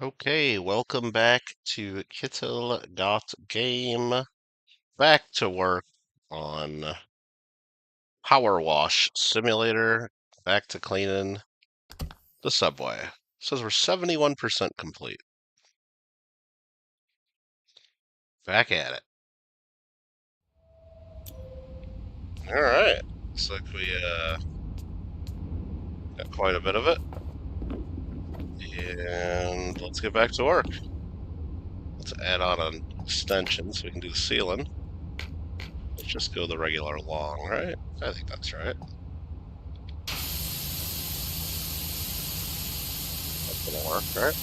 Okay, welcome back to kittlegotgame. Back to work on PowerWash Simulator. Back to cleaning the subway. Says we're 71% complete. Back at it. All right. Looks like we got quite a bit of it. And let's get back to work. Let's add on an extension so we can do the ceiling. Let's just go the regular long, right? I think that's right. That's gonna work, right?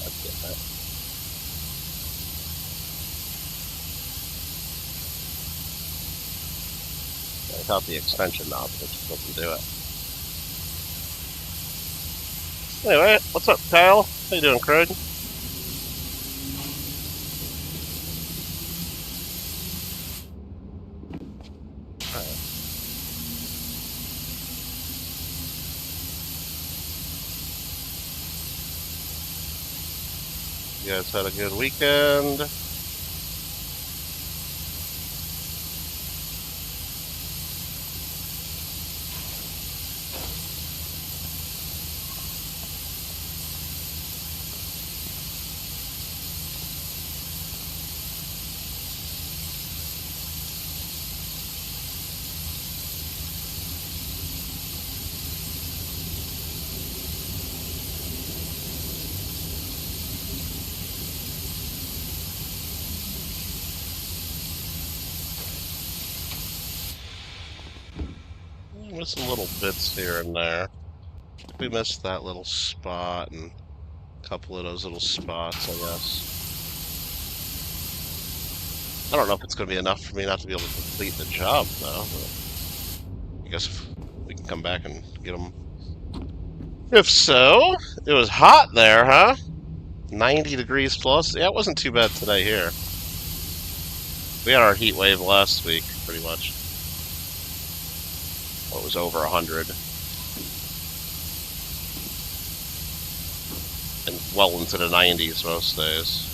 Let's get that. I thought the extension knob just wouldn't do it. Anyway, what's up, Kyle? How you doing, Craig? You guys had a good weekend? Missing little bits here and there. We missed that little spot and a couple of those little spots, I guess. I don't know if it's going to be enough for me not to be able to complete the job, though. But I guess if we can come back and get them. If so, it was hot there, huh? 90 degrees plus. Yeah, it wasn't too bad today here. We had our heat wave last week, pretty much. Well, it was over 100. And well into the 90s most days.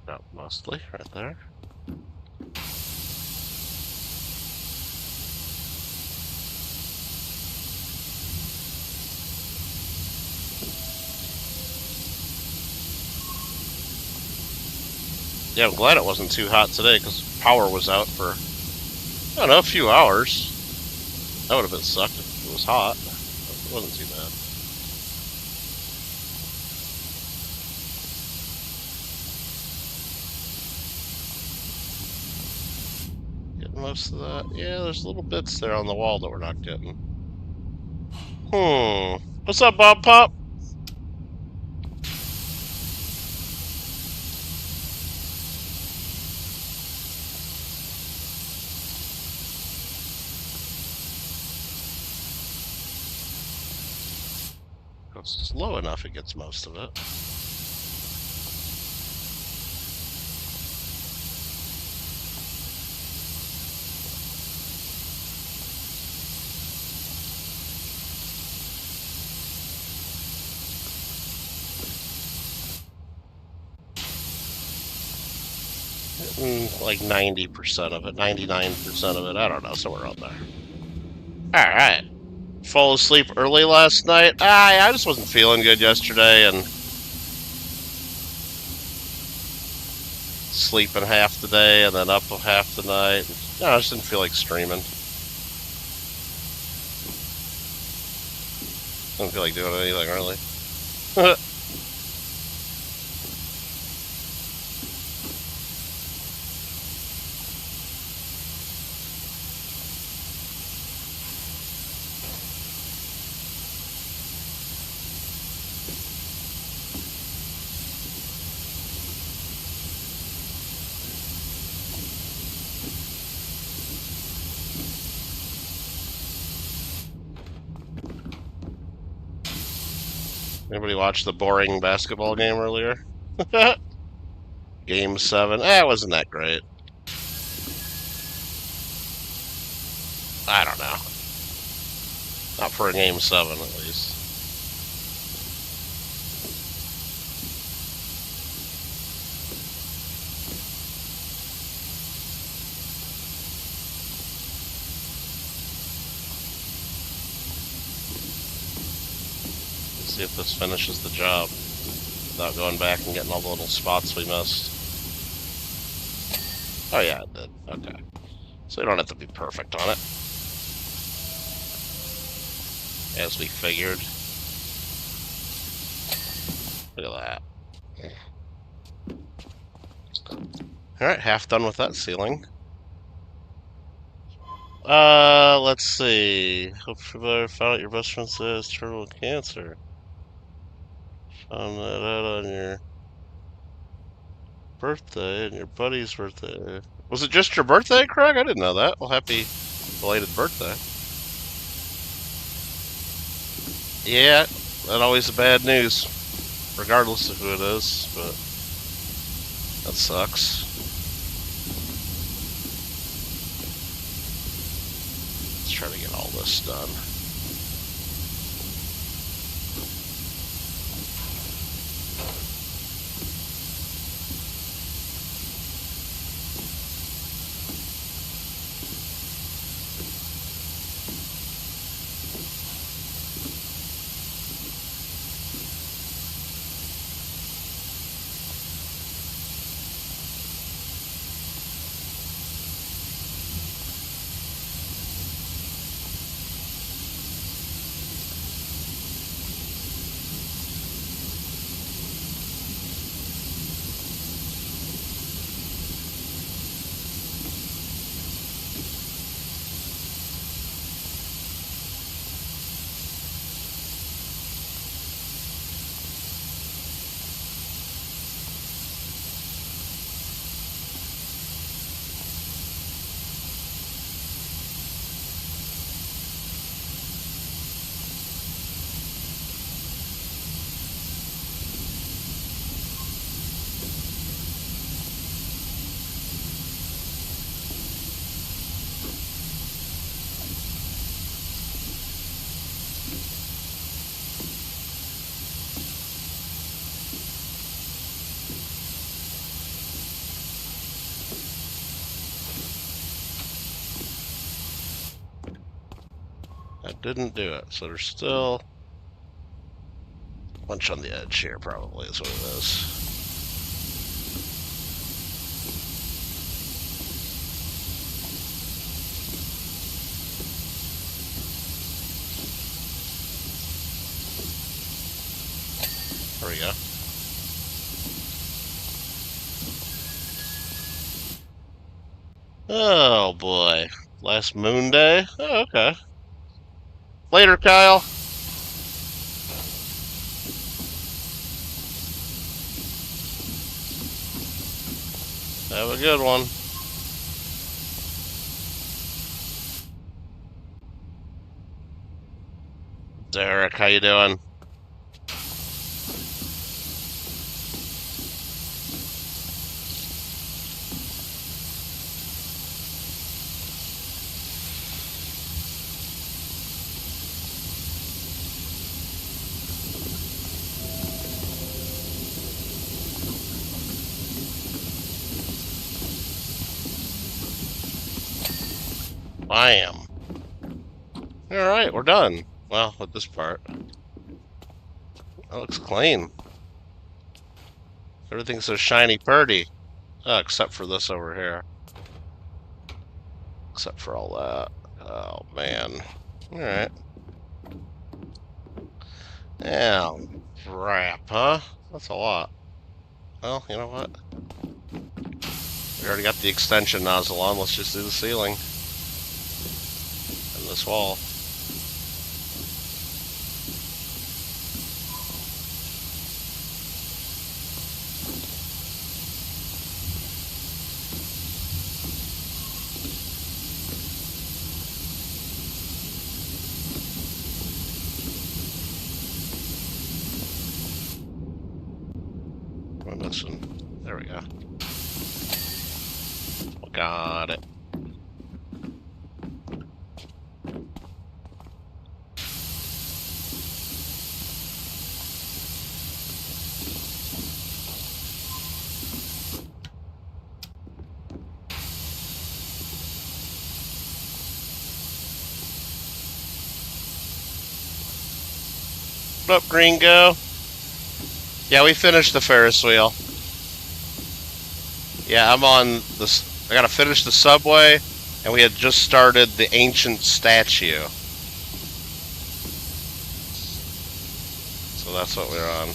No, mostly, right there. Yeah, I'm glad it wasn't too hot today because power was out for, I don't know, a few hours. That would have been sucked if it was hot. It wasn't too bad. Getting most of that. Yeah, there's little bits there on the wall that we're not getting. What's up, Bob Pop? It's low enough, it gets most of it. Like 90% of it, 99% of it, I don't know, somewhere around there. Alright. Fall asleep early last night? I just wasn't feeling good yesterday and sleeping half the day and then up half the night. I just didn't feel like streaming. I don't feel like doing anything really. Anybody watch the boring basketball game earlier? Game 7. It wasn't that great. I don't know. Not for a Game 7, at least. Let's see if this finishes the job without going back and getting all the little spots we missed. Oh yeah, it did. Okay. So you don't have to be perfect on it. As we figured. Look at that. Alright, half done with that ceiling. Let's see. Hope you found out your best friend says terminal cancer. Found that out on your birthday and your buddy's birthday. Was it just your birthday, Craig? I didn't know that. Well, happy belated birthday. Yeah, that's always bad news, regardless of who it is, but that sucks. Let's try to get all this done. That didn't do it, so there's still a bunch on the edge here, probably, is what it is. There we go. Oh boy. Last moon day? Oh, okay. Later, Kyle. Have a good one. Derek, how you doing? I am. Alright, we're done. Well, with this part. That looks clean. Everything's so shiny purdy. Oh, except for this over here. Except for all that. Oh, man. Alright. Yeah, crap, huh? That's a lot. Well, you know what? We already got the extension nozzle on. Let's just do the ceiling. And this wall. this one. There we go. Got it. What up, Gringo? Yeah, we finished the Ferris wheel. Yeah, I'm on this. I gotta finish the subway, and we had just started the ancient statue. So that's what we're on.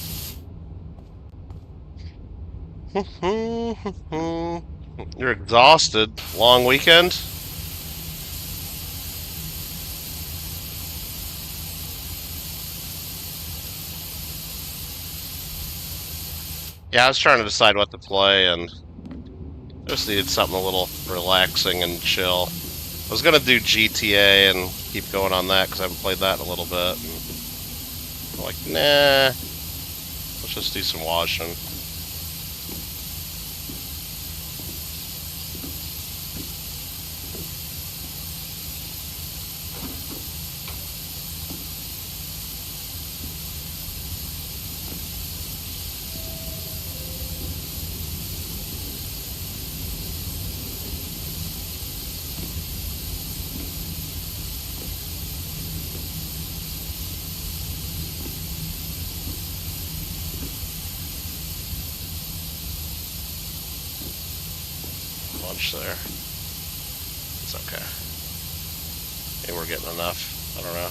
You're exhausted. Long weekend? Yeah, I was trying to decide what to play, and I just needed something a little relaxing and chill. I was gonna do GTA and keep going on that because I haven't played that in a little bit. And I'm like, nah, let's just do some washing. Lunch there. It's okay. Maybe we're getting enough. I don't know.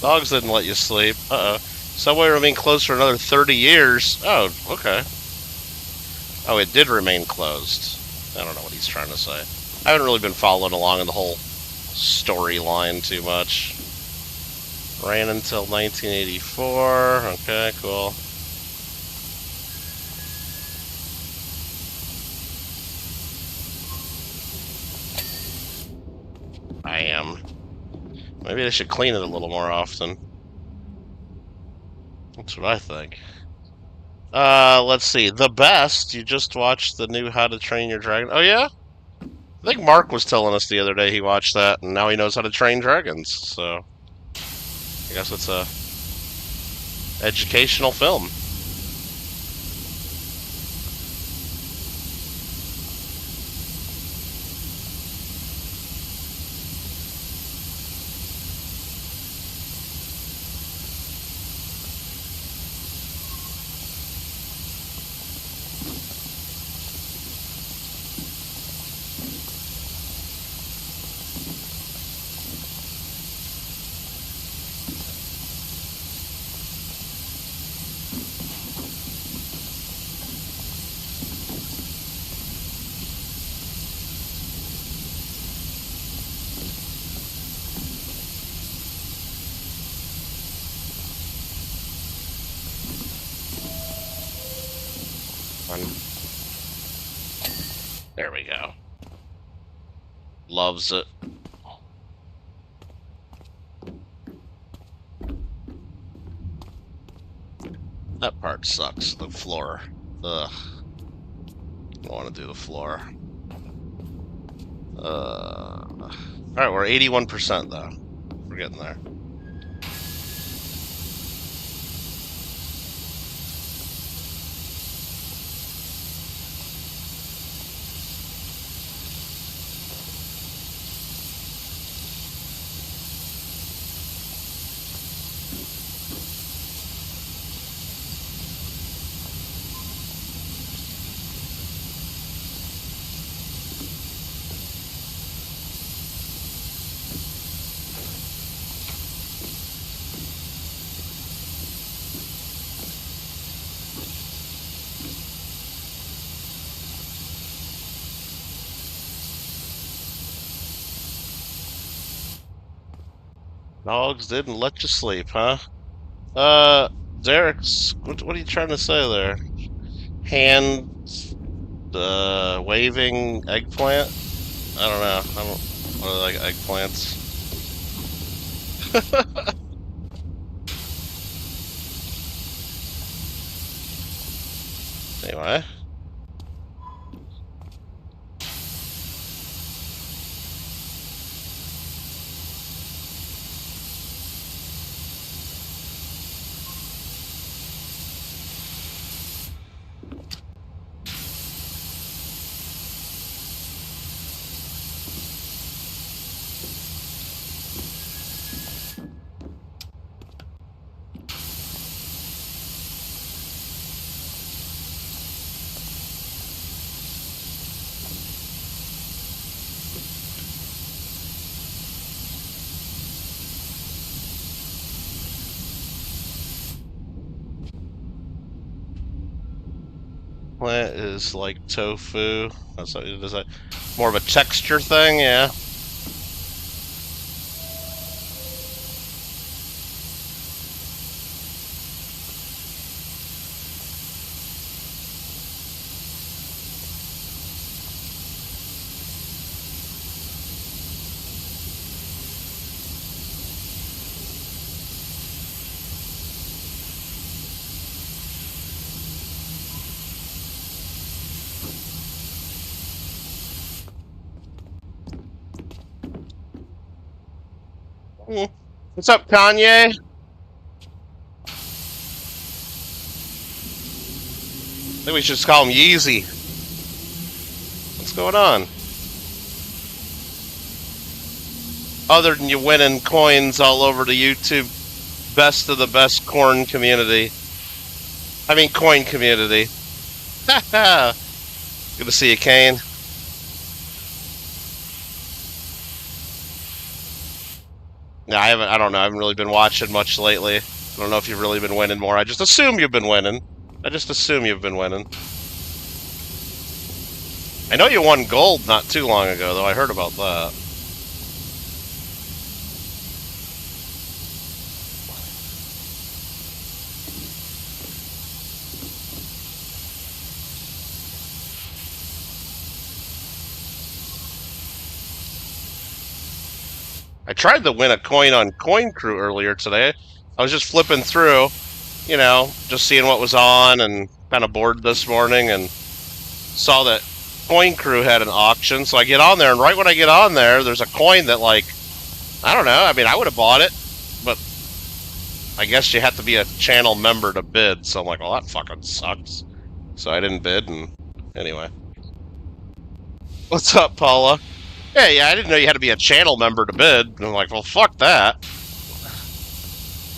Dogs didn't let you sleep. Uh-oh. Subway remain closed for another 30 years. Oh, okay. Oh, it did remain closed. I don't know what he's trying to say. I haven't really been following along in the whole storyline too much. Ran until 1984. Okay, cool. I am. Maybe they should clean it a little more often. That's what I think. Let's see. The Best. You just watched the new How to Train Your Dragon. Oh, yeah? I think Mark was telling us the other day he watched that, and now he knows how to train dragons. So, I guess it's a educational film. There we go. Loves it. That part sucks. The floor. Ugh. Don't want to do the floor. Alright, we're 81% though. We're getting there. Dogs didn't let you sleep, huh? Derek, what are you trying to say there? Hand, waving eggplant? I don't know. I don't. What are like eggplants? Anyway. Plant is like tofu. Is that more of a texture thing? Yeah. What's up, Kanye? I think we should just call him Yeezy. What's going on? Other than you winning coins all over the YouTube best of the best corn community. I mean coin community. Good to see you, Kane. Yeah, I don't know. I haven't really been watching much lately. I don't know if you've really been winning more. I just assume you've been winning. I just assume you've been winning. I know you won gold not too long ago, though. I heard about that. I tried to win a coin on Coin Crew earlier today. I was just flipping through, you know, just seeing what was on, and kind of bored this morning and saw that Coin Crew had an auction. So I get on there, and right when I get on there, there's a coin that, like, I don't know. I mean, I would have bought it, but I guess you have to be a channel member to bid. So I'm like, well, that fucking sucks. So I didn't bid, and anyway. What's up, Paula? Yeah, I didn't know you had to be a channel member to bid. And I'm like, well, fuck that.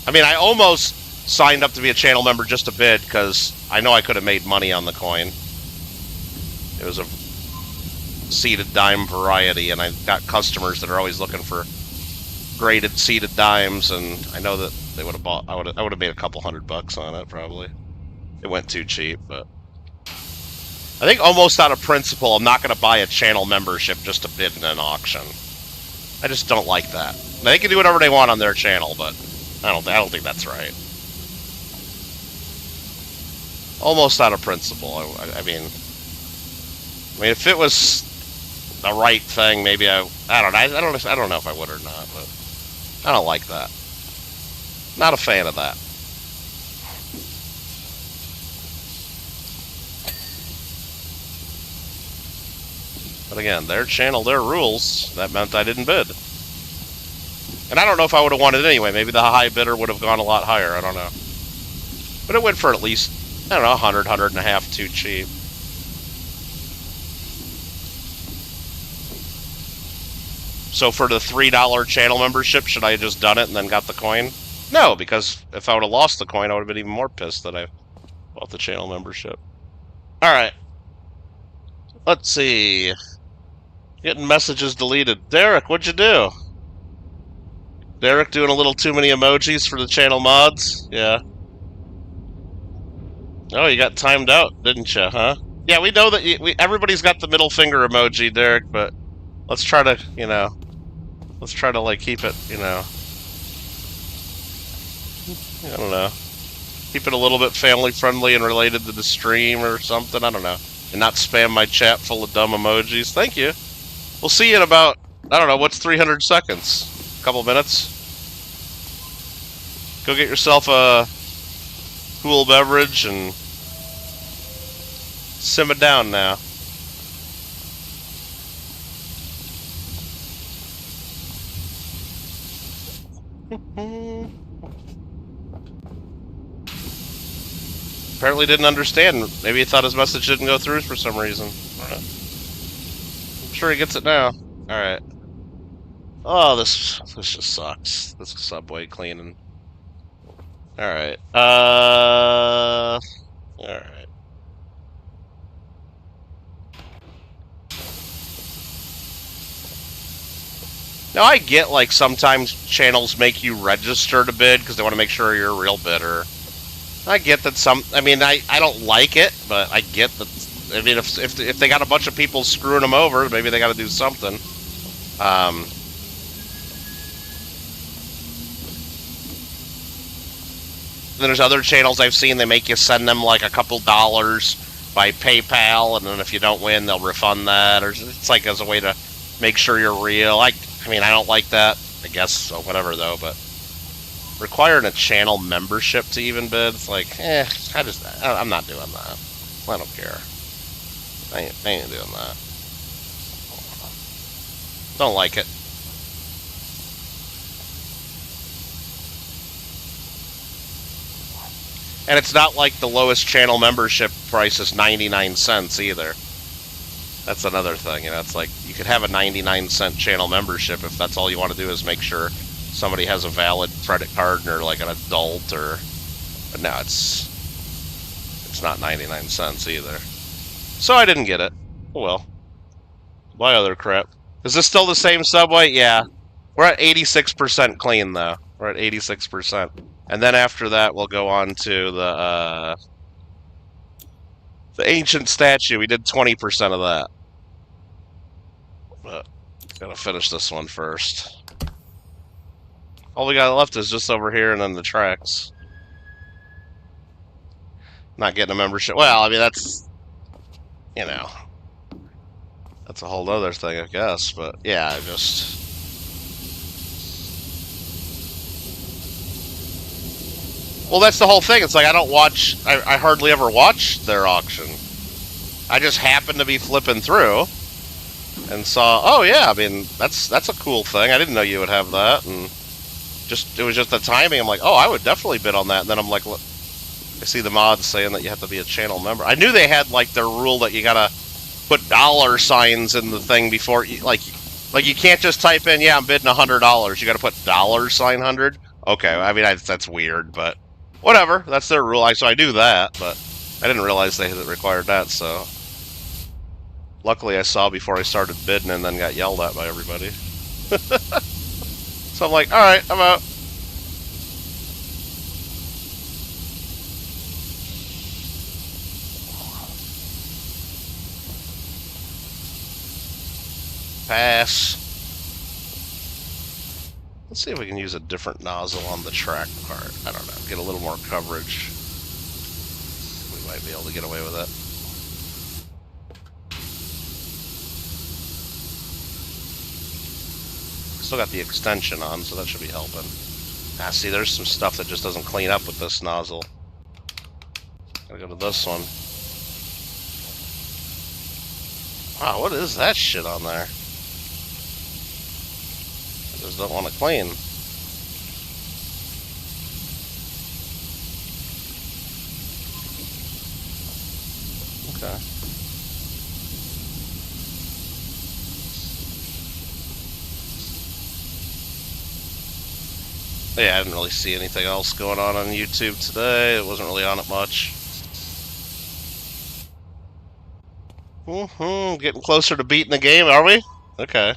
I mean, I almost signed up to be a channel member just to bid, because I know I could have made money on the coin. It was a seeded dime variety, and I've got customers that are always looking for graded seeded dimes, and I know that they would have bought. I would have made a couple $100 on it, probably. It went too cheap, but I think almost out of principle, I'm not going to buy a channel membership just to bid in an auction. I just don't like that. They can do whatever they want on their channel, but I don't think that's right. Almost out of principle. I mean, if it was the right thing, maybe I don't know if I would or not, but I don't like that. Not a fan of that. But again, their channel, their rules. That meant I didn't bid. And I don't know if I would have won it anyway. Maybe the high bidder would have gone a lot higher. I don't know. But it went for at least, I don't know, 100, 150 too cheap. So for the $3 channel membership, should I have just done it and then got the coin? No, because if I would have lost the coin, I would have been even more pissed that I bought the channel membership. Alright. Let's see. Getting messages deleted. Derek, what'd you do? Derek doing a little too many emojis for the channel mods? Yeah. Oh, you got timed out, didn't you, huh? Yeah, we know that everybody's got the middle finger emoji, Derek, but let's try to, like, keep it, I don't know. Keep it a little bit family-friendly and related to the stream or something. I don't know. And not spam my chat full of dumb emojis. Thank you. We'll see you in about, I don't know, what's 300 seconds? A couple minutes? Go get yourself a cool beverage and simmer down now. Apparently didn't understand. Maybe he thought his message didn't go through for some reason. I don't know. I'm sure he gets it now. Alright. Oh, this just sucks. This subway cleaning. Alright. Alright. Now, I get, like, sometimes channels make you register to bid because they want to make sure you're a real bidder. I get that some... I mean, I don't like it, but I get that... I mean, if they got a bunch of people screwing them over, maybe they got to do something. Then there's other channels I've seen, they make you send them, like, a couple dollars by PayPal, and then if you don't win, they'll refund that. Or it's like as a way to make sure you're real. I mean, I don't like that. I guess, so whatever, though, but... requiring a channel membership to even bid, it's like, I'm not doing that. I don't care. I ain't doing that. Don't like it. And it's not like the lowest channel membership price is 99 cents either. That's another thing, you know, it's like, you could have a 99-cent channel membership if that's all you want to do is make sure somebody has a valid credit card or like an adult or... But no, it's not 99 cents either. So I didn't get it. Oh well. Buy other crap. Is this still the same subway? Yeah. We're at 86% clean though. We're at 86%. And then after that we'll go on to the ancient statue. We did 20% of that. But gotta finish this one first. All we got left is just over here and then the tracks. Not getting a membership. Well, I mean, that's, you know, that's a whole other thing, I guess. But yeah, I just... Well, that's the whole thing. It's like I don't watch... I hardly ever watch their auction. I just happened to be flipping through and saw, oh yeah, I mean, that's a cool thing. I didn't know you would have that. And it was just the timing. I'm like, oh, I would definitely bid on that. And then I'm like, look, I see the mods saying that you have to be a channel member. I knew they had like their rule that you gotta put dollar signs in the thing before you, like you can't just type in, yeah, I'm bidding $100. You gotta put $100. Okay, I mean, that's weird, but whatever. That's their rule. So I do that, but I didn't realize they required that, so... Luckily I saw before I started bidding and then got yelled at by everybody. So I'm like, alright, I'm out. Pass. Let's see if we can use a different nozzle on the track part. I don't know, get a little more coverage. We might be able to get away with it. Still got the extension on, so that should be helping. Ah, see, there's some stuff that just doesn't clean up with this nozzle. Gotta go to this one. Wow, what is that shit on there? I just don't want to clean. Okay. Yeah, I didn't really see anything else going on YouTube today. It wasn't really on it much. Getting closer to beating the game, are we? Okay.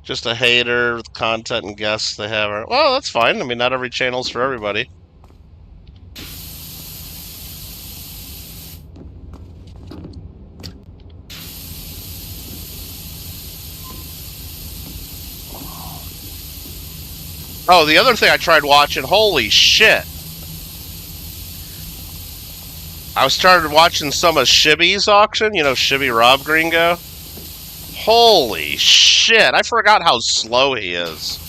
Just a hater with content and guests they have. Well, that's fine. I mean, not every channel's for everybody. Oh, the other thing I tried watching, holy shit. I started watching some of Shibby's auction, you know, Shibby Rob Gringo. Holy shit, I forgot how slow he is.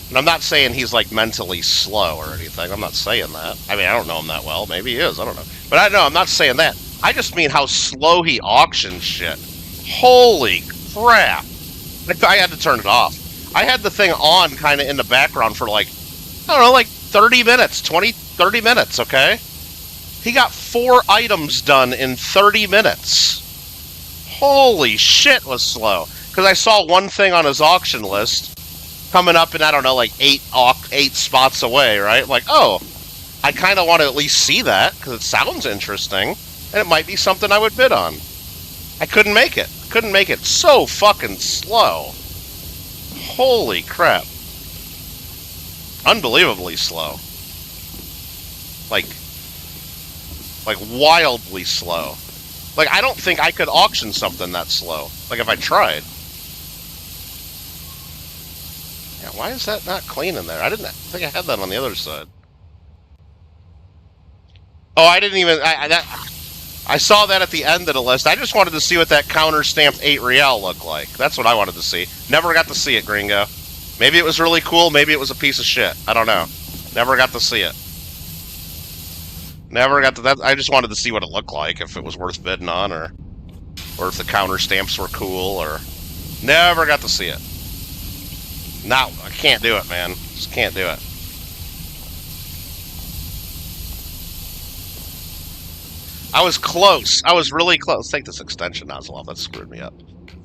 And I'm not saying he's, like, mentally slow or anything. I'm not saying that. I mean, I don't know him that well. Maybe he is. I don't know. But I'm not saying that. I just mean how slow he auctions shit. Holy crap. I had to turn it off. I had the thing on kind of in the background for, like, I don't know, like 30 minutes. 30 minutes, okay? He got 4 items done in 30 minutes. Holy shit, was slow. Because I saw one thing on his auction list coming up in, I don't know, like 8 spots away, right? I'm like, oh, I kind of want to at least see that, because it sounds interesting, and it might be something I would bid on. I couldn't make it. Couldn't make it. So fucking slow. Holy crap. Unbelievably slow. Like wildly slow. Like, I don't think I could auction something that slow. Like, if I tried. Yeah, why is that not clean in there? I didn't think I had that on the other side. Oh, I didn't even... I saw that at the end of the list. I just wanted to see what that counter-stamped 8 real looked like. That's what I wanted to see. Never got to see it, Gringo. Maybe it was really cool. Maybe it was a piece of shit. I don't know. Never got to see it. Never got to that. I just wanted to see what it looked like, if it was worth bidding on, or if the counter stamps were cool, or... Never got to see it. No, I can't do it, man. Just can't do it. I was close. I was really close. Let's take this extension nozzle off. That screwed me up.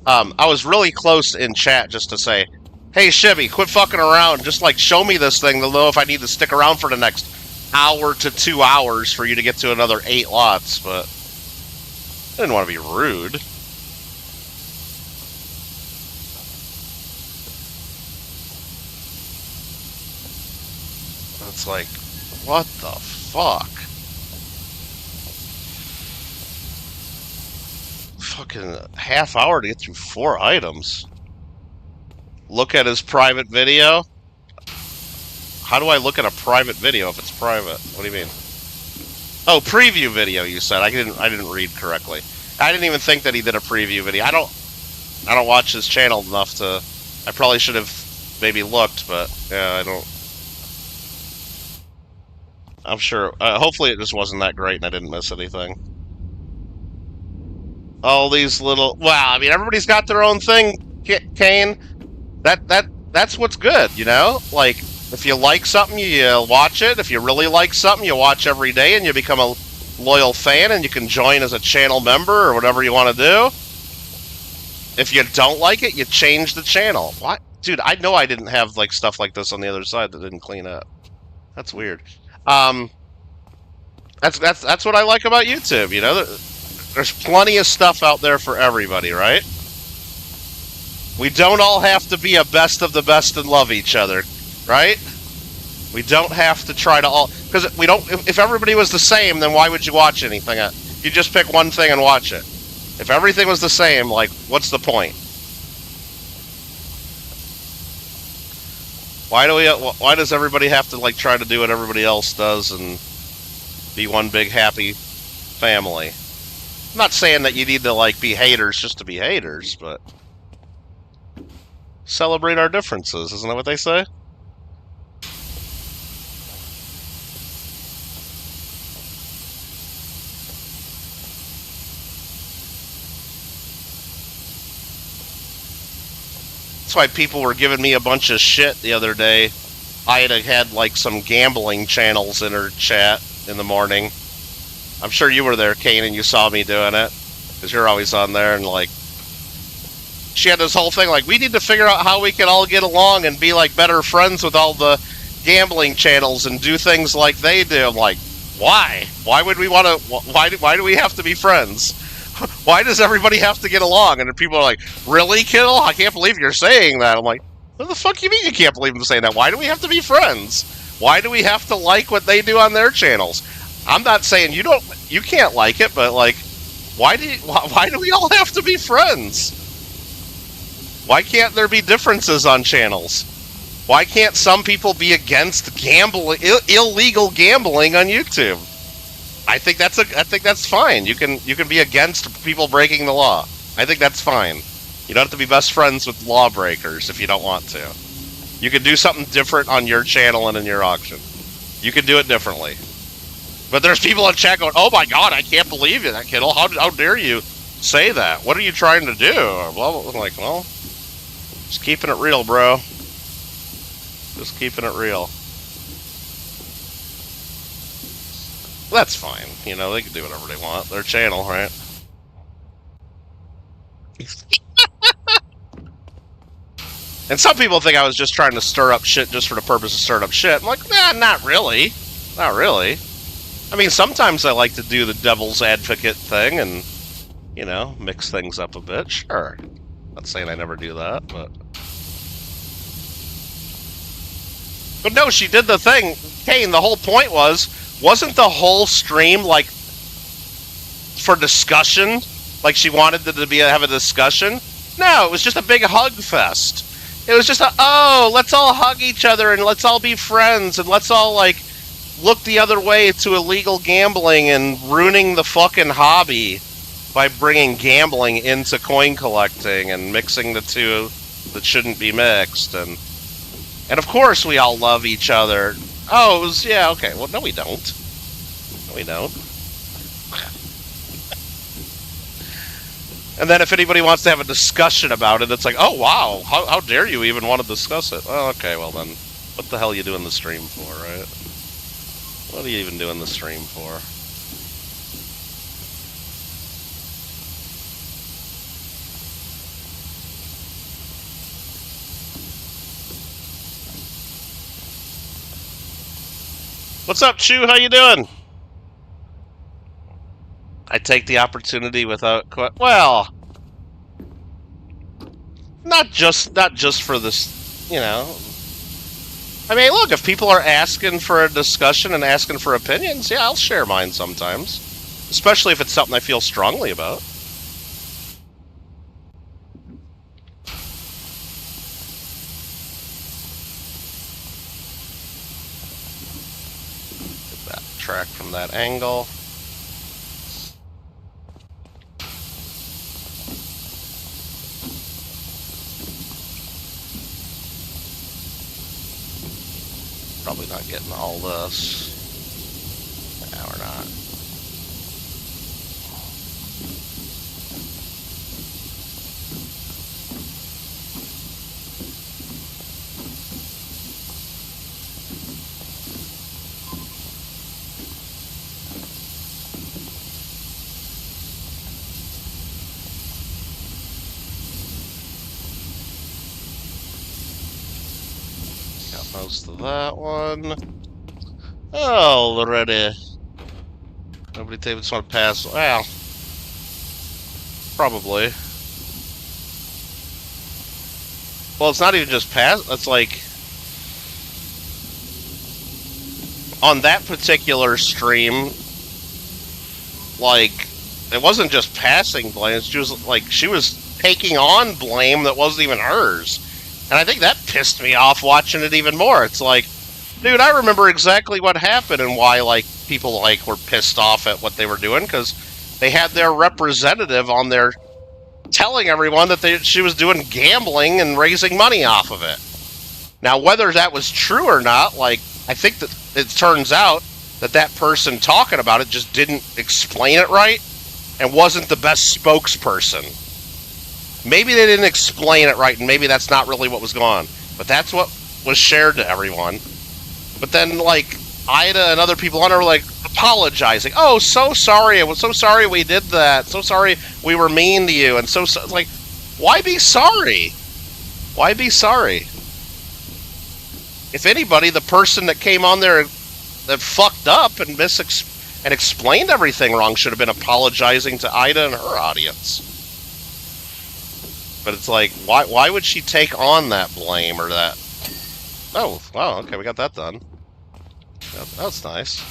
I was really close in chat just to say, hey, Shibby, quit fucking around. Just, like, show me this thing to know if I need to stick around for the next hour to 2 hours for you to get to another 8 lots, but I didn't want to be rude. It's like, what the fuck? Fucking half hour to get through 4 items. Look at his private video. How do I look at a private video if it's private? What do you mean? Oh, preview video, you said. I didn't read correctly. I didn't even think that he did a preview video. I don't watch his channel enough to... I probably should have maybe looked, but yeah, I don't... I'm sure... hopefully it just wasn't that great and I didn't miss anything. All these little... Wow, I mean, everybody's got their own thing, Kane. That's what's good, you know? Like, if you like something, you watch it. If you really like something, you watch every day and you become a loyal fan and you can join as a channel member or whatever you want to do. If you don't like it, you change the channel. What? Dude, I know I didn't have, like, stuff like this on the other side that didn't clean up. That's weird. That's what I like about YouTube, you know? There's plenty of stuff out there for everybody, right? We don't all have to be a best of the best and love each other, right? We don't have to try to all... Because we don't... If everybody was the same, then why would you watch anything? You just pick one thing and watch it. If everything was the same, like, what's the point? Why does everybody have to, like, try to do what everybody else does and be one big happy family? I'm not saying that you need to, like, be haters just to be haters, but... Celebrate our differences, isn't that what they say? That's why people were giving me a bunch of shit the other day. I had like some gambling channels in her chat in the morning. I'm sure you were there, Kane, and you saw me doing it. Because you're always on there, and like... She had this whole thing like, we need to figure out how we can all get along and be like better friends with all the gambling channels and do things like they do. I'm like, why? Why would we want to... Why do we have to be friends? Why does everybody have to get along? And people are like, really, Kittle? I can't believe you're saying that. I'm like, what the fuck you mean you can't believe I'm saying that? Why do we have to be friends? Why do we have to like what they do on their channels? I'm not saying you can't like it, but like, why do we all have to be friends? Why can't there be differences on channels? Why can't some people be against gambling, illegal gambling on YouTube? I think that's fine. You can be against people breaking the law. I think that's fine. You don't have to be best friends with lawbreakers if you don't want to. You can do something different on your channel and in your auction. You can do it differently. But there's people in chat going, "Oh my God, I can't believe you, that Kittle. How dare you say that? What are you trying to do?" Well, I'm like, well, just keeping it real, bro. Just keeping it real. Well, that's fine. You know, they can do whatever they want. Their channel, right? And some people think I was just trying to stir up shit just for the purpose of stirring up shit. I'm like, nah, not really. Not really. I mean, sometimes I like to do the devil's advocate thing and, you know, mix things up a bit. Sure. Not saying I never do that, but... But no, she did the thing. Kane, the whole point wasn't the whole stream, like, for discussion? Like she wanted to have a discussion? No, it was just a big hug fest. It was just let's all hug each other and let's all be friends and let's all, like, look the other way to illegal gambling and ruining the fucking hobby by bringing gambling into coin collecting and mixing the two that shouldn't be mixed. And of course we all love each other. Oh, it was, yeah, okay. Well, no we don't. No we don't. And then if anybody wants to have a discussion about it, it's like, oh, wow, how dare you even want to discuss it? Well, okay, well then, what the hell are you doing the stream for, right? What are you even doing the stream for? What's up, Chew? How you doing? I take the opportunity without well, not just for this, you know. I mean, look, if people are asking for a discussion and asking for opinions, yeah, I'll share mine sometimes, especially if it's something I feel strongly about. Get that track from that angle. Probably not getting all this. No, we're not. Most of that one. Oh, already. Nobody just want to pass. Well, probably. Well, it's not even just pass. It's like on that particular stream, like it wasn't just passing blame. She was taking on blame that wasn't even hers. And I think that pissed me off watching it even more. It's like, dude, I remember exactly what happened and why, like, people, like, were pissed off at what they were doing, because they had their representative on there telling everyone that she was doing gambling and raising money off of it. Now, whether that was true or not, like, I think that it turns out that that person talking about it just didn't explain it right and wasn't the best spokesperson. Maybe they didn't explain it right, and maybe that's not really what was going on. But that's what was shared to everyone. But then, like, Ida and other people on her were, like, apologizing. Oh, so sorry. I was so sorry we did that. So sorry we were mean to you. And like, why be sorry? Why be sorry? If anybody, the person that came on there that fucked up and explained everything wrong should have been apologizing to Ida and her audience. But it's like, why would she take on that blame or that? Oh, wow, okay, we got that done. That's nice.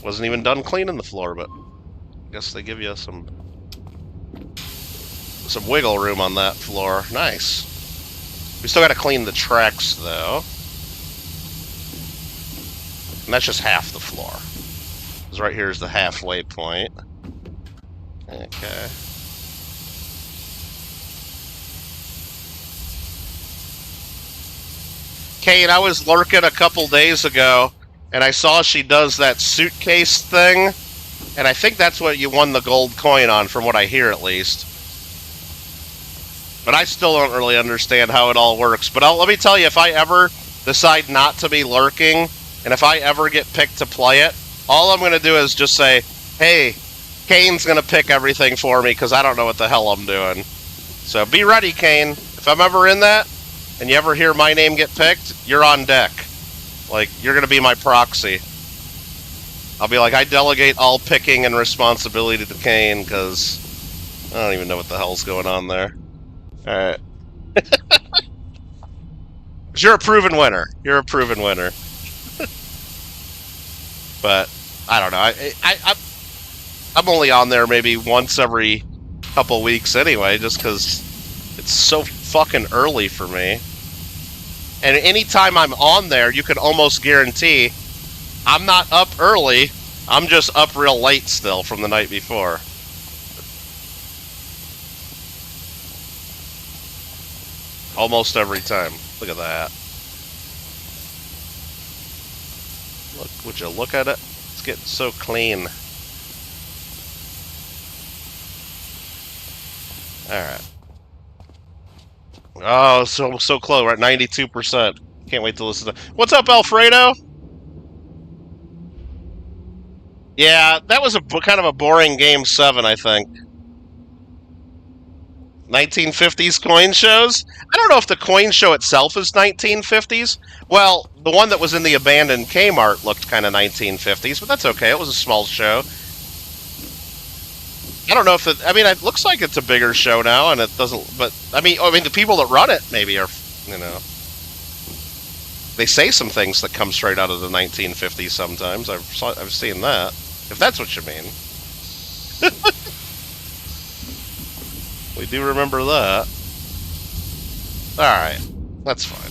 Wasn't even done cleaning the floor, but I guess they give you some wiggle room on that floor. Nice. We still got to clean the tracks, though. And that's just half the floor. Because right here is the halfway point. Okay. Kane, I was lurking a couple days ago, and I saw she does that suitcase thing, and I think that's what you won the gold coin on, from what I hear at least. But I still don't really understand how it all works. But let me tell you, if I ever decide not to be lurking, and if I ever get picked to play it, all I'm going to do is just say, hey, Kane's going to pick everything for me, because I don't know what the hell I'm doing. So be ready, Kane. If I'm ever in that, and you ever hear my name get picked, you're on deck. Like, you're going to be my proxy. I'll be like, I delegate all picking and responsibility to Kane, because I don't even know what the hell's going on there. Alright. You're a proven winner. You're a proven winner. But, I don't know. I'm only on there maybe once every couple weeks anyway, just because it's so fucking early for me. And anytime I'm on there, you can almost guarantee I'm not up early, I'm just up real late still from the night before. Almost every time. Look at that. Look, would you look at it? It's getting so clean. Alright. Oh, so close. We're at 92%. Can't wait to listen to... What's up, Alfredo? Yeah, that was a kind of a boring Game 7, I think. 1950s coin shows? I don't know if the coin show itself is 1950s. Well, the one that was in the abandoned Kmart looked kind of 1950s, but that's okay. It was a small show. I don't know if it... I mean, it looks like it's a bigger show now, and it doesn't... But, I mean, the people that run it maybe are, you know... They say some things that come straight out of the 1950s sometimes. I've seen that. If that's what you mean. We do remember that. Alright. That's fine.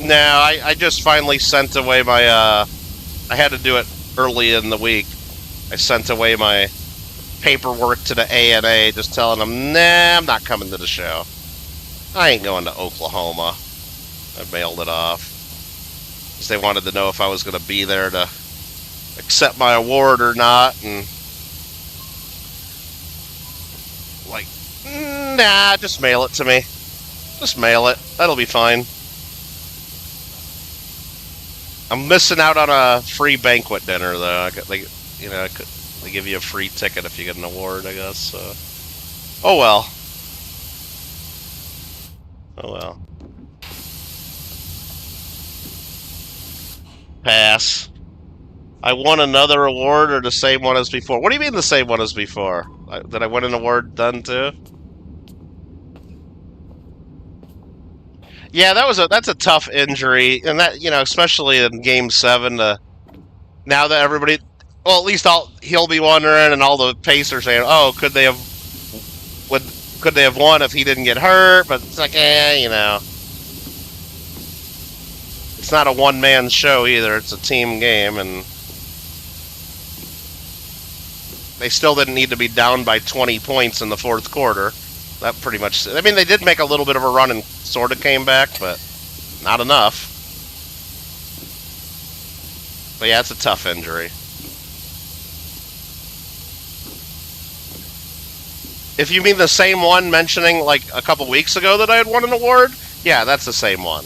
Now, I just finally sent away my, I had to do it early in the week. I sent away my paperwork to the ANA, just telling them, nah, I'm not coming to the show. I ain't going to Oklahoma. I mailed it off. Because they wanted to know if I was going to be there to accept my award or not, and... Like, nah, just mail it to me. Just mail it. That'll be fine. I'm missing out on a free banquet dinner, though. They give you a free ticket if you get an award, I guess. So. Oh well. Oh well. Pass. I won another award, or the same one as before? What do you mean the same one as before? Did I win an award then too? Yeah, that's a tough injury, and that, you know, especially in Game 7. Now that everybody, well, at least he'll be wondering, and all the Pacers saying, "Oh, could they have won if he didn't get hurt?" But it's like, you know, it's not a one-man show either; it's a team game, and they still didn't need to be down by 20 points in the fourth quarter. That pretty much... I mean, they did make a little bit of a run and sort of came back, but not enough. But yeah, it's a tough injury. If you mean the same one mentioning, like, a couple weeks ago that I had won an award, yeah, that's the same one.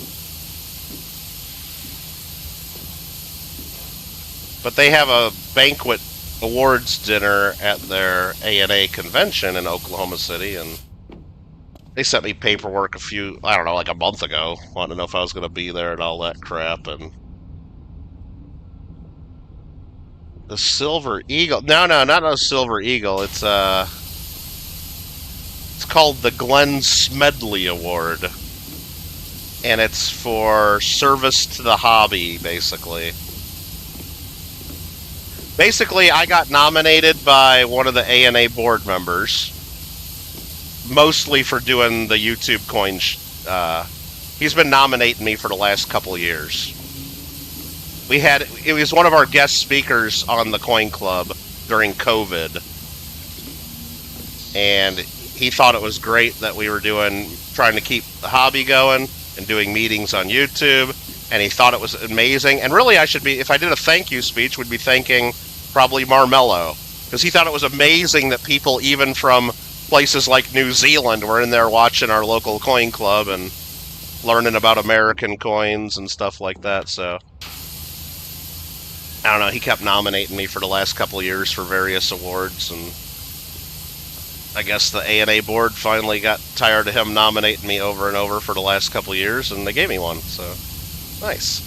But they have a banquet awards dinner at their ANA convention in Oklahoma City, and they sent me paperwork like a month ago, wanting to know if I was going to be there and all that crap, and... The Silver Eagle... No, not a Silver Eagle, it's called the Glenn Smedley Award, and it's for service to the hobby, basically. Basically, I got nominated by one of the ANA board members, mostly for doing the YouTube coin. He's been nominating me for the last couple of years. it was one of our guest speakers on the Coin Club during COVID, and he thought it was great that we were trying to keep the hobby going and doing meetings on YouTube, and he thought it was amazing. And really, if I did a thank you speech, would be thanking probably Marmello, because he thought it was amazing that people even from places like New Zealand were in there watching our local coin club and learning about American coins and stuff like that. So I don't know, he kept nominating me for the last couple of years for various awards, and I guess the ANA board finally got tired of him nominating me over and over for the last couple of years, and they gave me one, so nice.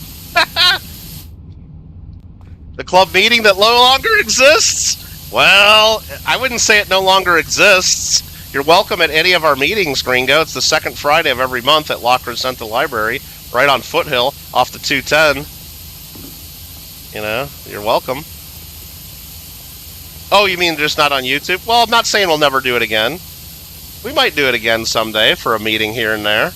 The club meeting that no longer exists? Well, I wouldn't say it no longer exists. You're welcome at any of our meetings, Gringo. It's the second Friday of every month at La Crescenta Library, right on Foothill, off the 210. You know, you're welcome. Oh, you mean just not on YouTube? Well, I'm not saying we'll never do it again. We might do it again someday for a meeting here and there,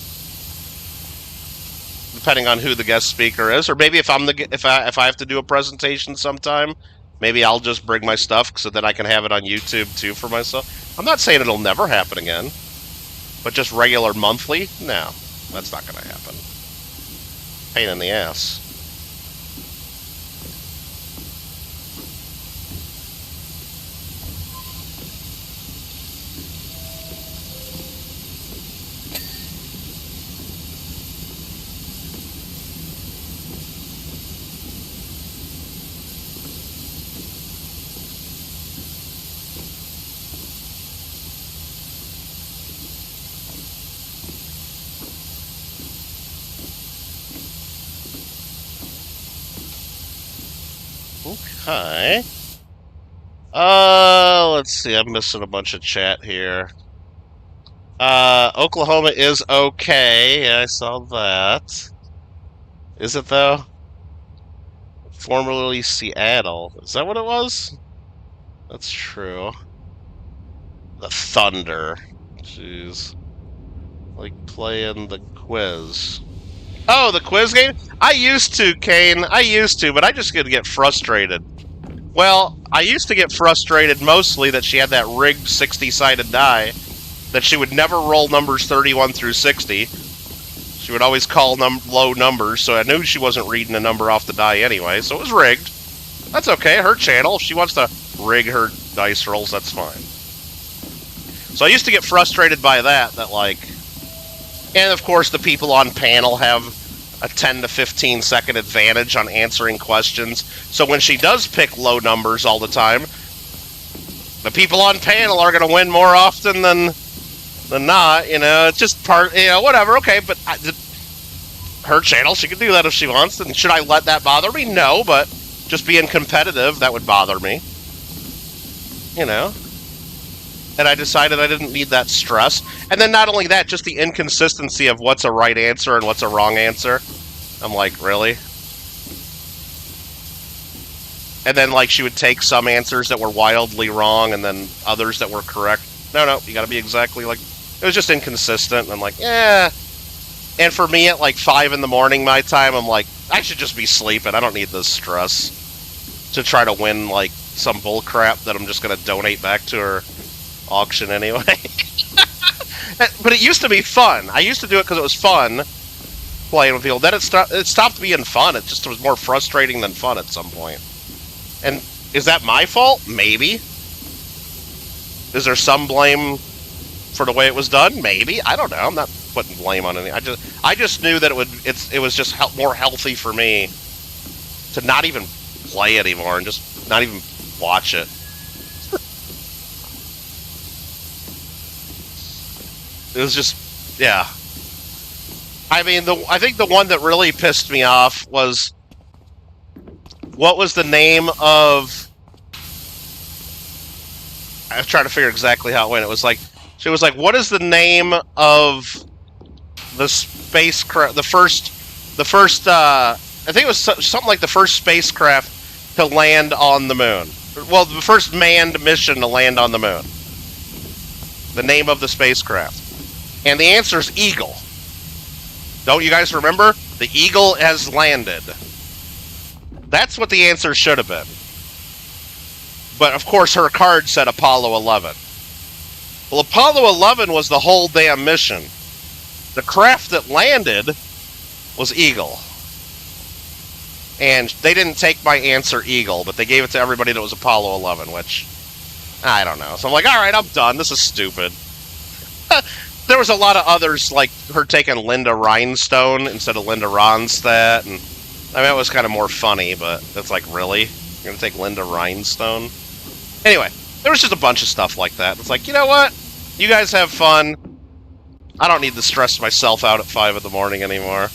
depending on who the guest speaker is. Or maybe if I have to do a presentation sometime, maybe I'll just bring my stuff so that I can have it on YouTube too for myself. I'm not saying it'll never happen again, but just regular monthly? No, that's not going to happen. Pain in the ass. Okay. Let's see. I'm missing a bunch of chat here. Oklahoma is okay. Yeah, I saw that. Is it, though? Formerly Seattle. Is that what it was? That's true. The Thunder. Jeez. Like playing the quiz. Oh, the quiz game? I used to, Kane. I used to, but I just get frustrated. Well, I used to get frustrated mostly that she had that rigged 60-sided die, that she would never roll numbers 31 through 60. She would always call low numbers, so I knew she wasn't reading a number off the die anyway, so it was rigged. That's okay, her channel. If she wants to rig her dice rolls, that's fine. So I used to get frustrated by that, like... And, of course, the people on panel have a 10 to 15 second advantage on answering questions. So when she does pick low numbers all the time, the people on panel are going to win more often than not. You know, it's just part, you know, whatever. Okay, but her channel, she can do that if she wants. And should I let that bother me? No, but just being competitive, that would bother me. You know? And I decided I didn't need that stress. And then not only that, just the inconsistency of what's a right answer and what's a wrong answer. I'm like, really? And then, like, she would take some answers that were wildly wrong and then others that were correct. No, you gotta be exactly like... It was just inconsistent, and I'm like, yeah. And for me, at like 5 in the morning my time, I'm like, I should just be sleeping. I don't need this stress to try to win, like, some bull crap that I'm just gonna donate back to her auction anyway. But it used to be fun. I used to do it because it was fun playing with people. Then it stopped being fun. It just was more frustrating than fun at some point. And is that my fault? Maybe. Is there some blame for the way it was done? Maybe. I don't know. I'm not putting blame on anything. I just knew that it was just more healthy for me to not even play anymore and just not even watch it. It was just, yeah. I mean, I think the one that really pissed me off was, what was the name of... I was trying to figure exactly how it went. It was like, she was like, what is the name of the spacecraft, the first, I think it was something like the first spacecraft to land on the moon. Well, the first manned mission to land on the moon. The name of the spacecraft. And the answer is Eagle. Don't you guys remember? The Eagle has landed. That's what the answer should have been. But, of course, her card said Apollo 11. Well, Apollo 11 was the whole damn mission. The craft that landed was Eagle. And they didn't take my answer Eagle, but they gave it to everybody that was Apollo 11, which, I don't know. So I'm like, alright, I'm done. This is stupid. There was a lot of others, like her taking Linda Rhinestone instead of Linda Ronstadt, and I mean, it was kind of more funny, but it's like, really? You're going to take Linda Rhinestone? Anyway, there was just a bunch of stuff like that. It's like, you know what? You guys have fun. I don't need to stress myself out at 5 in the morning anymore.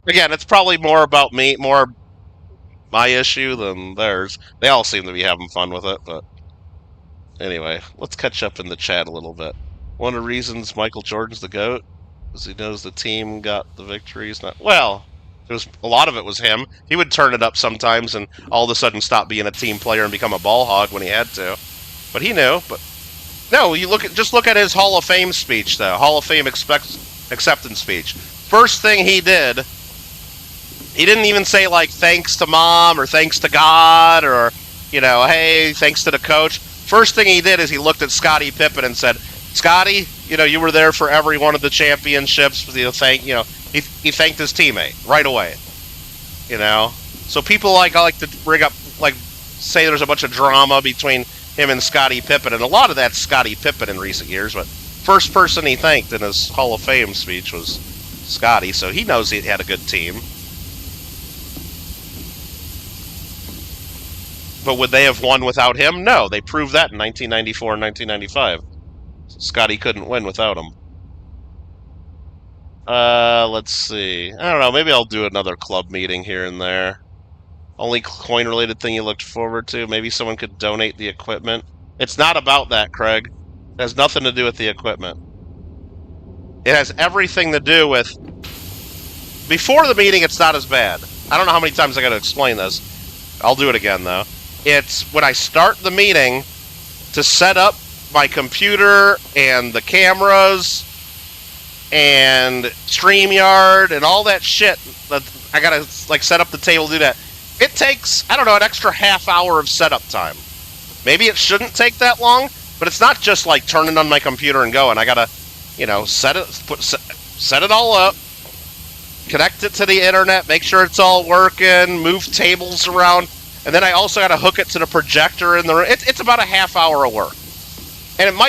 Again, it's probably more about me, more my issue than theirs. They all seem to be having fun with it, but anyway, let's catch up in the chat a little bit. One of the reasons Michael Jordan's the GOAT is he knows the team got the victories. Well, a lot of it was him. He would turn it up sometimes and all of a sudden stop being a team player and become a ball hog when he had to. But he knew. But no, just look at his Hall of Fame speech, though. Hall of Fame acceptance speech. First thing he did, he didn't even say, like, thanks to Mom or thanks to God or, you know, hey, thanks to the coach. First thing he did is he looked at Scottie Pippen and said, Scotty, you know, you were there for every one of the championships. He thanked his teammate right away. You know, so people I like to bring up, like, say there's a bunch of drama between him and Scottie Pippen, and a lot of that's Scottie Pippen in recent years. But first person he thanked in his Hall of Fame speech was Scotty, so he knows he had a good team. But would they have won without him? No, they proved that in 1994 and 1995. Scotty couldn't win without him. Let's see. I don't know, maybe I'll do another club meeting here and there. Only coin-related thing you looked forward to? Maybe someone could donate the equipment? It's not about that, Craig. It has nothing to do with the equipment. It has everything to do with... Before the meeting, it's not as bad. I don't know how many times I gotta explain this. I'll do it again, though. It's when I start the meeting to set up my computer and the cameras and StreamYard and all that shit. I gotta, like, set up the table to do that. It takes, I don't know, an extra half hour of setup time. Maybe it shouldn't take that long, but it's not just like turning on my computer and going. I gotta, you know, set it all up, connect it to the internet, make sure it's all working, move tables around, and then I also gotta hook it to the projector in the room. It's about a half hour of work. And and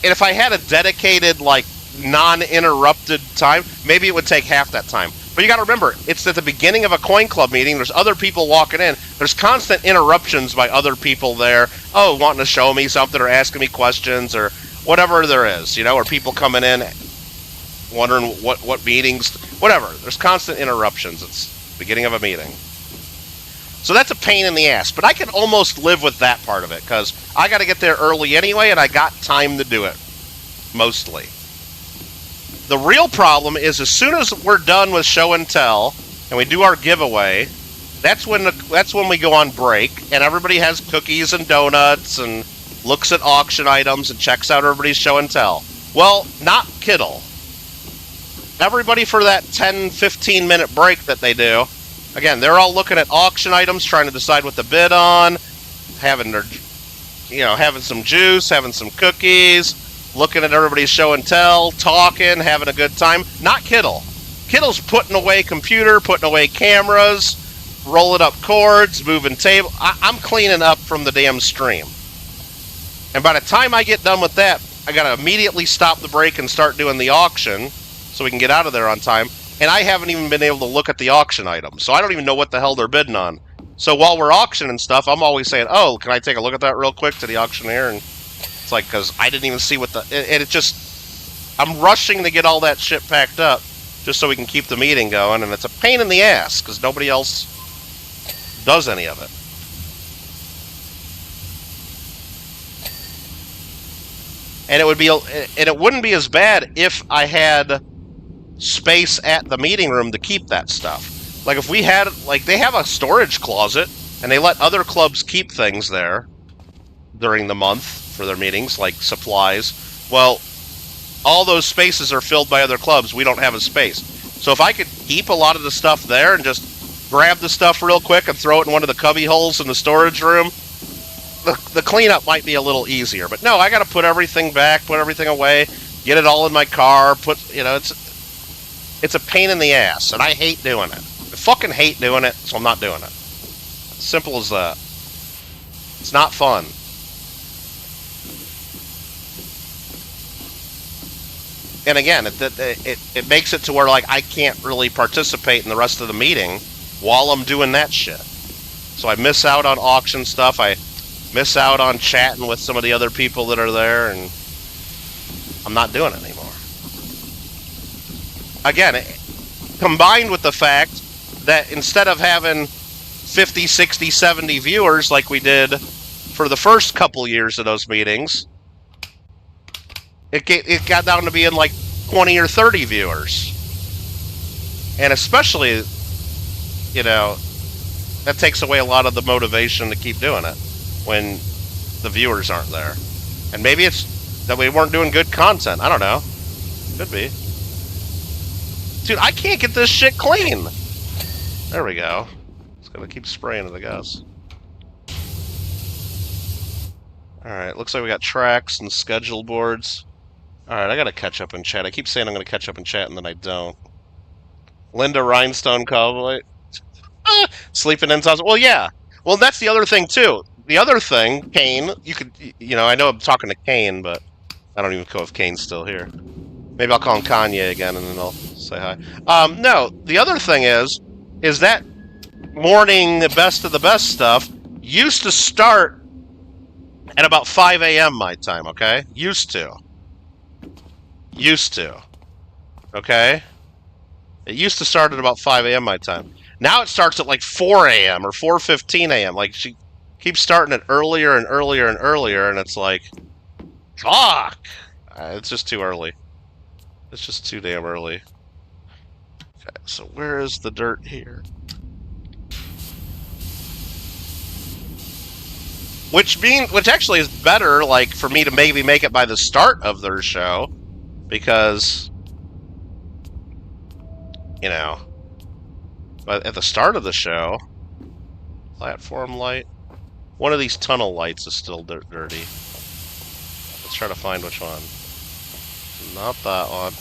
if I had a dedicated, like, non-interrupted time, maybe it would take half that time. But you got to remember, it's at the beginning of a coin club meeting. There's other people walking in. There's constant interruptions by other people there. Oh, wanting to show me something or asking me questions or whatever there is, you know, or people coming in wondering what meetings, whatever. There's constant interruptions. It's the beginning of a meeting. So that's a pain in the ass. But I can almost live with that part of it because I got to get there early anyway and I got time to do it, mostly. The real problem is as soon as we're done with show and tell and we do our giveaway, that's when we go on break and everybody has cookies and donuts and looks at auction items and checks out everybody's show and tell. Well, not Kittle. Everybody for that 10-15 minute break that they do, again, they're all looking at auction items, trying to decide what to bid on, having some juice, having some cookies, looking at everybody's show and tell, talking, having a good time. Not Kittle. Kittle's putting away computer, putting away cameras, rolling up cords, moving table. I'm cleaning up from the damn stream. And by the time I get done with that, I gotta immediately stop the break and start doing the auction so we can get out of there on time. And I haven't even been able to look at the auction items, so I don't even know what the hell they're bidding on. So while we're auctioning stuff, I'm always saying, oh, can I take a look at that real quick to the auctioneer? And it's like, because I didn't even see what I'm rushing to get all that shit packed up just so we can keep the meeting going, and it's a pain in the ass because nobody else does any of it. And it wouldn't be as bad if I had space at the meeting room to keep that stuff. Like if we had, like, they have a storage closet and they let other clubs keep things there during the month for their meetings, like supplies. Well, all those spaces are filled by other clubs. We don't have a space. So if I could keep a lot of the stuff there and just grab the stuff real quick and throw it in one of the cubby holes in the storage room, the cleanup might be a little easier. But no, I got to put everything back, put everything away, get it all in my car, it's a pain in the ass, and I hate doing it. I fucking hate doing it, so I'm not doing it. Simple as that. It's not fun. And again, it makes it to where, like, I can't really participate in the rest of the meeting while I'm doing that shit. So I miss out on auction stuff. I miss out on chatting with some of the other people that are there, and I'm not doing it anymore. Again, combined with the fact that instead of having 50, 60, 70 viewers like we did for the first couple years of those meetings, it got down to being like 20 or 30 viewers. And especially, you know, that takes away a lot of the motivation to keep doing it when the viewers aren't there. And maybe it's that we weren't doing good content. I don't know. Could be. Dude, I can't get this shit clean. There we go. Just gonna keep spraying it, I guess. Alright, looks like we got tracks and schedule boards. Alright, I gotta catch up in chat. I keep saying I'm gonna catch up in chat and then I don't. Linda Rhinestone Cowboy. Sleeping in South. Well, yeah. Well, that's the other thing, too. The other thing, Kane, you know, I know I'm talking to Kane, but I don't even know if Kane's still here. Maybe I'll call him Kanye again and then I'll say hi. No, the other thing is that morning best of the best stuff used to start at about 5 a.m. my time, okay? Used to. Okay? It used to start at about 5 a.m. my time. Now it starts at like 4 a.m. or 4:15 a.m. Like, she keeps starting it earlier and earlier and earlier, and it's like, fuck! It's just too early. It's just too damn early. Okay, so where is the dirt here? Which actually is better, like, for me to maybe make it by the start of their show, because, you know, but at the start of the show, platform light, one of these tunnel lights is still dirty. Let's try to find which one. Not that one.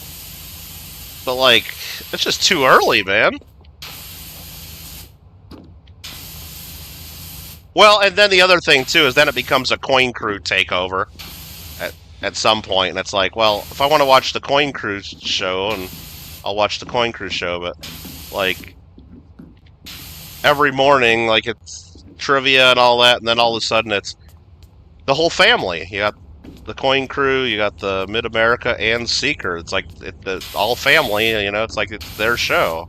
But, like, it's just too early, man. Well, and then the other thing, too, is then it becomes a Coin Crew takeover at some point. And it's like, well, if I want to watch the Coin Crew show, and I'll watch the Coin Crew show, but, like, every morning, like, it's trivia and all that, and then all of a sudden it's the whole family. You got the Coin Crew, you got the Mid-America, and Seeker. It's like all family, you know, it's like it's their show.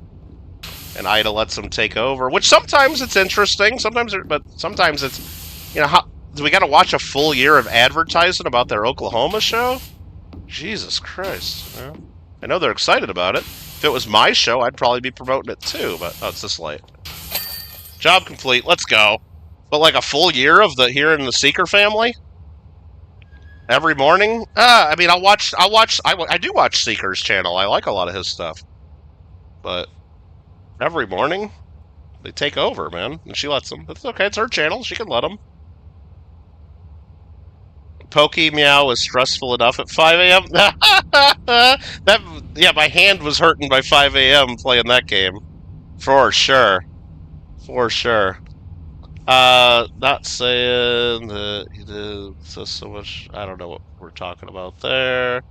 And Ida lets them take over, which sometimes it's interesting, but sometimes it's, you know, do we got to watch a full year of advertising about their Oklahoma show? Jesus Christ. You know? I know they're excited about it. If it was my show, I'd probably be promoting it too, but oh, it's this late. Job complete, let's go. But like a full year of here in the Seeker family? Every morning? I mean, I do watch Seeker's channel. I like a lot of his stuff. But every morning, they take over, man. And she lets them. It's okay, it's her channel. She can let them. Pokey Meow was stressful enough at 5 a.m. Yeah, my hand was hurting by 5 a.m. playing that game. For sure. For sure. Not saying that he did so much. I don't know what we're talking about there.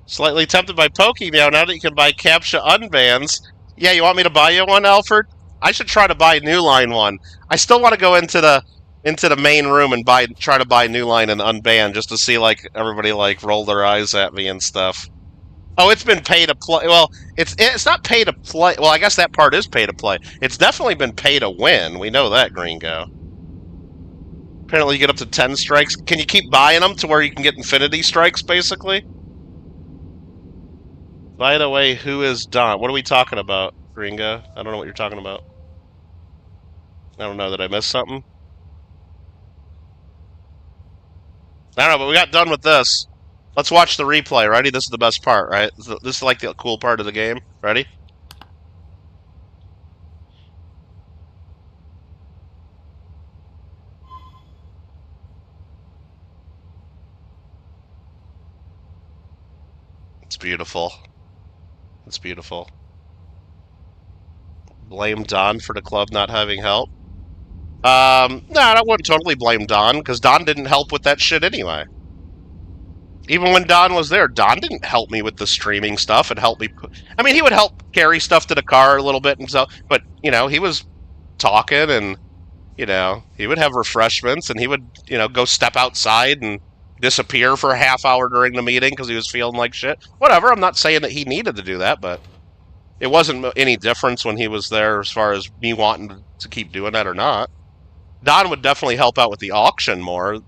Slightly tempted by Pokey Meow now that you can buy Captcha Unbans. Yeah, you want me to buy you one, Alfred? I should try to buy New Line one. I still want to go into the main room and try to buy New Line and Unban just to see like everybody like roll their eyes at me and stuff. Oh, it's been pay to play. Well, it's not pay to play. Well, I guess that part is pay to play. It's definitely been pay to win. We know that, Gringo. Apparently you get up to 10 strikes. Can you keep buying them to where you can get infinity strikes, basically? By the way, who is Don? What are we talking about, Gringo? I don't know what you're talking about. I don't know. Did I miss something? I don't know, but we got done with this. Let's watch the replay. Ready? This is the best part, right? This is like the cool part of the game. Ready? beautiful. It's beautiful. Blame Don for the club not having help. No, I wouldn't totally blame Don, because Don didn't help with that shit anyway. Even when Don was there, Don didn't help me with the streaming stuff and help me. I mean, he would help carry stuff to the car a little bit and so, but you know, he was talking and you know, he would have refreshments and he would, you know, go step outside and disappear for a half hour during the meeting because he was feeling like shit. Whatever. I'm not saying that he needed to do that, but it wasn't any difference when he was there as far as me wanting to keep doing that or not. Don would definitely help out with the auction more,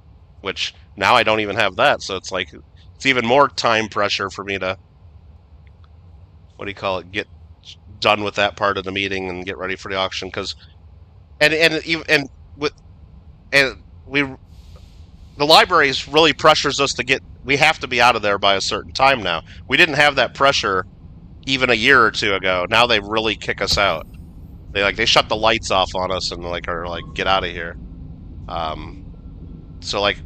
which now I don't even have that, so it's like it's even more time pressure for me to what do you call it? Get done with that part of the meeting and get ready for the auction because and with and we the libraries really pressures us to get we have to be out of there by a certain time now. We didn't have that pressure even a year or two ago. Now they really kick us out. They shut the lights off on us and are like get out of here. So like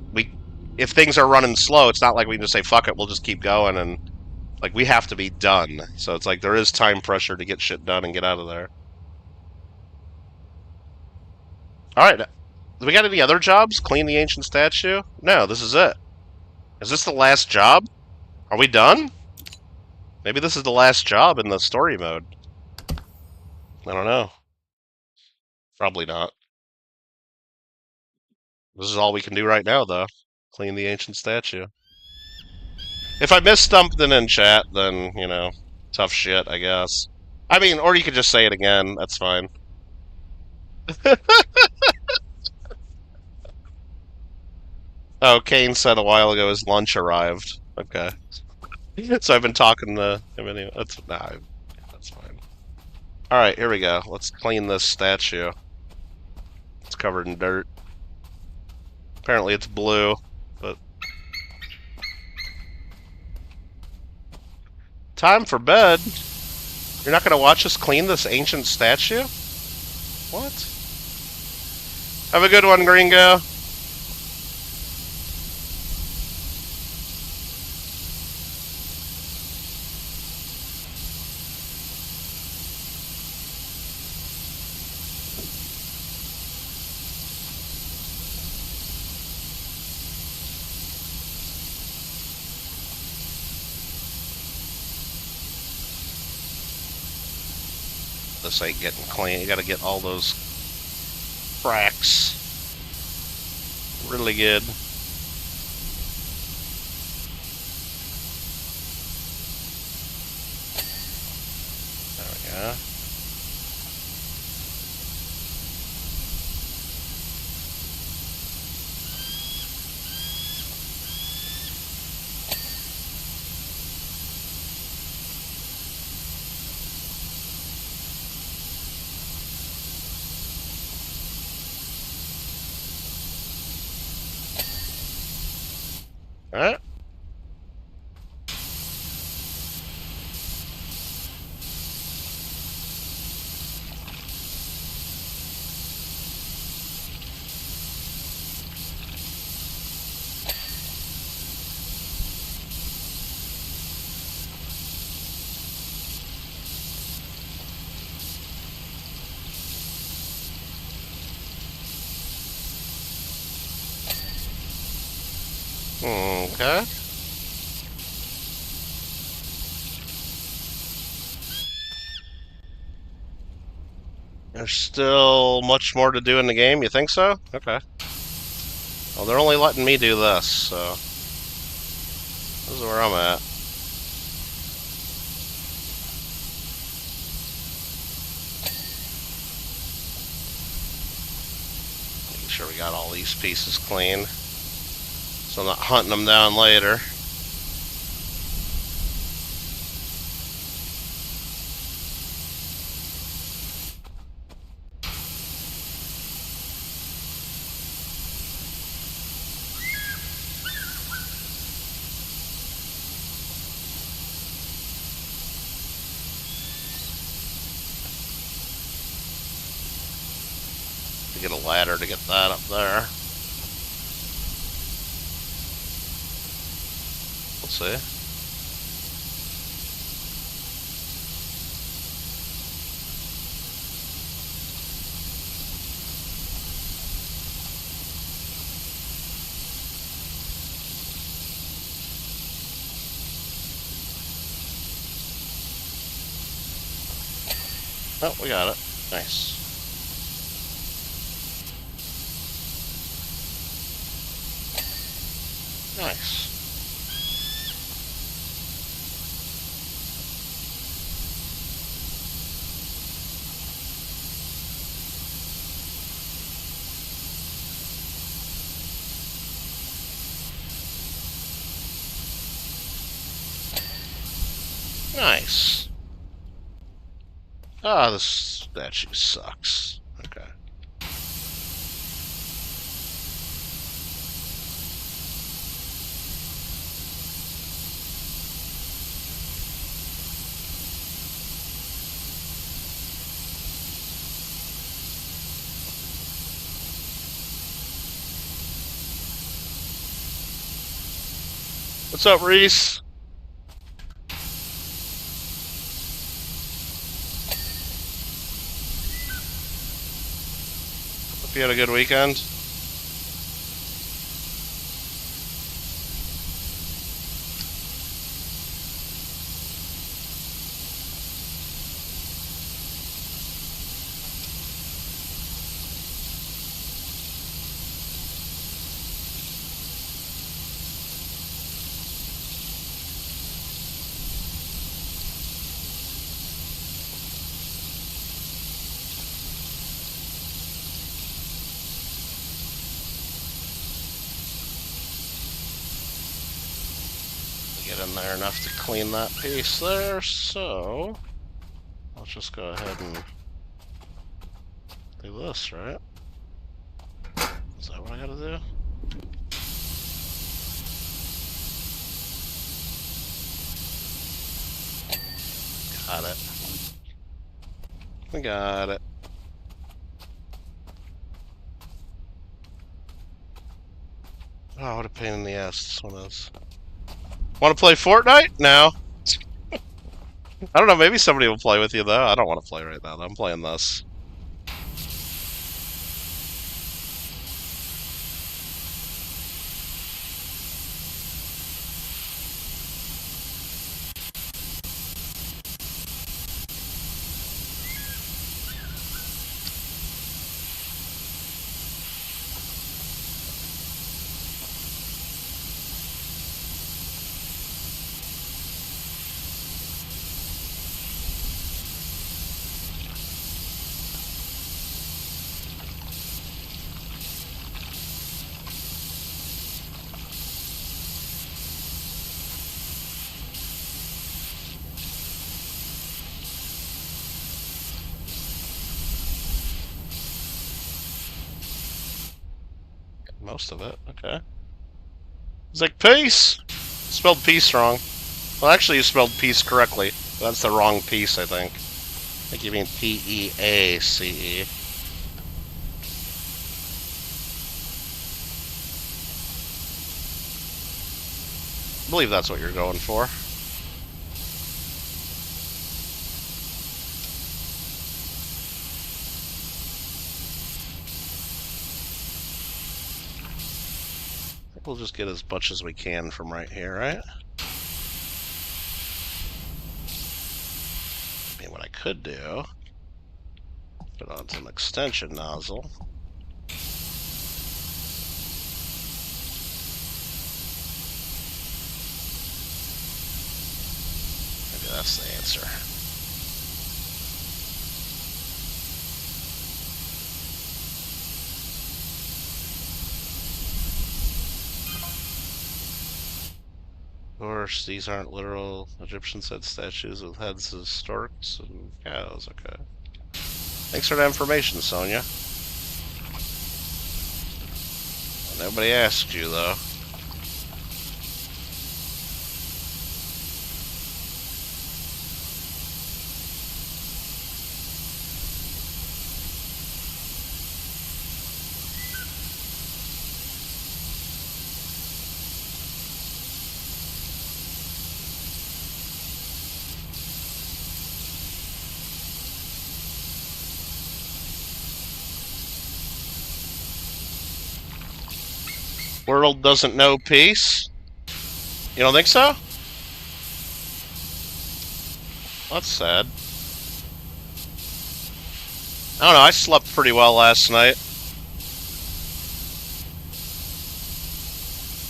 if things are running slow, it's not like we can just say fuck it, we'll just keep going and like we have to be done. So it's like there is time pressure to get shit done and get out of there. All right, do we got any other jobs? Clean the ancient statue? No, this is it. Is this the last job? Are we done? Maybe this is the last job in the story mode. I don't know. Probably not. This is all we can do right now, though. Clean the ancient statue. If I missed something in chat, then, you know, tough shit, I guess. I mean, or you could just say it again. That's fine. Oh, Kane said a while ago his lunch arrived. Okay. So I've been talking to him anyway. That's fine. Alright, here we go. Let's clean this statue. It's covered in dirt. Apparently it's blue, but... Time for bed? You're not gonna watch us clean this ancient statue? What? Have a good one, Gringo. This ain't getting clean. You gotta get all those cracks really good. There we go. Alright. Okay. There's still much more to do in the game, you think so? Okay. Well, they're only letting me do this, so... This is where I'm at. Making sure we got all these pieces clean. So I'm not hunting them down later. To get a ladder to get that up there. We'll see. Oh, we got it. Nice. Nice. Nice. Ah, this statue sucks. Okay. What's up, Reese? Hope you had a good weekend. Get in there enough to clean that piece there, so I'll just go ahead and do this, right? Is that what I gotta do? Got it. We got it. Oh, what a pain in the ass this one is. Want to play Fortnite? No. I don't know, maybe somebody will play with you, though. I don't want to play right now, though. I'm playing this. Most of it, okay. It's like peace! Spelled peace wrong. Well, actually, you spelled peace correctly. That's the wrong piece, I think. I think you mean P-E-A-C-E. I believe that's what you're going for. We'll just get as much as we can from right here, right? I mean, what I could do, put on some extension nozzle. Maybe that's the answer. Of course, these aren't literal Egyptian set statues with heads of storks and cows. Okay. Thanks for the information, Sonia. Nobody asked you, though. World doesn't know peace? You don't think so? That's sad. I don't know, I slept pretty well last night.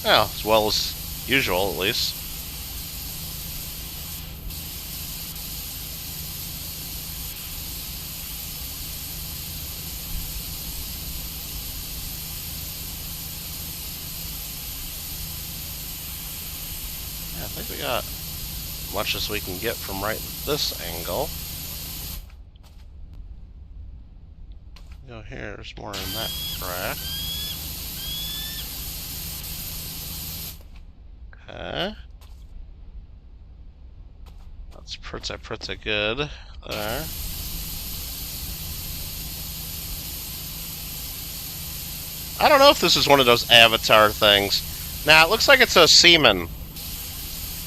Yeah, as well as usual, at least. Yeah, I think we got as much as we can get from right this angle. Go here, there's more in that crack. Okay. That's pretty good there. I don't know if this is one of those avatar things. Nah, it looks like it's a seaman.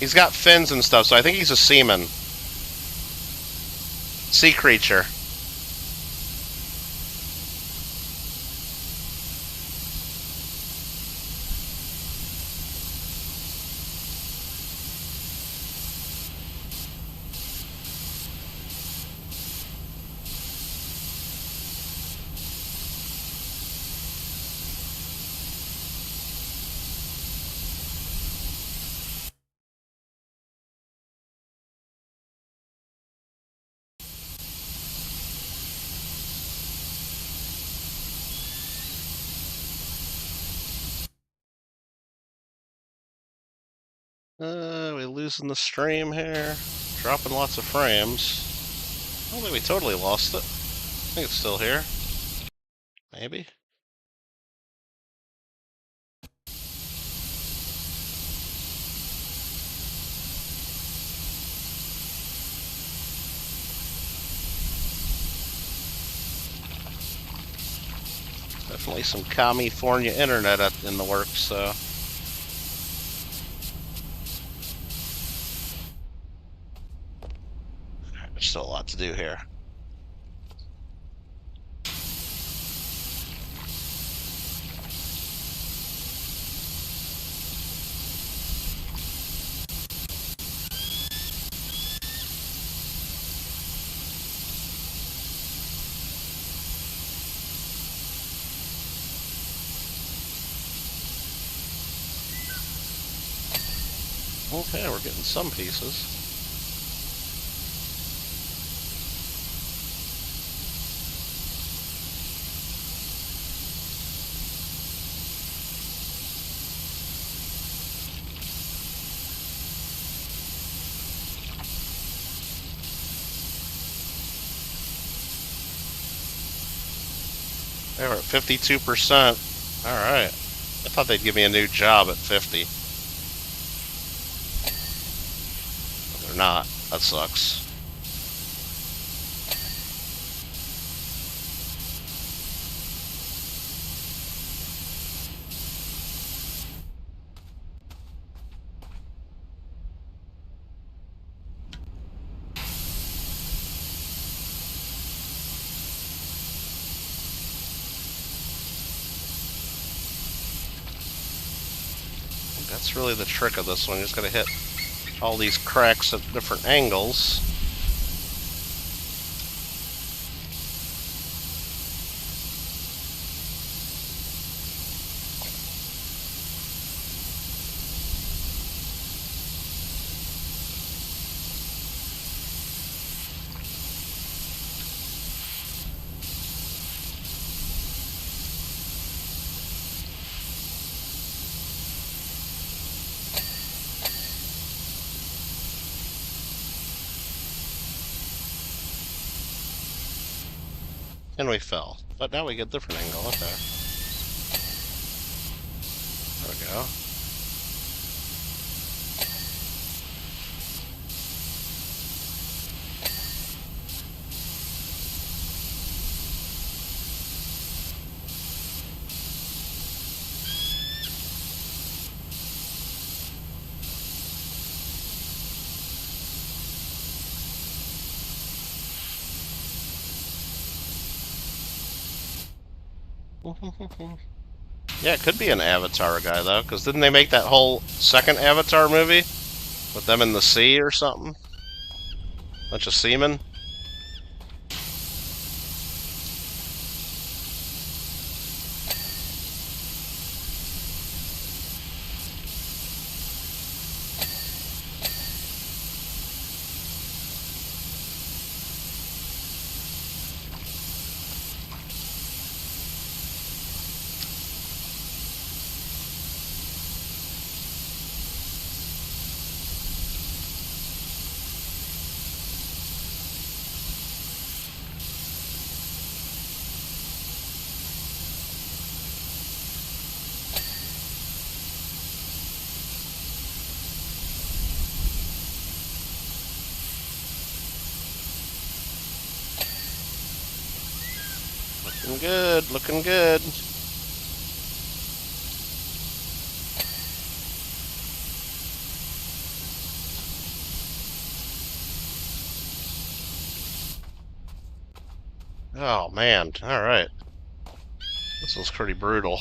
He's got fins and stuff, so I think he's a seaman. Sea creature. We losing the stream here. Dropping lots of frames. I don't think we totally lost it. I think it's still here. Maybe. Definitely some California internet in the works, so. There's still a lot to do here. Okay, we're getting some pieces. They were at 52%. Alright. I thought they'd give me a new job at 50. But they're not. That sucks. That's really the trick of this one. You just gotta hit all these cracks at different angles. And we fell. But now we get a different angle. Okay. There we go. Yeah, it could be an Avatar guy, though, because didn't they make that whole second Avatar movie? With them in the sea or something? Bunch of seamen? Looking good, looking good. Oh man, alright. This was pretty brutal.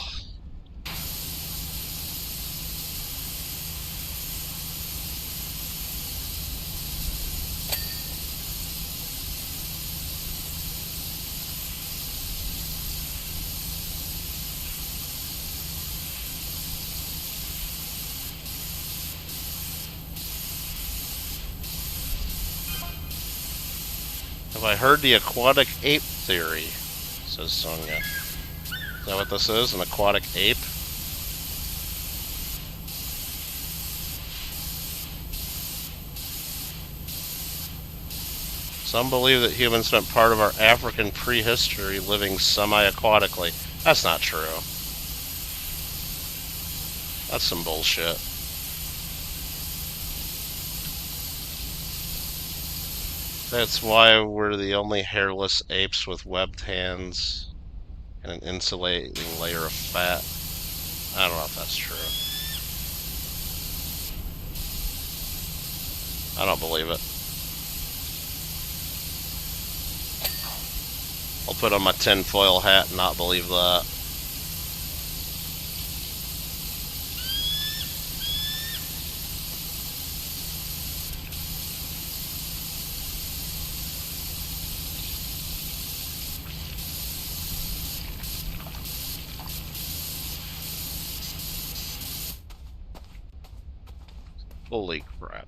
Have I heard the aquatic ape theory? Says Sonia. Is that what this is? An aquatic ape? Some believe that humans spent part of our African prehistory living semi-aquatically. That's not true. That's some bullshit. That's why we're the only hairless apes with webbed hands and an insulating layer of fat. I don't know if that's true. I don't believe it. I'll put on my tinfoil hat and not believe that. Holy crap.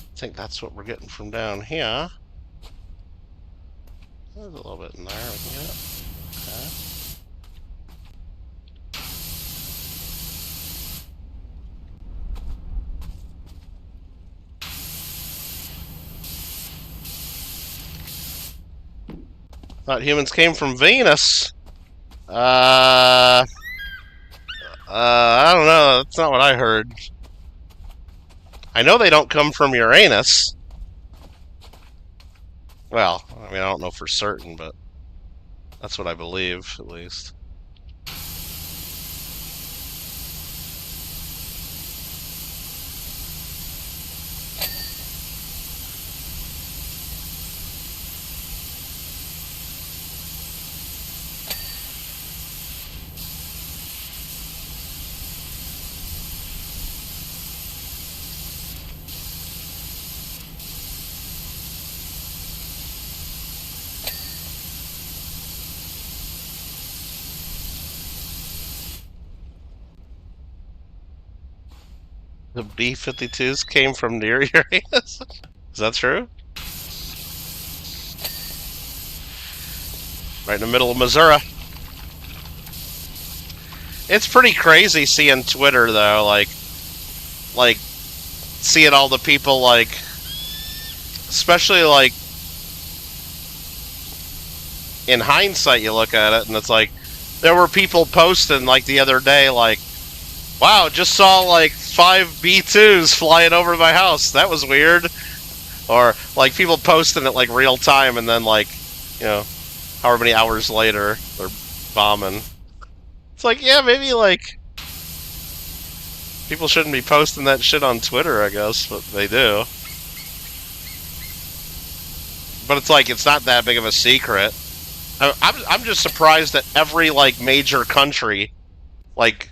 I think that's what we're getting from down here. There's a little bit in there. We can get it. Okay. Thought humans came from Venus. I don't know. That's not what I heard. I know they don't come from Uranus. Well, I mean, I don't know for certain, but that's what I believe, at least. The B-52s came from near Uranus? Is that true? Right in the middle of Missouri. It's pretty crazy seeing Twitter though, like seeing all the people like, especially like in hindsight, you look at it and it's like there were people posting like the other day like, wow, just saw like 5 B2s flying over my house. That was weird. Or like people posting it like real time and then like, you know, however many hours later they're bombing. It's like, yeah, maybe like people shouldn't be posting that shit on Twitter, I guess, but they do. But it's like, it's not that big of a secret. I'm just surprised that every like major country, like,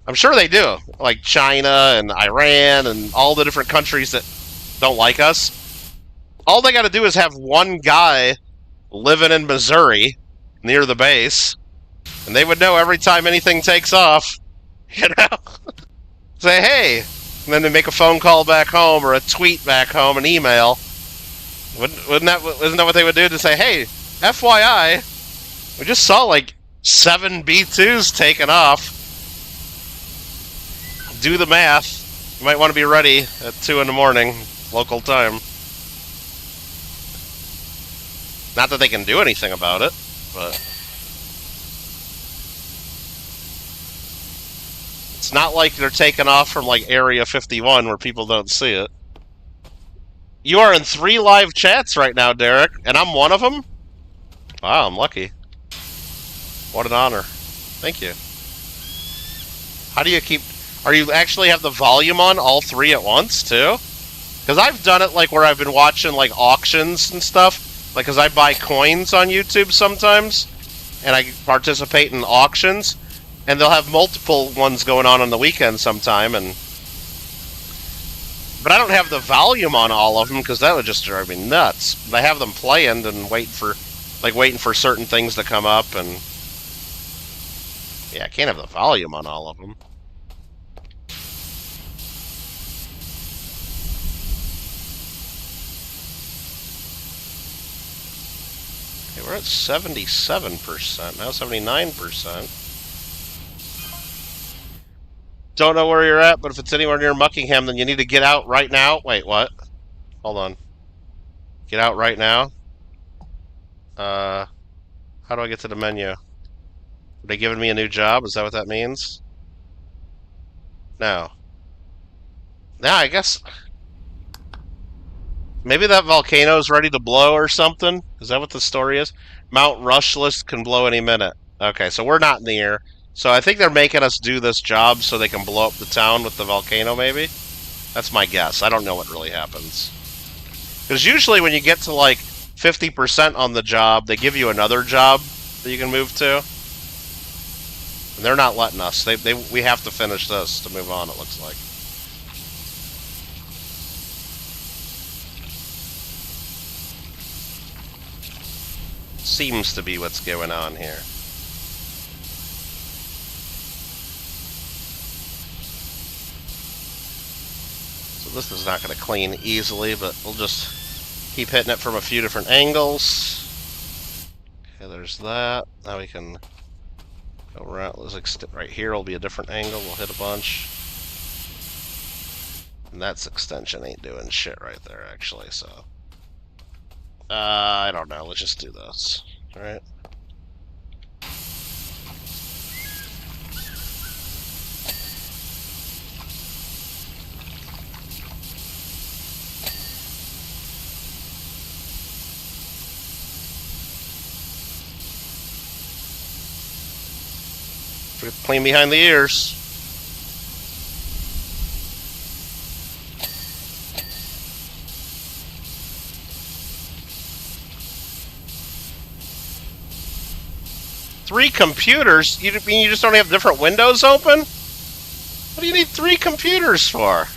I'm sure they do, like China and Iran and all the different countries that don't like us. All they got to do is have one guy living in Missouri near the base, and they would know every time anything takes off, you know? Say, hey, and then they make a phone call back home or a tweet back home, an email. Isn't that what they would do to say, hey, FYI, we just saw like 7 B2s taken off. Do the math. You might want to be ready at 2 in the morning, local time. Not that they can do anything about it, but it's not like they're taking off from like Area 51 where people don't see it. You are in 3 live chats right now, Derek, and I'm one of them? Wow, I'm lucky. What an honor. Thank you. How do you keep... Are you actually have the volume on all 3 at once, too? Because I've done it, like, where I've been watching, like, auctions and stuff. Like, because I buy coins on YouTube sometimes, and I participate in auctions, and they'll have multiple ones going on the weekend sometime, and... But I don't have the volume on all of them, because that would just drive me nuts. I have them playing and waiting for certain things to come up, and... Yeah, I can't have the volume on all of them. Okay, we're at 77%, now 79%. Don't know where you're at, but if it's anywhere near Muckingham, then you need to get out right now. Wait, what? Hold on. Get out right now? How do I get to the menu? Are they giving me a new job? Is that what that means? No. Now, I guess... Maybe that volcano's ready to blow or something? Is that what the story is? Mount Rushless can blow any minute. Okay, so we're not near. So I think they're making us do this job so they can blow up the town with the volcano, maybe? That's my guess. I don't know what really happens. Because usually when you get to like 50% on the job, they give you another job that you can move to. And they're not letting us. We have to finish this to move on, it looks like. Seems to be what's going on here. So this is not going to clean easily, but we'll just keep hitting it from a few different angles. Okay, there's that. Now we can go around. Right here will be a different angle. We'll hit a bunch. And that's extension ain't doing shit right there, actually, so... I don't know. Let's just do this. Alright. Clean behind the ears. Three computers? You mean you just don't have different windows open? What do you need 3 computers for?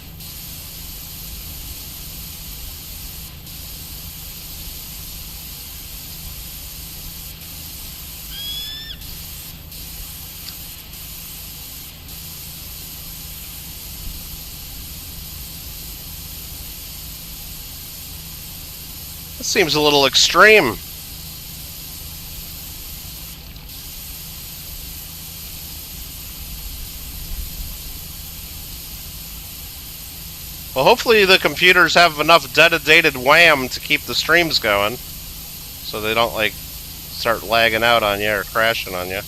That seems a little extreme. Well, hopefully the computers have enough dedicated RAM to keep the streams going, so they don't like start lagging out on you or crashing on you.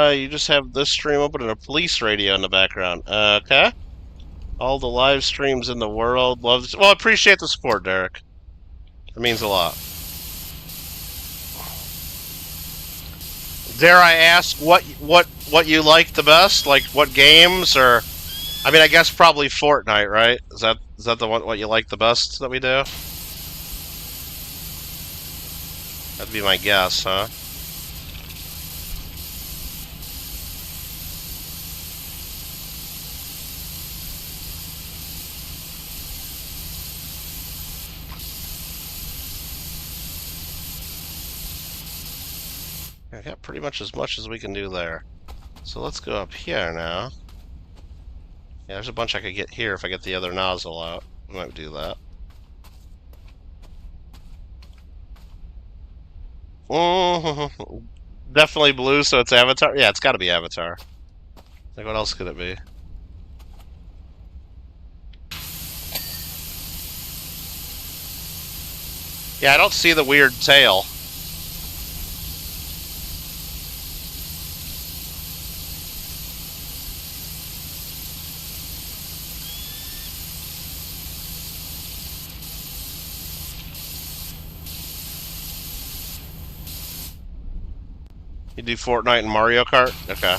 You just have this stream open and a police radio in the background. Okay. All the live streams in the world. Well, I appreciate the support, Derek. It means a lot. Dare I ask what you like the best? Like what games or? I mean, I guess probably Fortnite, right? Is that the one what you like the best that we do? That'd be my guess, huh? I got pretty much as we can do there. So let's go up here now. Yeah, there's a bunch I could get here if I get the other nozzle out. I might do that. Definitely blue, so it's Avatar? Yeah, it's gotta be Avatar. Like, what else could it be? Yeah, I don't see the weird tail. You do Fortnite and Mario Kart? Okay.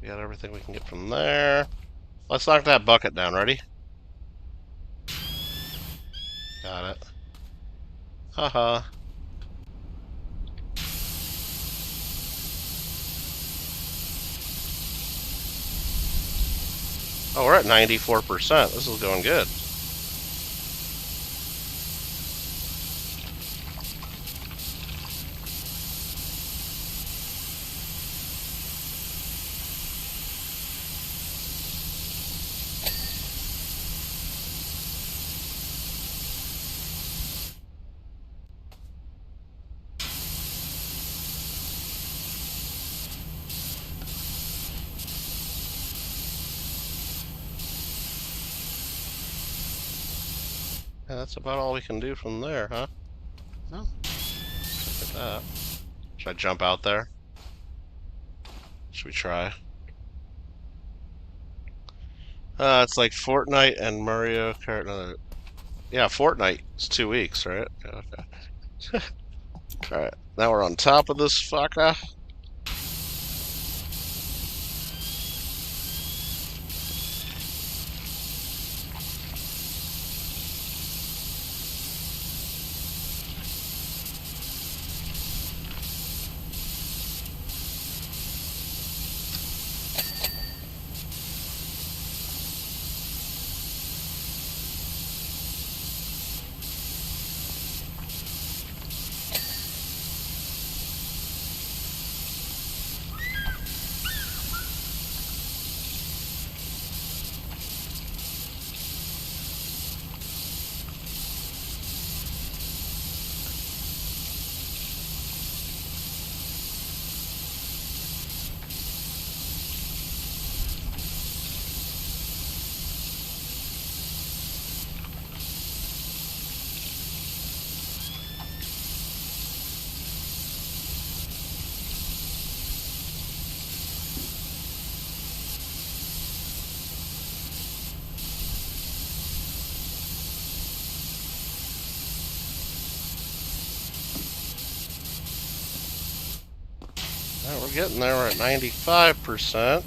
We got everything we can get from there. Let's knock that bucket down. Ready? Got it. Haha. Oh, we're at 94%. This is going good. Yeah, that's about all we can do from there, huh? No. Look at that. Should I jump out there? Should we try? It's like Fortnite and Mario Kart. No, yeah, Fortnite is 2 weeks, right? Yeah, okay. Alright, now we're on top of this fucker. Well, we're getting there. We're at 95%.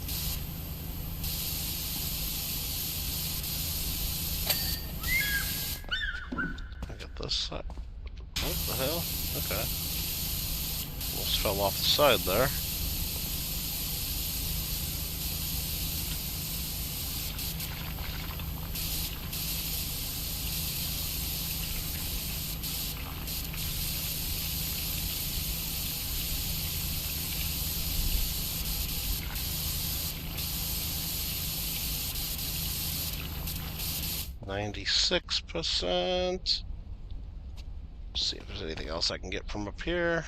I got this side. What the hell? Okay. Almost fell off the side there. %. See if there's anything else I can get from up here.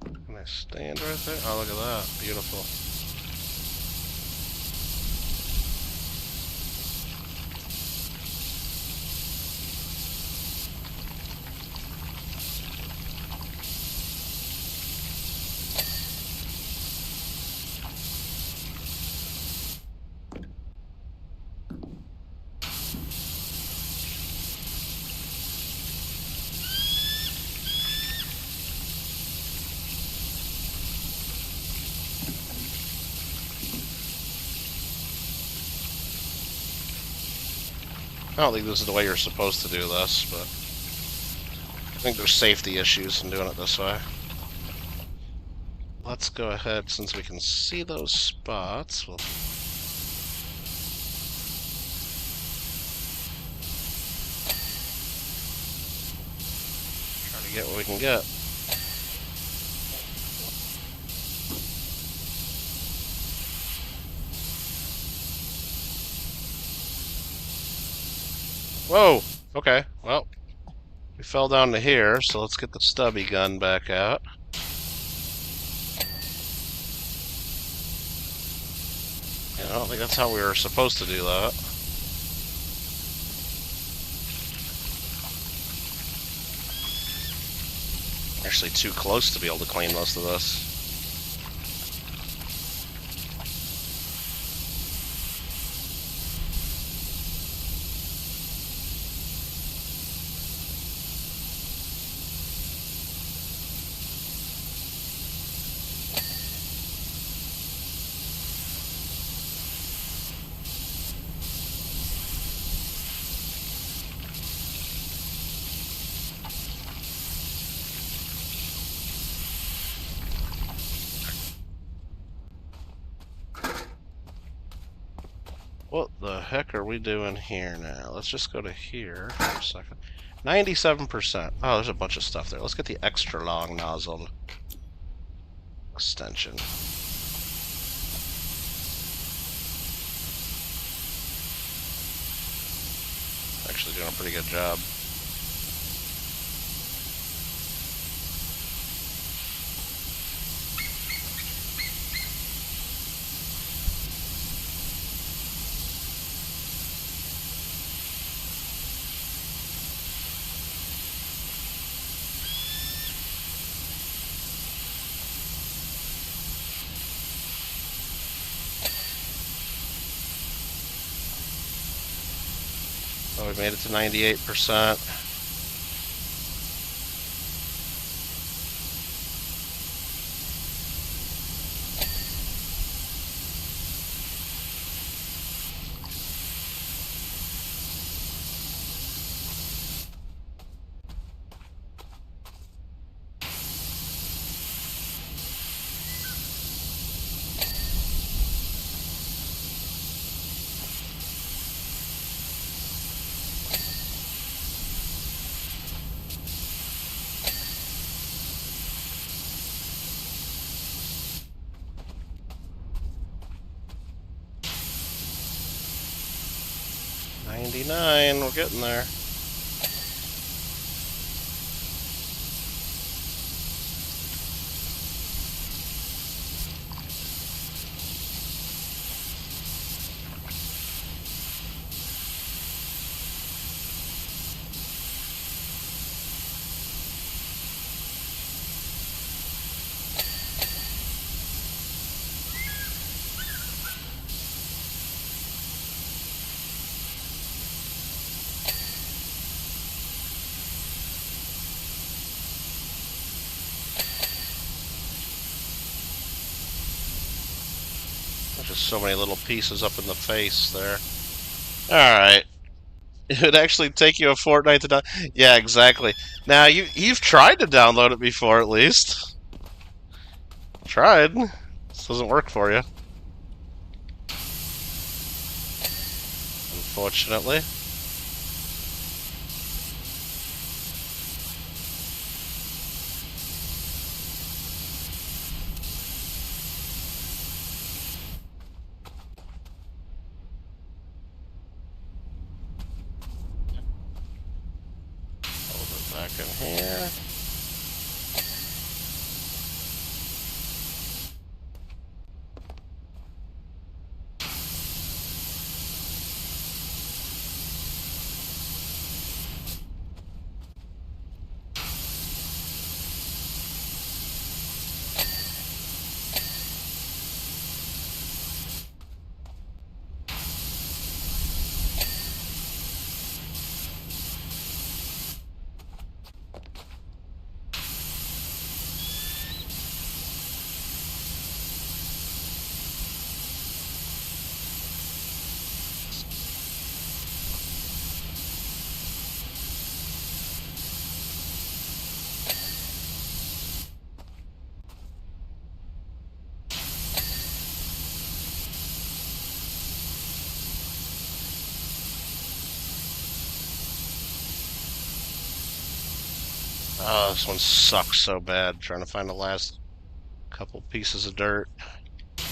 Can I stand right there? Oh, look at that. Beautiful. I don't think this is the way you're supposed to do this, but I think there's safety issues in doing it this way. Let's go ahead, since we can see those spots, we'll try to get what we can get. Whoa! Okay, well, we fell down to here, so let's get the stubby gun back out. Yeah, I don't think that's how we were supposed to do that. Actually too close to be able to clean most of this. What the heck are we doing here now? Let's just go to here for a second. 97%. Oh, there's a bunch of stuff there. Let's get the extra long nozzle extension. Actually doing a pretty good job. Oh, we made it to 98%. We're getting there. Just so many little pieces up in the face there. Alright. It would actually take you a fortnight to download. Yeah, exactly. Now, you've tried to download it before, at least. Tried. This doesn't work for you. Unfortunately. Back in here. Oh, this one sucks so bad, trying to find the last couple pieces of dirt. There's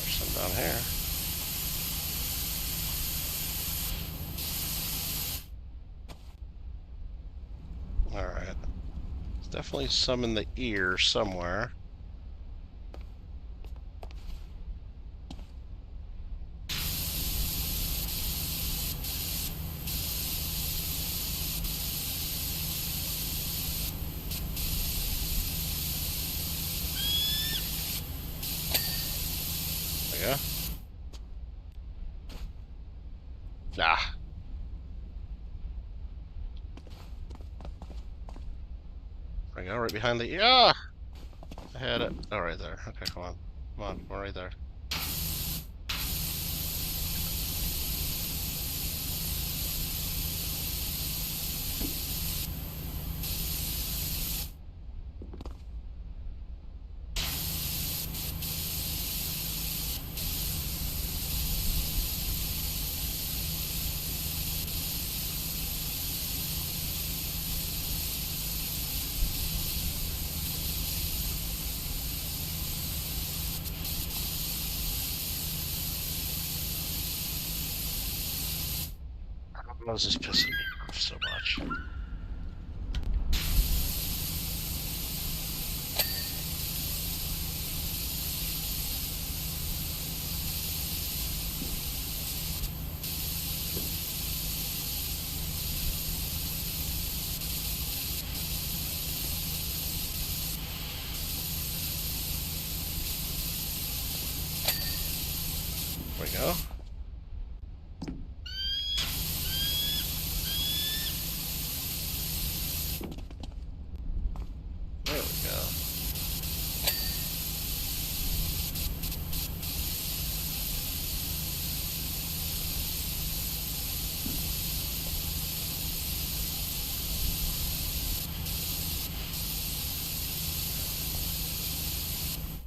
some down here. Alright. There's definitely some in the ear somewhere. Yeah. Nah. There we go, right behind the... Yeah! I had it. Oh, right there. Okay, come on. Come on, we're right there. Why is this pissing me off so much? There we go. There we go.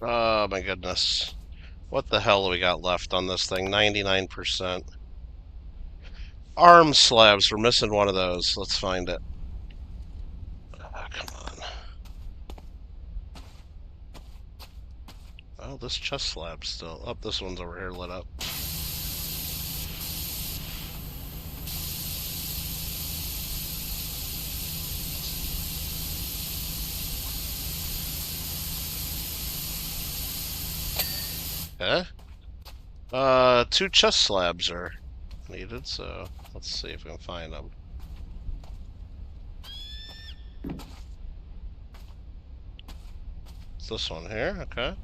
Oh my goodness. What the hell do we got left on this thing? 99%. Arm slabs. We're missing one of those. Let's find it. Oh, come on. Oh, this chest slab's still up. This one's over here lit up. Okay. 2 chest slabs are needed, so let's see if we can find them. It's this one here, okay.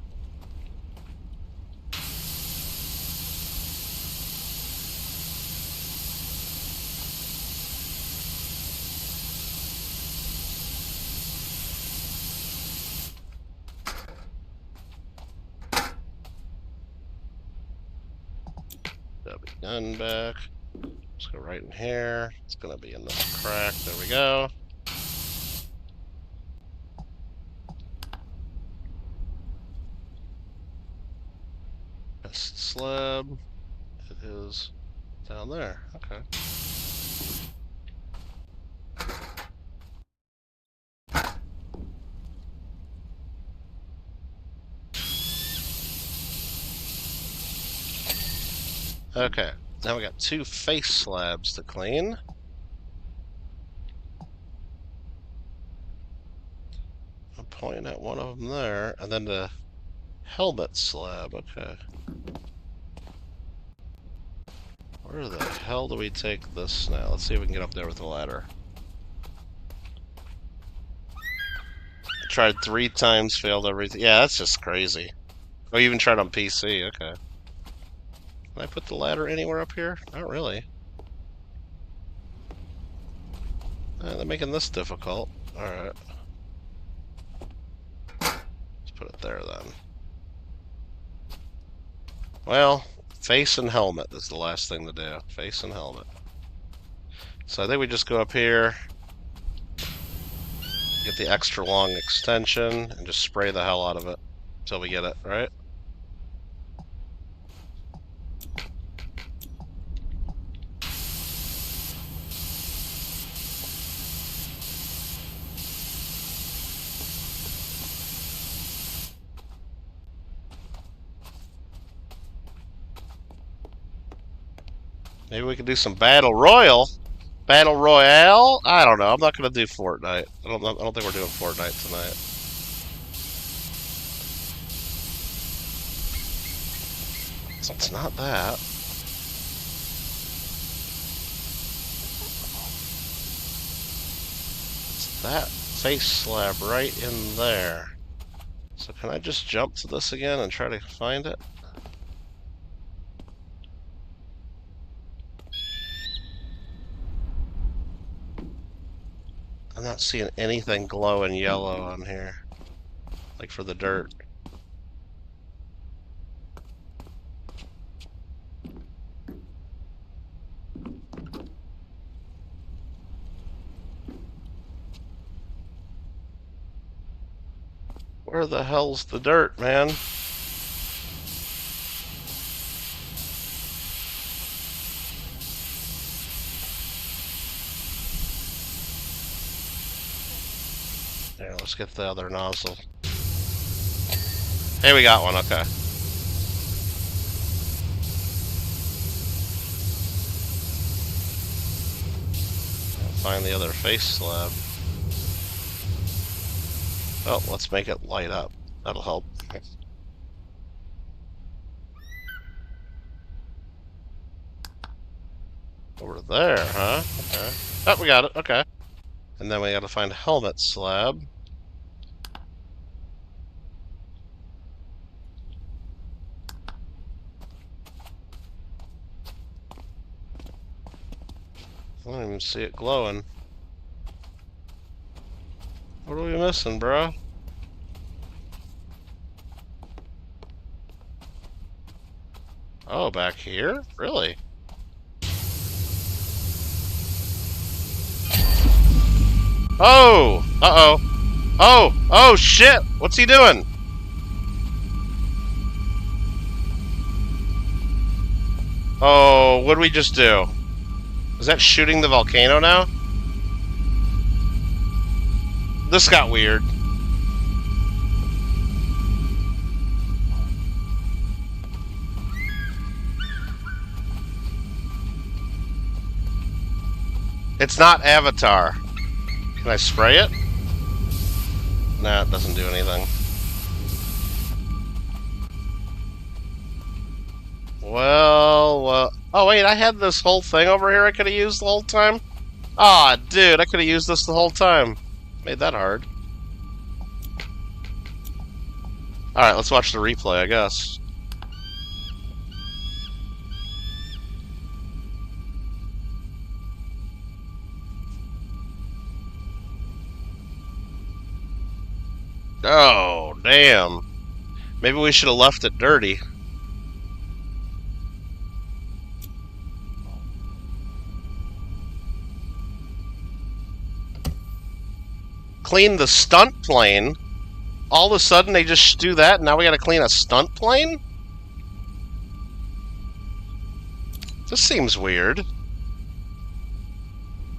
That'll be done back. Let's go right in here. It's gonna be in this crack. There we go. Test slab. It is down there. Okay. Okay. Now we got 2 face slabs to clean. I'm pointing at one of them there, and then the helmet slab. Okay. Where the hell do we take this now? Let's see if we can get up there with the ladder. I tried 3 times, failed everything. Yeah, that's just crazy. Oh, you even tried on PC. Okay. Can I put the ladder anywhere up here? Not really. They're making this difficult. Alright. Let's put it there then. Well, face and helmet is the last thing to do. Face and helmet. So I think we just go up here, get the extra long extension, and just spray the hell out of it until we get it, right? Maybe we can do some battle royale. Battle royale? I don't know. I'm not gonna do Fortnite. I don't think we're doing Fortnite tonight. So it's not that. It's that face slab right in there. So can I just jump to this again and try to find it? I'm not seeing anything glowing yellow on here. Like for the dirt. Where the hell's the dirt, man? There, let's get the other nozzle. Hey, we got one, okay. Find the other face slab. Oh, let's make it light up. That'll help. Over there, huh? Okay. Oh, we got it, okay. And then we gotta find a helmet slab. I don't even see it glowing. What are we missing, bro? Oh, back here? Really? Oh! Uh-oh. Oh! Oh, shit! What's he doing? Oh, what'd we just do? Is that shooting the volcano now? This got weird. It's not Avatar. Can I spray it? Nah, it doesn't do anything. Well, oh wait, I had this whole thing over here I could have used the whole time? Aw, dude, I could have used this the whole time. Made that hard. Alright, let's watch the replay, I guess. Oh, damn. Maybe we should have left it dirty. clean the stunt plane. All of a sudden, they just do that, and now we gotta clean a stunt plane? This seems weird.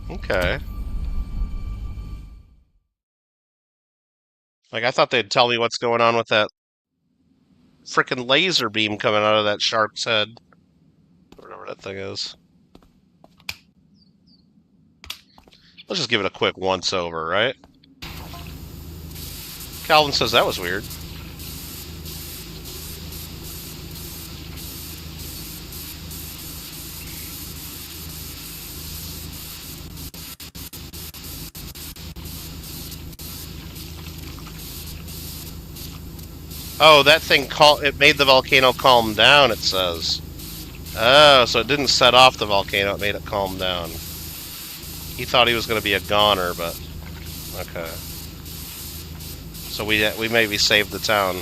Okay. Like, I thought they'd tell me what's going on with that frickin' laser beam coming out of that shark's head. Whatever that thing is. Let's just give it a quick once-over, right? Calvin says that was weird. Oh, that thing it made the volcano calm down, it says. Oh, so it didn't set off the volcano, it made it calm down. He thought he was going to be a goner, but... Okay. So we maybe saved the town.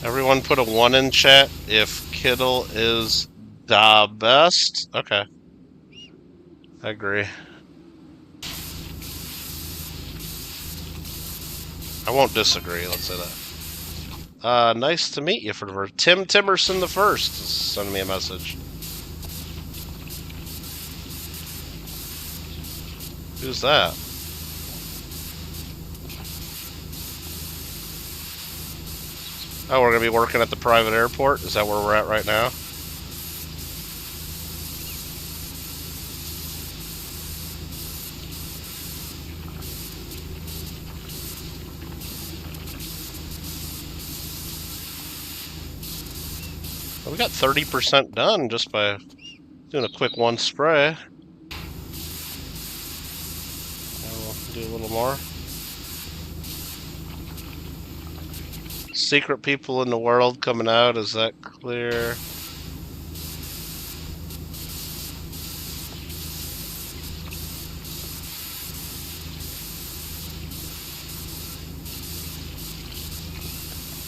Everyone put a 1 in chat if Kittle is the best. Okay. I agree. I won't disagree, let's say that. Nice to meet you for the first. Tim Timerson the first is sending me a message. Who's that? Oh, we're gonna be working at the private airport? Is that where we're at right now? Well, we got 30% done just by doing a quick one spray. We'll do a little more. Secret people in the world coming out, is that clear?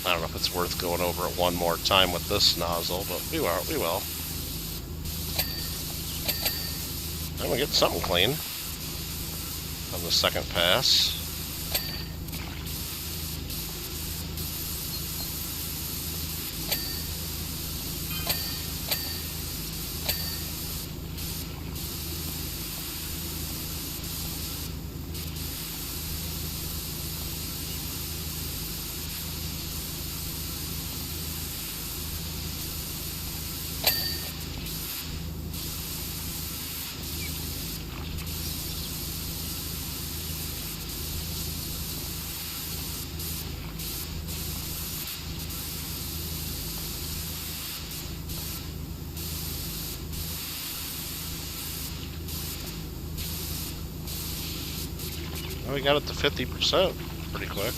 I don't know if it's worth going over it one more time with this nozzle, but we will. I'm gonna get something clean on the second pass. We got it to 50% pretty quick.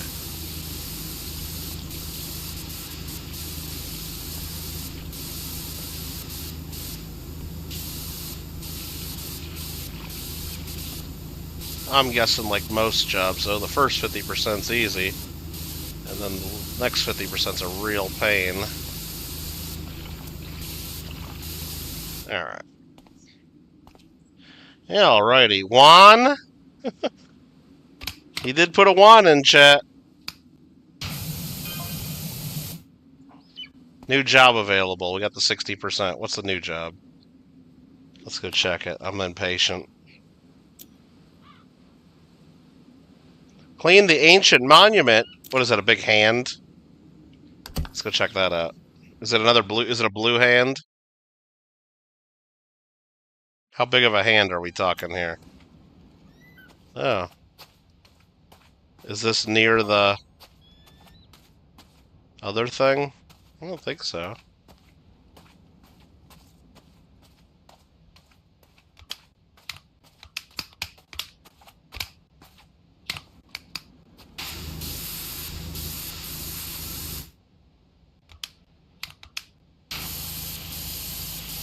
I'm guessing like most jobs though, the first 50%'s easy, and then the next 50%'s a real pain. Alright. Yeah, alrighty. Juan? He did put a 1 in chat. New job available. We got the 60%. What's the new job? Let's go check it. I'm impatient. Clean the ancient monument. What is that, a big hand? Let's go check that out. Is it another blue? Is it a blue hand? How big of a hand are we talking here? Oh. Is this near the other thing? I don't think so.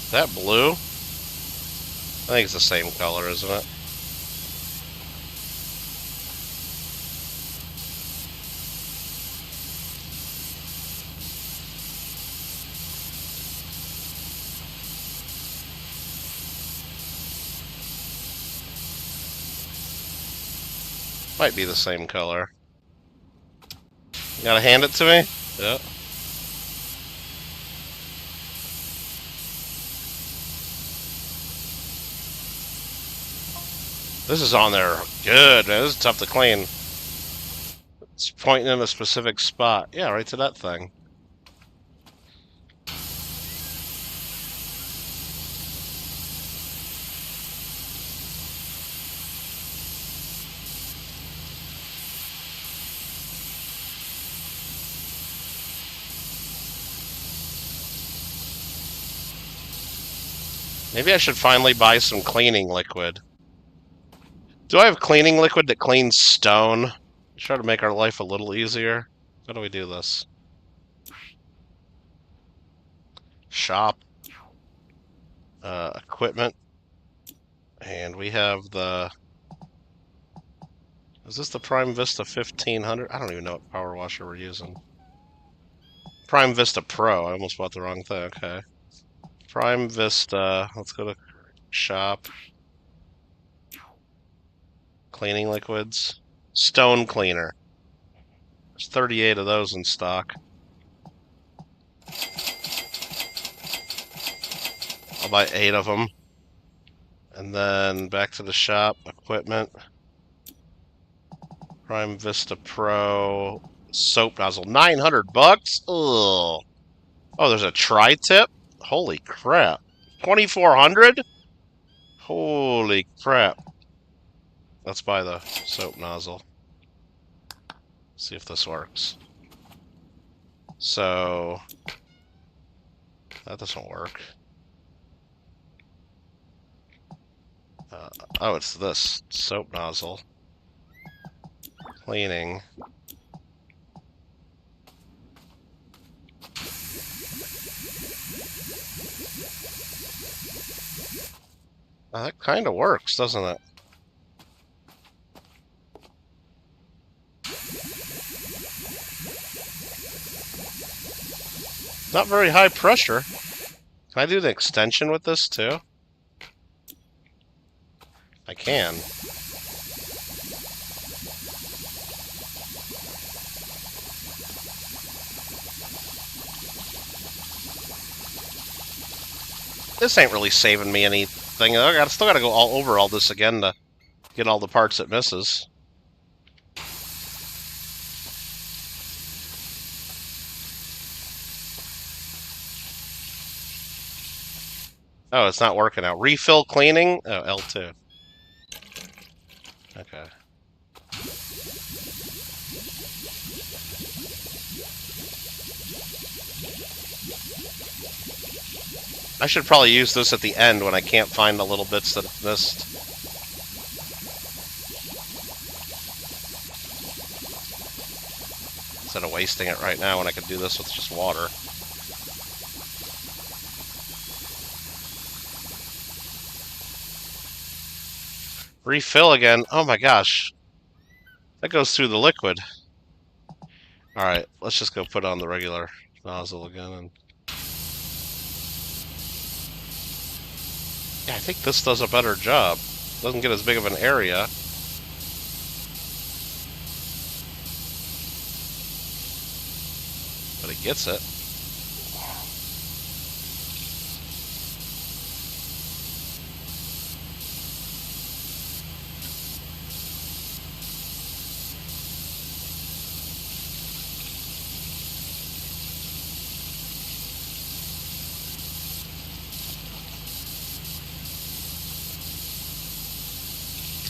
Is that blue? I think it's the same color, isn't it? Might be the same color. You gotta hand it to me? Yeah. This is on there good, man. This is tough to clean. It's pointing in a specific spot. Yeah, right to that thing. Maybe I should finally buy some cleaning liquid. Do I have cleaning liquid that cleans stone? Try to make our life a little easier. How do we do this? Shop. Equipment. And we have the... Is this the Prime Vista 1500? I don't even know what power washer we're using. Prime Vista Pro. I almost bought the wrong thing. Okay. Prime Vista. Let's go to shop. Cleaning liquids. Stone cleaner. There's 38 of those in stock. I'll buy 8 of them. And then back to the shop. Equipment. Prime Vista Pro. Soap nozzle. 900 bucks? Ugh. Oh, there's a tri-tip? Holy crap. 2,400? Holy crap. Let's buy the soap nozzle. See if this works. So... that doesn't work. Oh, it's this. Soap nozzle. Cleaning. That kind of works, doesn't it? Not very high pressure. Can I do the extension with this too? I can. This ain't really saving me anything. I still gotta go all over all this again to get all the parts it misses. Oh, it's not working out. Refill cleaning? Oh, L2. Okay. I should probably use this at the end when I can't find the little bits that I've missed. Instead of wasting it right now when I could do this with just water. Refill again. Oh my gosh. That goes through the liquid. Alright, let's just go put on the regular nozzle again. And yeah, I think this does a better job. Doesn't get as big of an area. But it gets it.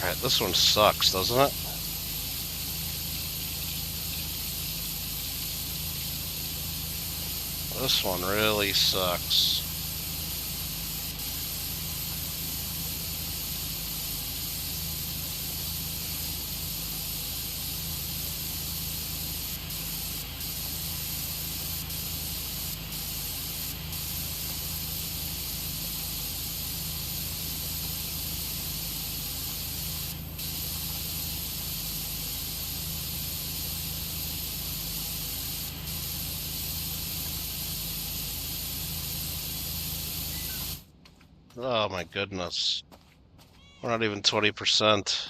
Alright, this one sucks, doesn't it? This one really sucks. Oh my goodness. We're not even 20%.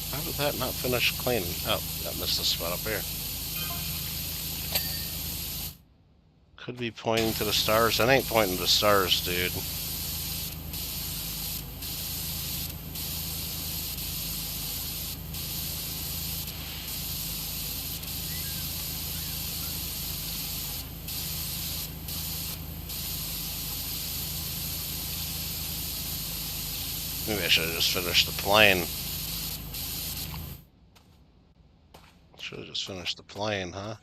How did that not finish cleaning? Oh, I missed a spot up here. Could be pointing to the stars. That ain't pointing to the stars, dude. Maybe I should have just finished the plane. Should have just finished the plane, huh?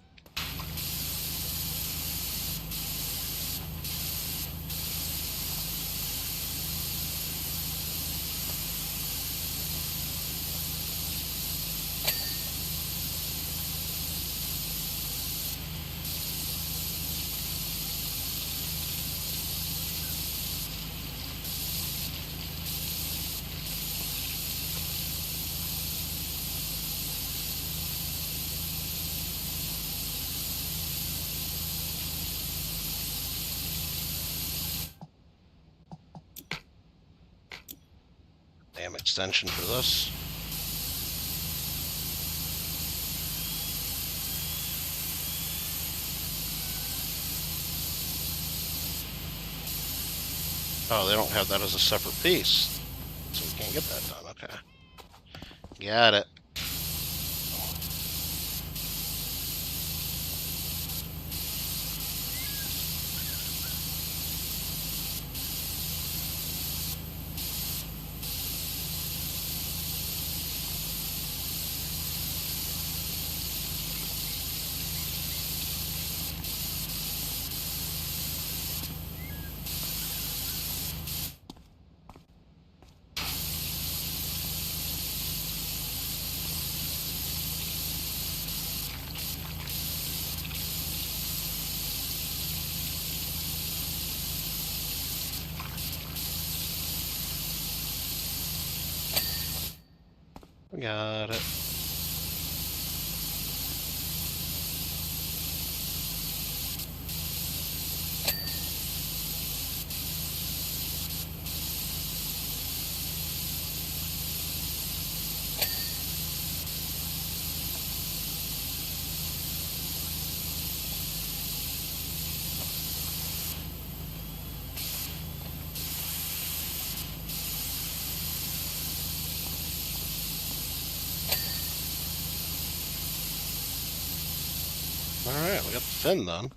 Damn extension for this. Oh, they don't have that as a separate piece. So we can't get that done. Okay. Got it. Got it. Alright, we got the fin done.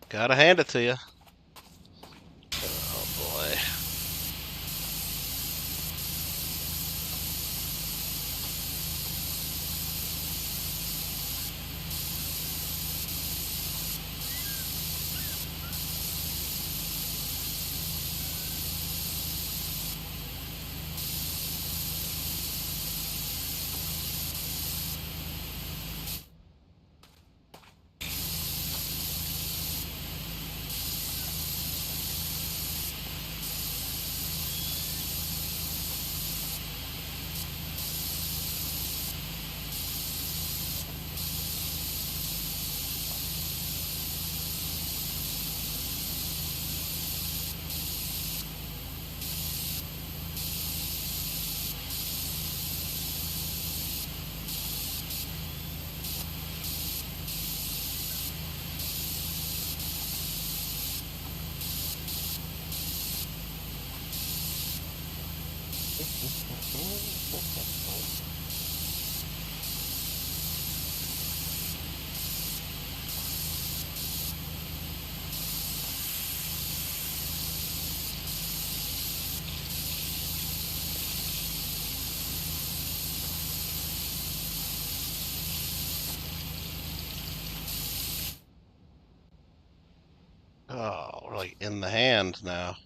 Gotta hand it to you. Oh boy. like in the hand now.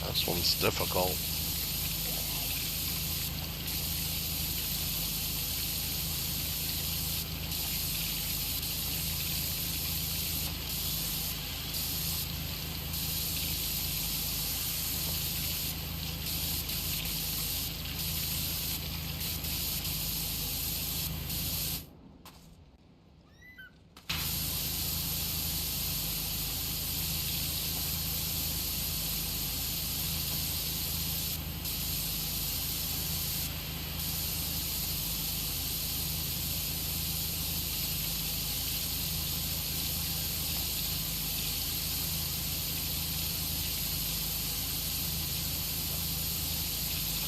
This one's difficult.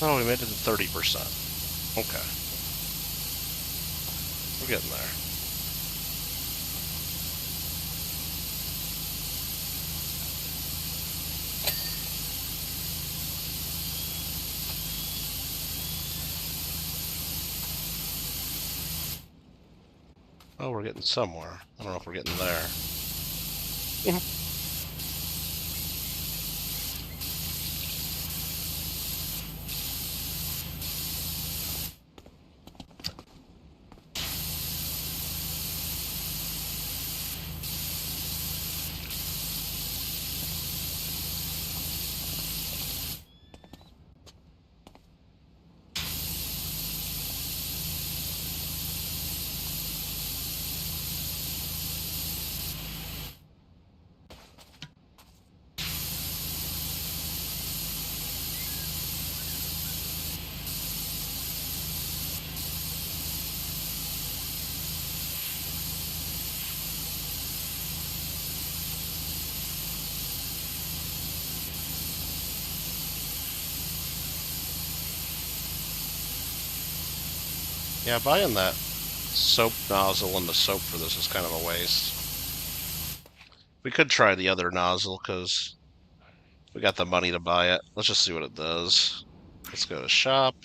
Oh, we made it to 30%. Okay. We're getting there. Oh, we're getting somewhere. I don't know if we're getting there. Yeah, buying that soap nozzle and the soap for this is kind of a waste. We could try the other nozzle because we got the money to buy it. Let's just see what it does. Let's go to shop,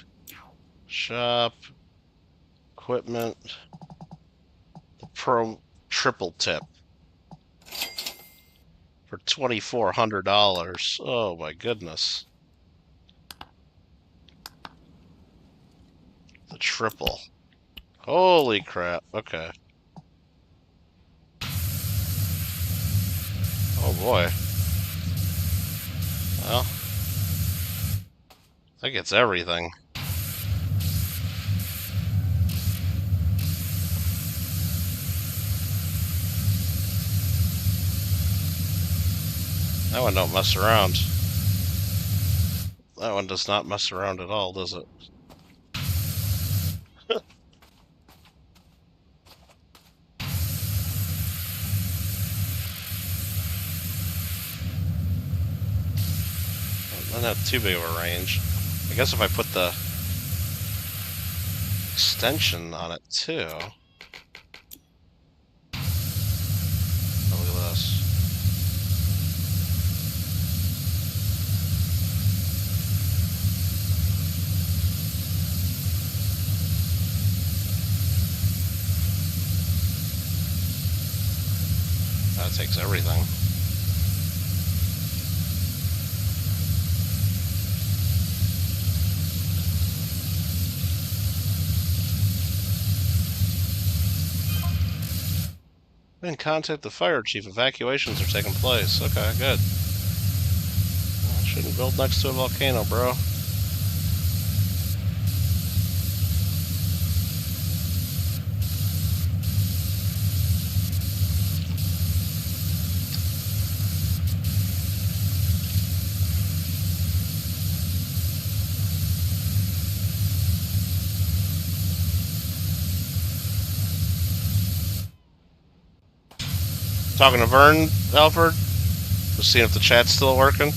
equipment, the Pro triple tip for $2,400. Oh my goodness. The triple. Holy crap. Okay. Oh boy. Well, that gets everything. That one don't mess around. That one does not mess around at all, does it? Doesn't have too big of a range. I guess if I put the extension on it too. Oh, look at this. that takes everything. Then contact the fire chief. Evacuations are taking place. Okay, good. I shouldn't build next to a volcano, bro. Talking to Vern, Alfred? Just seeing if the chat's still working.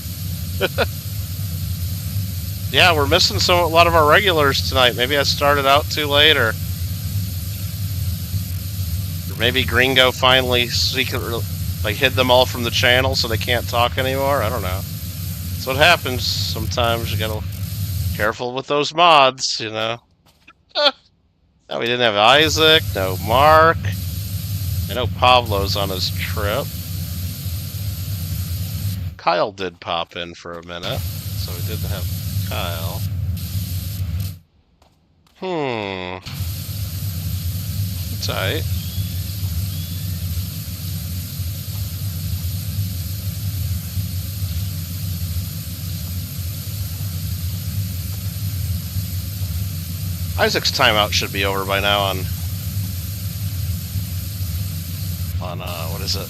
Yeah, we're missing a lot of our regulars tonight. Maybe I started out too late, or maybe Gringo finally hid them all from the channel so they can't talk anymore. I don't know. That's what happens sometimes. You gotta be careful with those mods, you know. No, we didn't have Isaac, no Mark. I know Pablo's on his trip. Kyle did pop in for a minute, so we did have Kyle. Tight. Isaac's timeout should be over by now on what is it?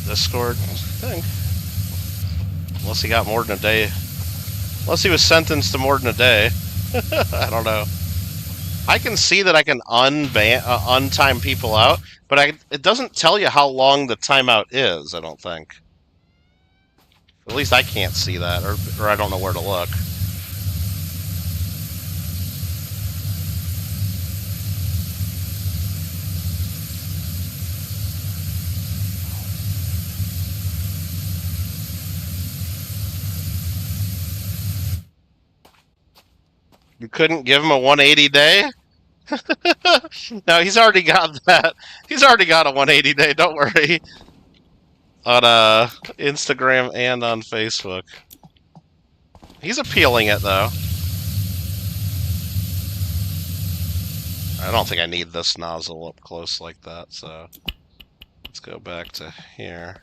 Discord, I think. Unless he got more than a day. Unless he was sentenced to more than a day. I don't know. I can see that I can untime people out, but it doesn't tell you how long the timeout is, I don't think. At least I can't see that, or I don't know where to look. You couldn't give him a 180 day? No, he's already got that. He's already got a 180 day, don't worry. On Instagram and on Facebook. He's appealing it, though. I don't think I need this nozzle up close like that, so let's go back to here.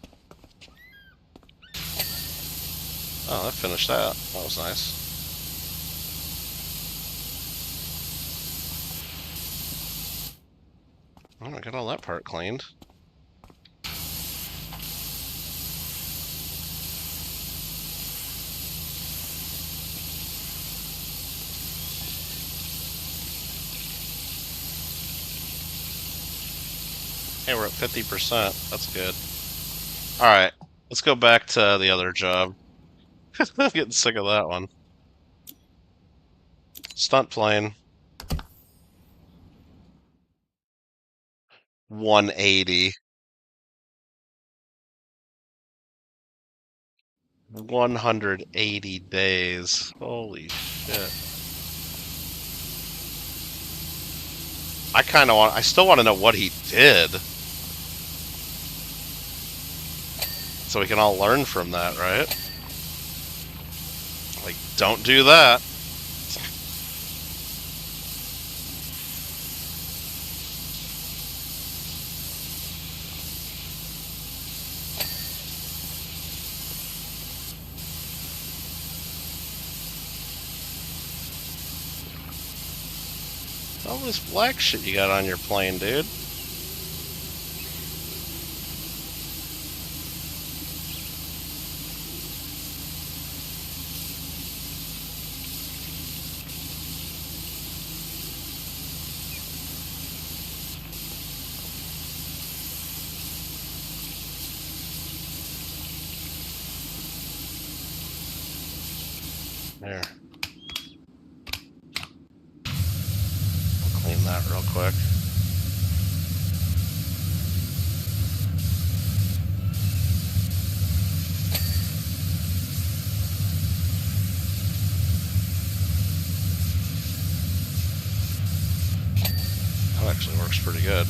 Oh, that finished that. That was nice. Oh, I got all that part cleaned. Hey, we're at 50%. That's good. Alright, let's go back to the other job. I'm getting sick of that one. Stunt plane. 180. 180 days. Holy shit. I still want to know what he did. So we can all learn from that, right? Like, don't do that. All this black shit you got on your plane, dude. There. I'll clean that real quick. That actually works pretty good.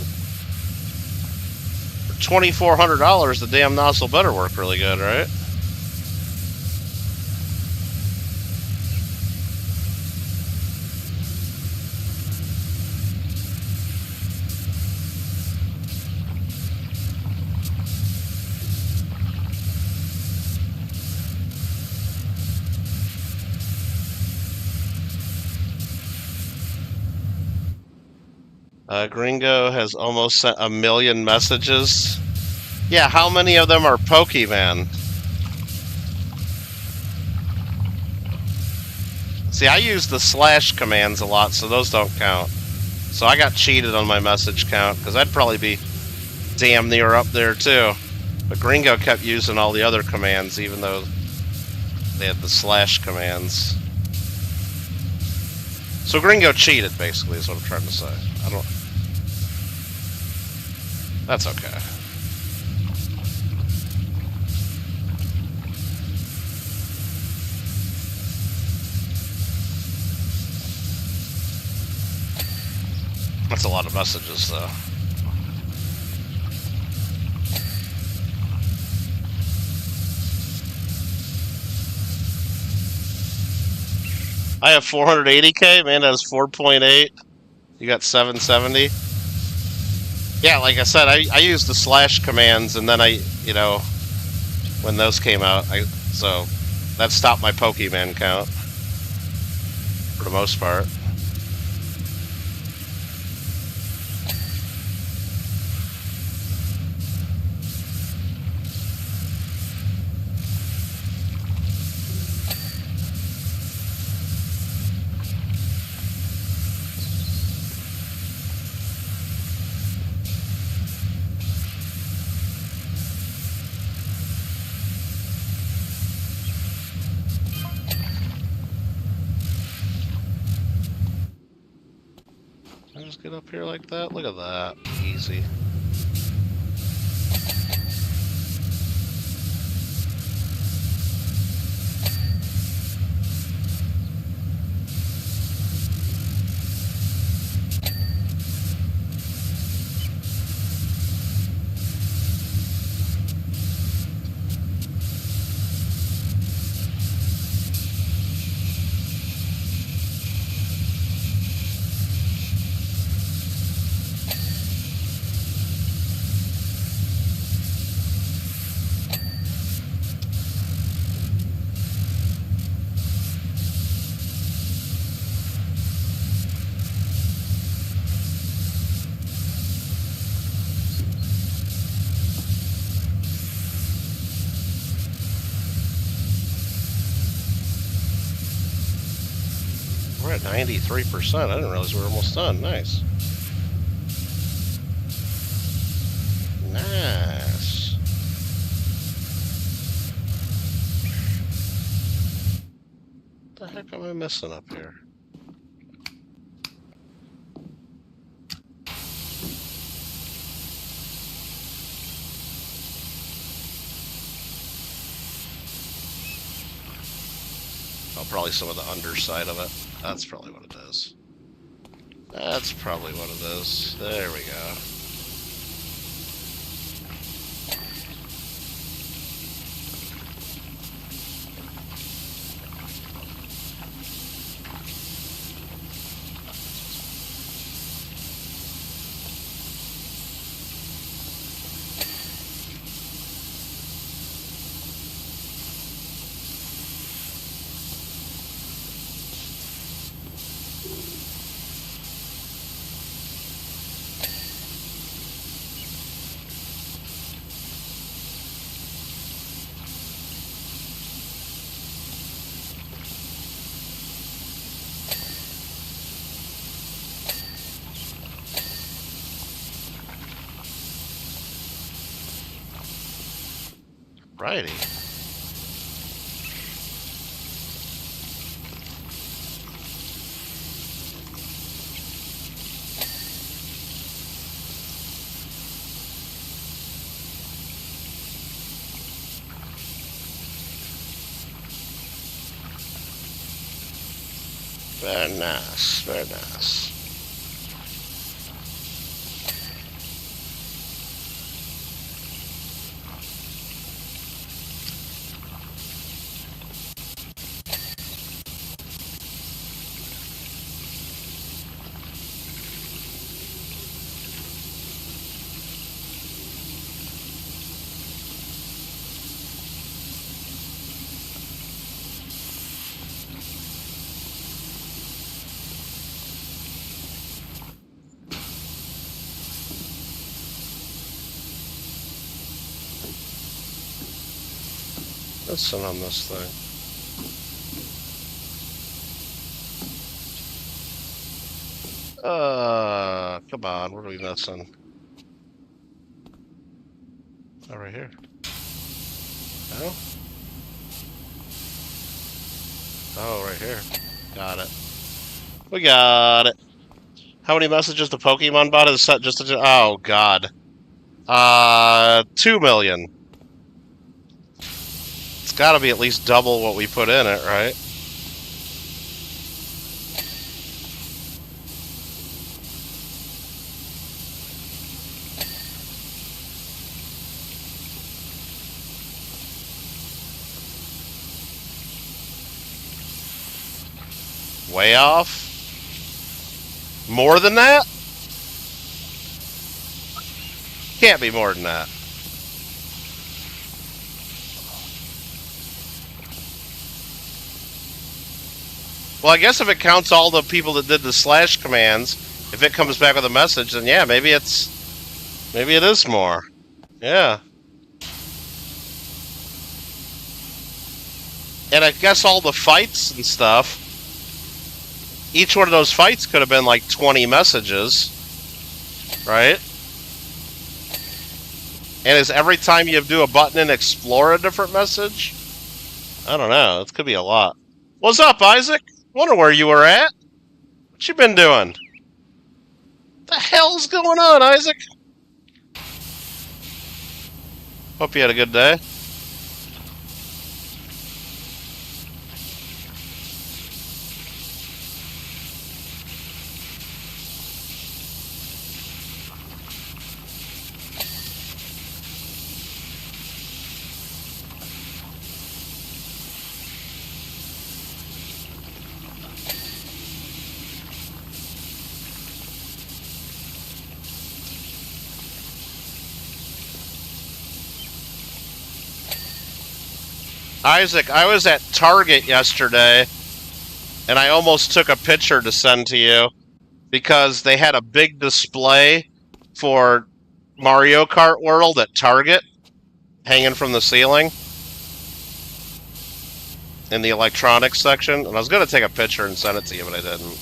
For $2,400, the damn nozzle better work really good, right? Gringo has almost sent 1 million messages. Yeah, how many of them are Pokemon? See, I use the slash commands a lot, so those don't count. So I got cheated on my message count, because I'd probably be damn near up there too. But Gringo kept using all the other commands, even though they had the slash commands. So Gringo cheated, basically, is what I'm trying to say. I don't... That's okay. That's a lot of messages, though. I have 480k, man, that's 4.8. You got 770. Yeah, like I said, I used the slash commands, and then when those came out, so that stopped my Pokemon count for the most part. Just get up here like that. Look at that. Easy. We're at 93%. I didn't realize we were almost done. Nice. Nice. What the heck am I missing up here? Oh, probably some of the underside of it. That's probably what it is. That's probably what it is. There we go. Righty. Very nice, very nice. missing on this thing? Come on, what are we missing? Oh, right here. No? Oh, right here. Got it. We got it. How many messages the Pokemon bot is set just to... Oh, God. 2 million. It's gotta be at least double what we put in it, right? Way off? More than that? Can't be more than that. Well, I guess if it counts all the people that did the slash commands, if it comes back with a message, then yeah, maybe it is more. Yeah. And I guess all the fights and stuff, each one of those fights could have been like 20 messages, right? And is every time you do a button and explore a different message? I don't know. It could be a lot. What's up, Isaac? Wonder where you were at. What you been doing? The hell's going on, Isaac? Hope you had a good day. Isaac, I was at Target yesterday, and I almost took a picture to send to you because they had a big display for Mario Kart World at Target hanging from the ceiling in the electronics section, and I was going to take a picture and send it to you, but I didn't.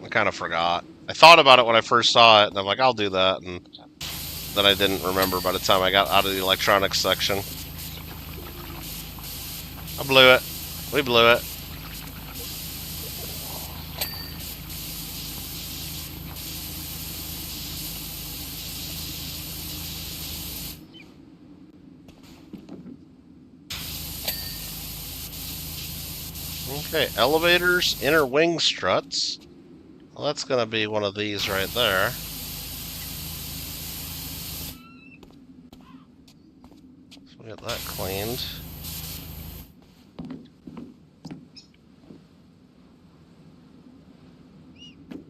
I kind of forgot. I thought about it when I first saw it, and I'm like, I'll do that, and then I didn't remember by the time I got out of the electronics section. I blew it. We blew it. Okay, elevators, inner wing struts. Well, that's going to be one of these right there. So we get that cleaned.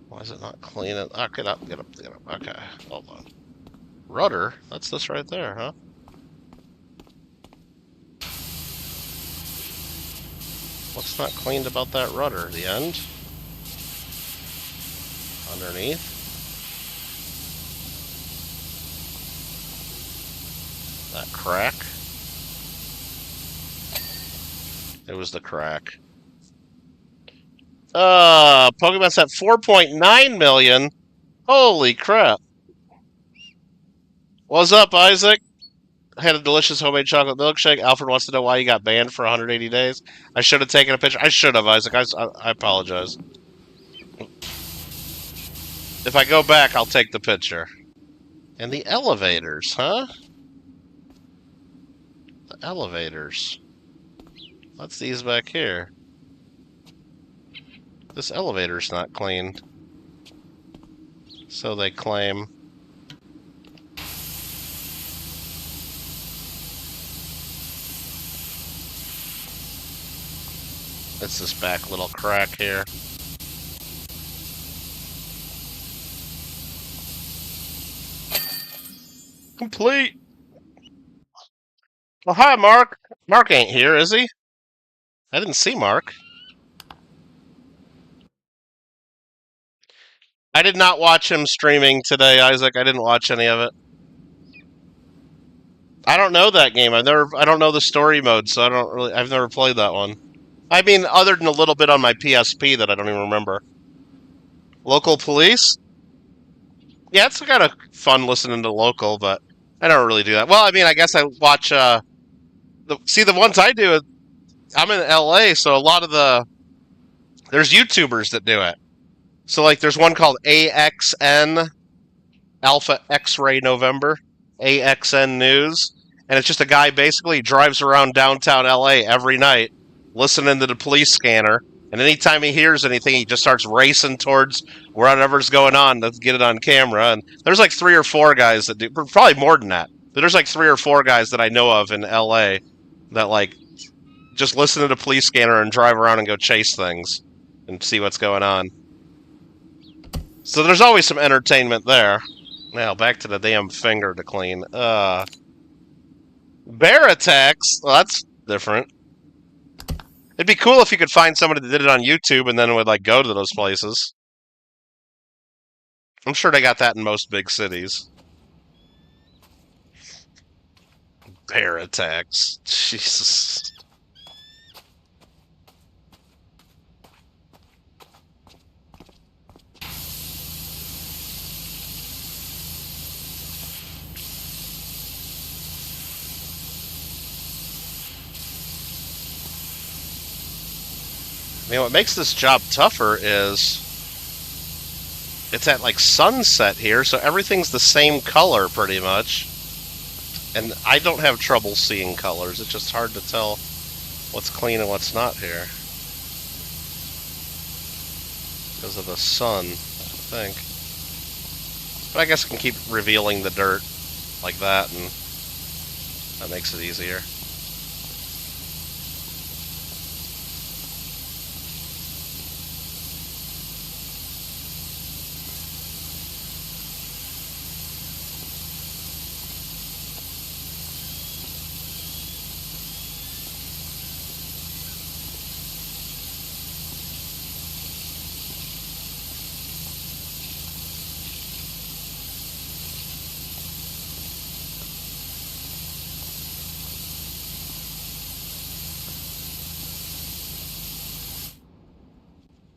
Why is it not cleaning? Oh, get up, get up, get up. Okay, hold on. Rudder? That's this right there, huh? What's not cleaned about that rudder? The end? Underneath? That crack? It was the crack. Pokemon's at 4.9 million. Holy crap. What's up, Isaac? I had a delicious homemade chocolate milkshake. Alfred wants to know why you got banned for 180 days. I should have taken a picture. I should have, Isaac. I apologize. If I go back, I'll take the picture. And the elevators, huh? The elevators. What's these back here? This elevator's not cleaned. So they claim. It's this back little crack here. Complete! Well, hi, Mark. Mark ain't here, is he? I didn't see Mark. I did not watch him streaming today, Isaac. I didn't watch any of it. I don't know that game. I don't know the story mode, so I've never played that one. I mean, other than a little bit on my PSP that I don't even remember. Local police? Yeah, it's kind of fun listening to local, but I don't really do that. Well, I mean, I guess I watch, the ones I do, I'm in LA, so a lot of there's YouTubers that do it. So, like, there's one called AXN, Alpha X-Ray November, AXN News, and it's just a guy basically drives around downtown LA every night listening to the police scanner, and anytime he hears anything, he just starts racing towards whatever's going on to get it on camera. And there's like 3 or 4 guys that do, probably more than that, but there's like 3 or 4 guys that I know of in LA that like just listen to the police scanner and drive around and go chase things and see what's going on. So there's always some entertainment there. Now, back to the damn finger to clean. Bear attacks? Well, that's different. It'd be cool if you could find somebody that did it on YouTube and then would, like, go to those places. I'm sure they got that in most big cities. Bear attacks. Jesus. I mean, what makes this job tougher is it's at like sunset here, so everything's the same color pretty much. And I don't have trouble seeing colors. It's just hard to tell what's clean and what's not here. Because of the sun, I think. But I guess I can keep revealing the dirt like that, and that makes it easier.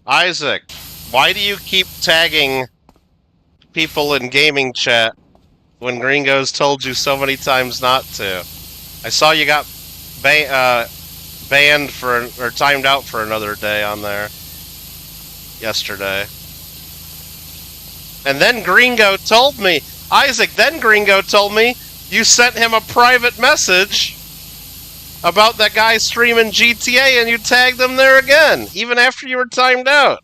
Isaac, why do you keep tagging people in gaming chat when Gringo's told you so many times not to? I saw you got banned for, or timed out for another day on there yesterday. And then Gringo told me, Isaac, then Gringo told me you sent him a private message about that guy streaming GTA and you tagged him there again, even after you were timed out.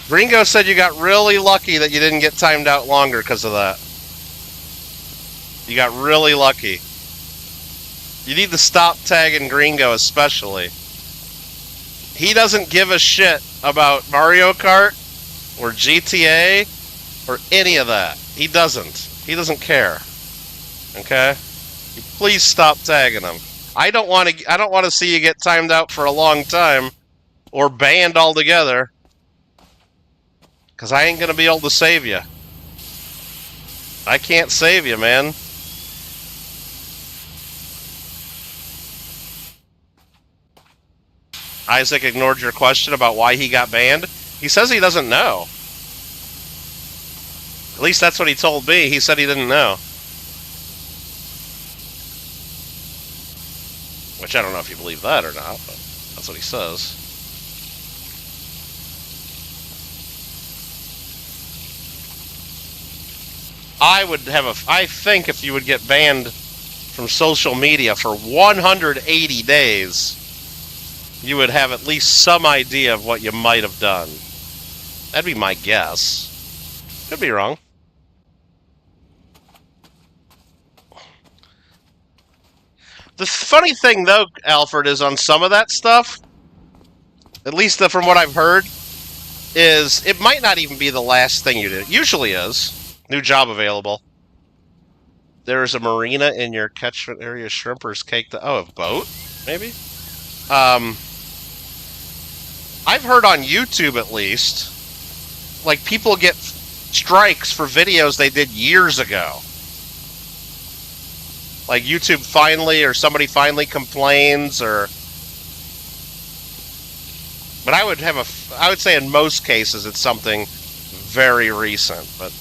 Gringo said you got really lucky that you didn't get timed out longer because of that. You got really lucky. You need to stop tagging Gringo especially. He doesn't give a shit about Mario Kart or GTA or any of that. He doesn't. He doesn't care. Okay? Please stop tagging him. I don't want to see you get timed out for a long time or banned altogether, because I ain't going to be able to save you. I can't save you, man. Isaac ignored your question about why he got banned. He says he doesn't know. At least that's what he told me. He said he didn't know. Which I don't know if you believe that or not, but that's what he says. I think if you would get banned from social media for 180 days, you would have at least some idea of what you might have done. That'd be my guess. Could be wrong. The funny thing, though, Alfred, is on some of that stuff, at least from what I've heard, is it might not even be the last thing you do. It usually is. New job available. There is a marina in your catchment area. Shrimpers cake. A boat? Maybe? I've heard on YouTube, at least, like, people get strikes for videos they did years ago. Like YouTube finally, or somebody finally complains, or... But I would say in most cases it's something very recent, but...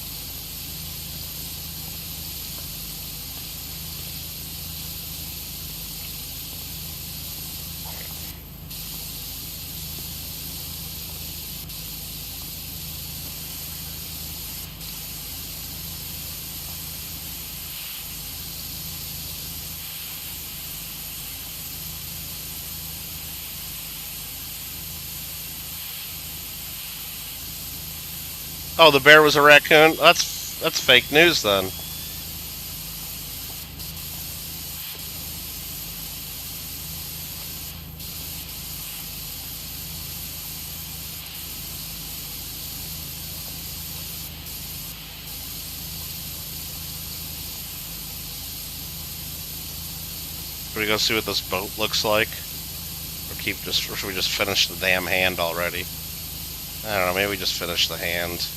Oh, the bear was a raccoon? That's fake news then. Should we go see what this boat looks like? Or should we just finish the damn hand already? I don't know, maybe we just finish the hand.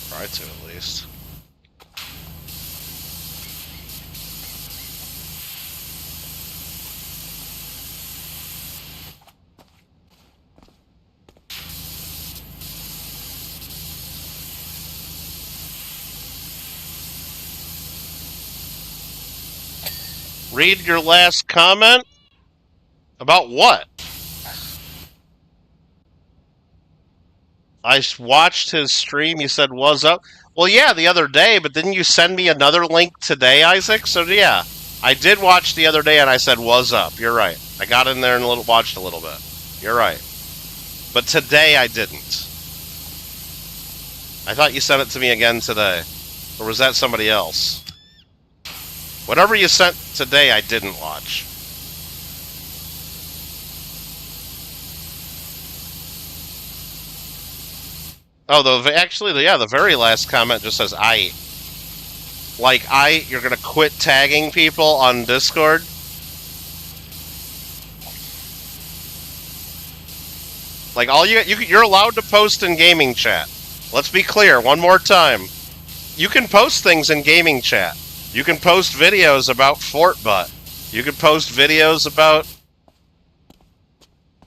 Try to, at least. Read your last comment? About what? I watched his stream, you said was up. Well, yeah, the other day, but didn't you send me another link today, Isaac? So, yeah, I did watch the other day and I said was up. You're right. I got in there and watched a little bit. You're right. But today I didn't. I thought you sent it to me again today. Or was that somebody else? Whatever you sent today, I didn't watch. Oh, actually, yeah, the very last comment just says, you're gonna quit tagging people on Discord? Like, you're allowed to post in gaming chat. Let's be clear, one more time. You can post things in gaming chat. You can post videos about Fort Butt. You can post videos about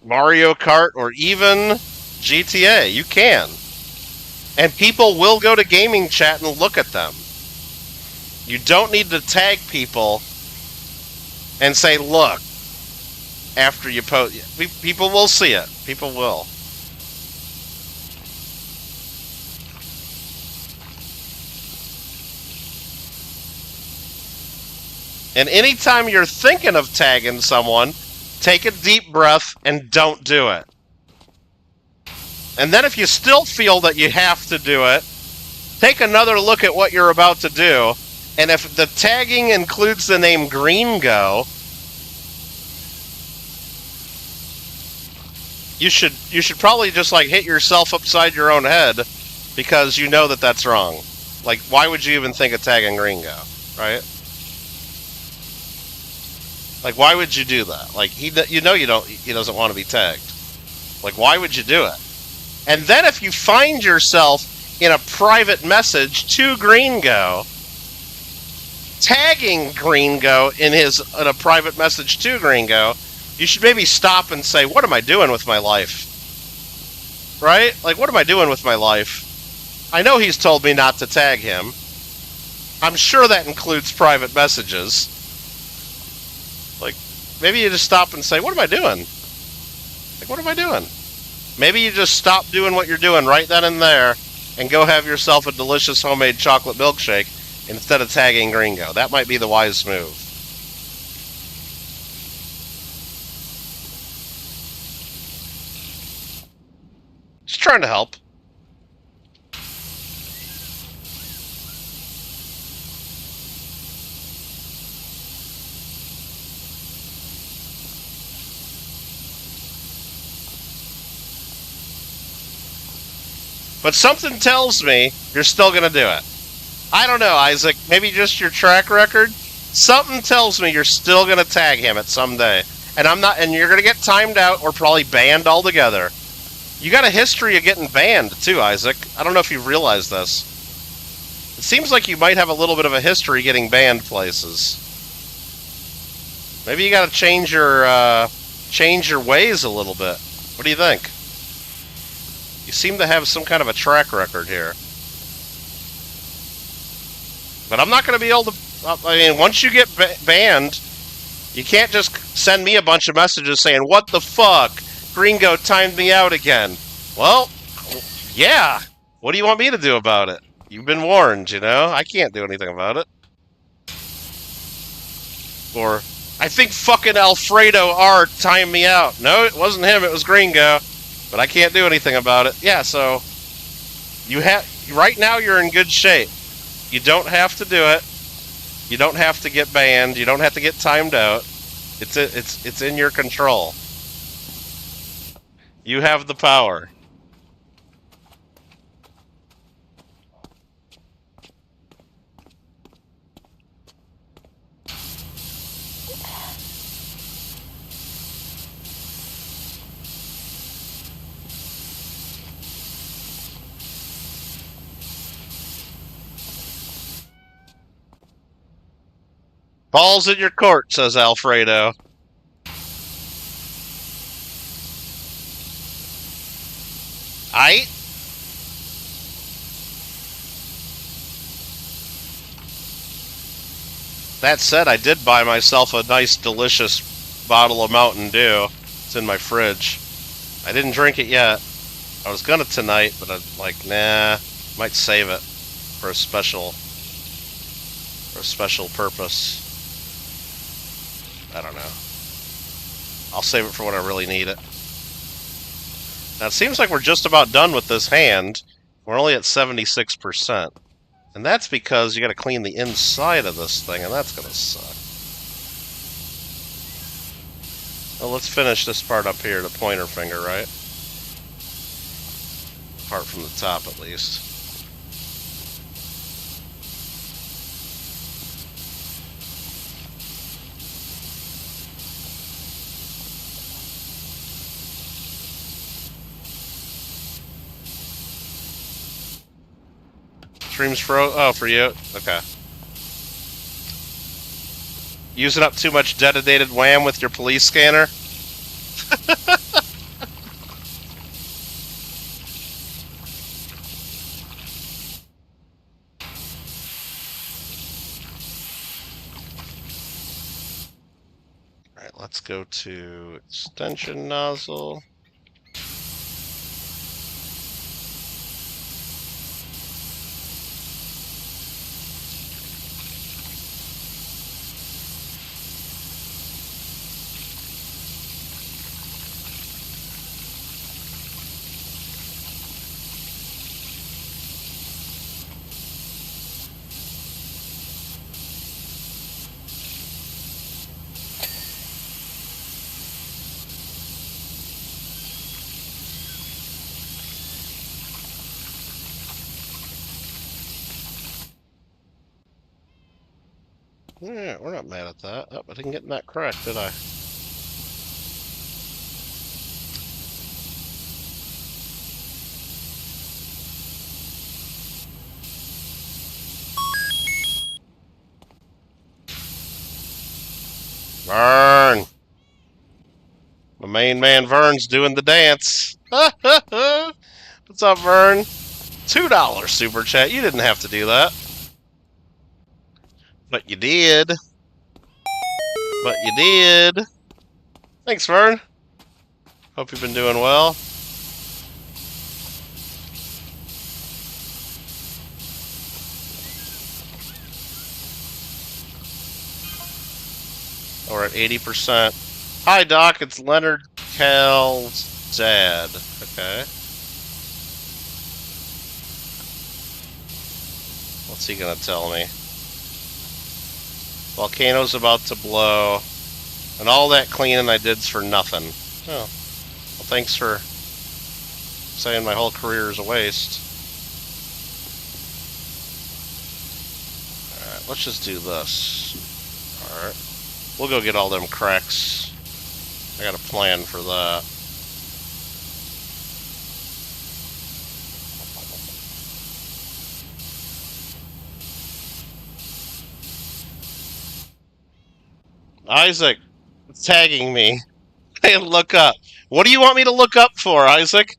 Mario Kart or even GTA. You can. And people will go to gaming chat and look at them. You don't need to tag people and say, look, after you post. People will see it. People will. And anytime you're thinking of tagging someone, take a deep breath and don't do it. And then if you still feel that you have to do it, take another look at what you're about to do. And if the tagging includes the name Gringo, you should probably just like hit yourself upside your own head because you know that that's wrong. Like, why would you even think of tagging Gringo, right? Like, why would you do that? Like, he doesn't want to be tagged. Like, why would you do it? And then if you find yourself in a private message to Gringo, tagging Gringo in a private message to Gringo, you should maybe stop and say, what am I doing with my life? Right? Like, what am I doing with my life? I know he's told me not to tag him. I'm sure that includes private messages. Like, maybe you just stop and say, what am I doing? Like, what am I doing? Maybe you just stop doing what you're doing right then and there and go have yourself a delicious homemade chocolate milkshake instead of tagging Gringo. That might be the wise move. Just trying to help. But something tells me you're still going to do it. I don't know, Isaac. Maybe just your track record? Something tells me you're still gonna tag him at some day. And I'm not, and you're gonna get timed out or probably banned altogether. You got a history of getting banned too, Isaac. I don't know if you've realized this. It seems like you might have a little bit of a history getting banned places. Maybe you gotta change your ways a little bit. What do you think? You seem to have some kind of a track record here. But I'm not gonna be able to, I mean, once you get banned, you can't just send me a bunch of messages saying, "What the fuck? Gringo timed me out again." Well, yeah. What do you want me to do about it? You've been warned, you know? I can't do anything about it. Or, I think fucking Alfredo R timed me out. No, it wasn't him, it was Gringo. But I can't do anything about it. Yeah, so, right now you're in good shape. You don't have to do it. You don't have to get banned. You don't have to get timed out. It's in your control. You have the power. Balls in your court, says Alfredo. Aight? That said, I did buy myself a nice, delicious bottle of Mountain Dew. It's in my fridge. I didn't drink it yet. I was gonna tonight, but I'm like, nah, might save it for a special purpose. I don't know. I'll save it for when I really need it. Now, it seems like we're just about done with this hand. We're only at 76%. And that's because you gotta clean the inside of this thing, and that's gonna suck. Well, let's finish this part up here, the pointer finger, right? Apart from the top, at least. Streams froze? Oh, for you? Okay. Using up too much detonated wham with your police scanner? Alright, let's go to extension nozzle. Yeah, we're not mad at that. Oh, I didn't get that correct, did I? Vern! My main man Vern's doing the dance. What's up, Vern? $2 super chat. You didn't have to do that. But you did. But you did. Thanks, Vern. Hope you've been doing well. We're at 80%. Hi, Doc. It's Leonard Cal's dad. Okay. What's he gonna tell me? Volcano's about to blow. And all that cleaning I did's for nothing. Oh. Well, thanks for saying my whole career is a waste. Alright, let's just do this. Alright. We'll go get all them cracks. I got a plan for that. Isaac, it's tagging me. Hey, look up. What do you want me to look up for, Isaac?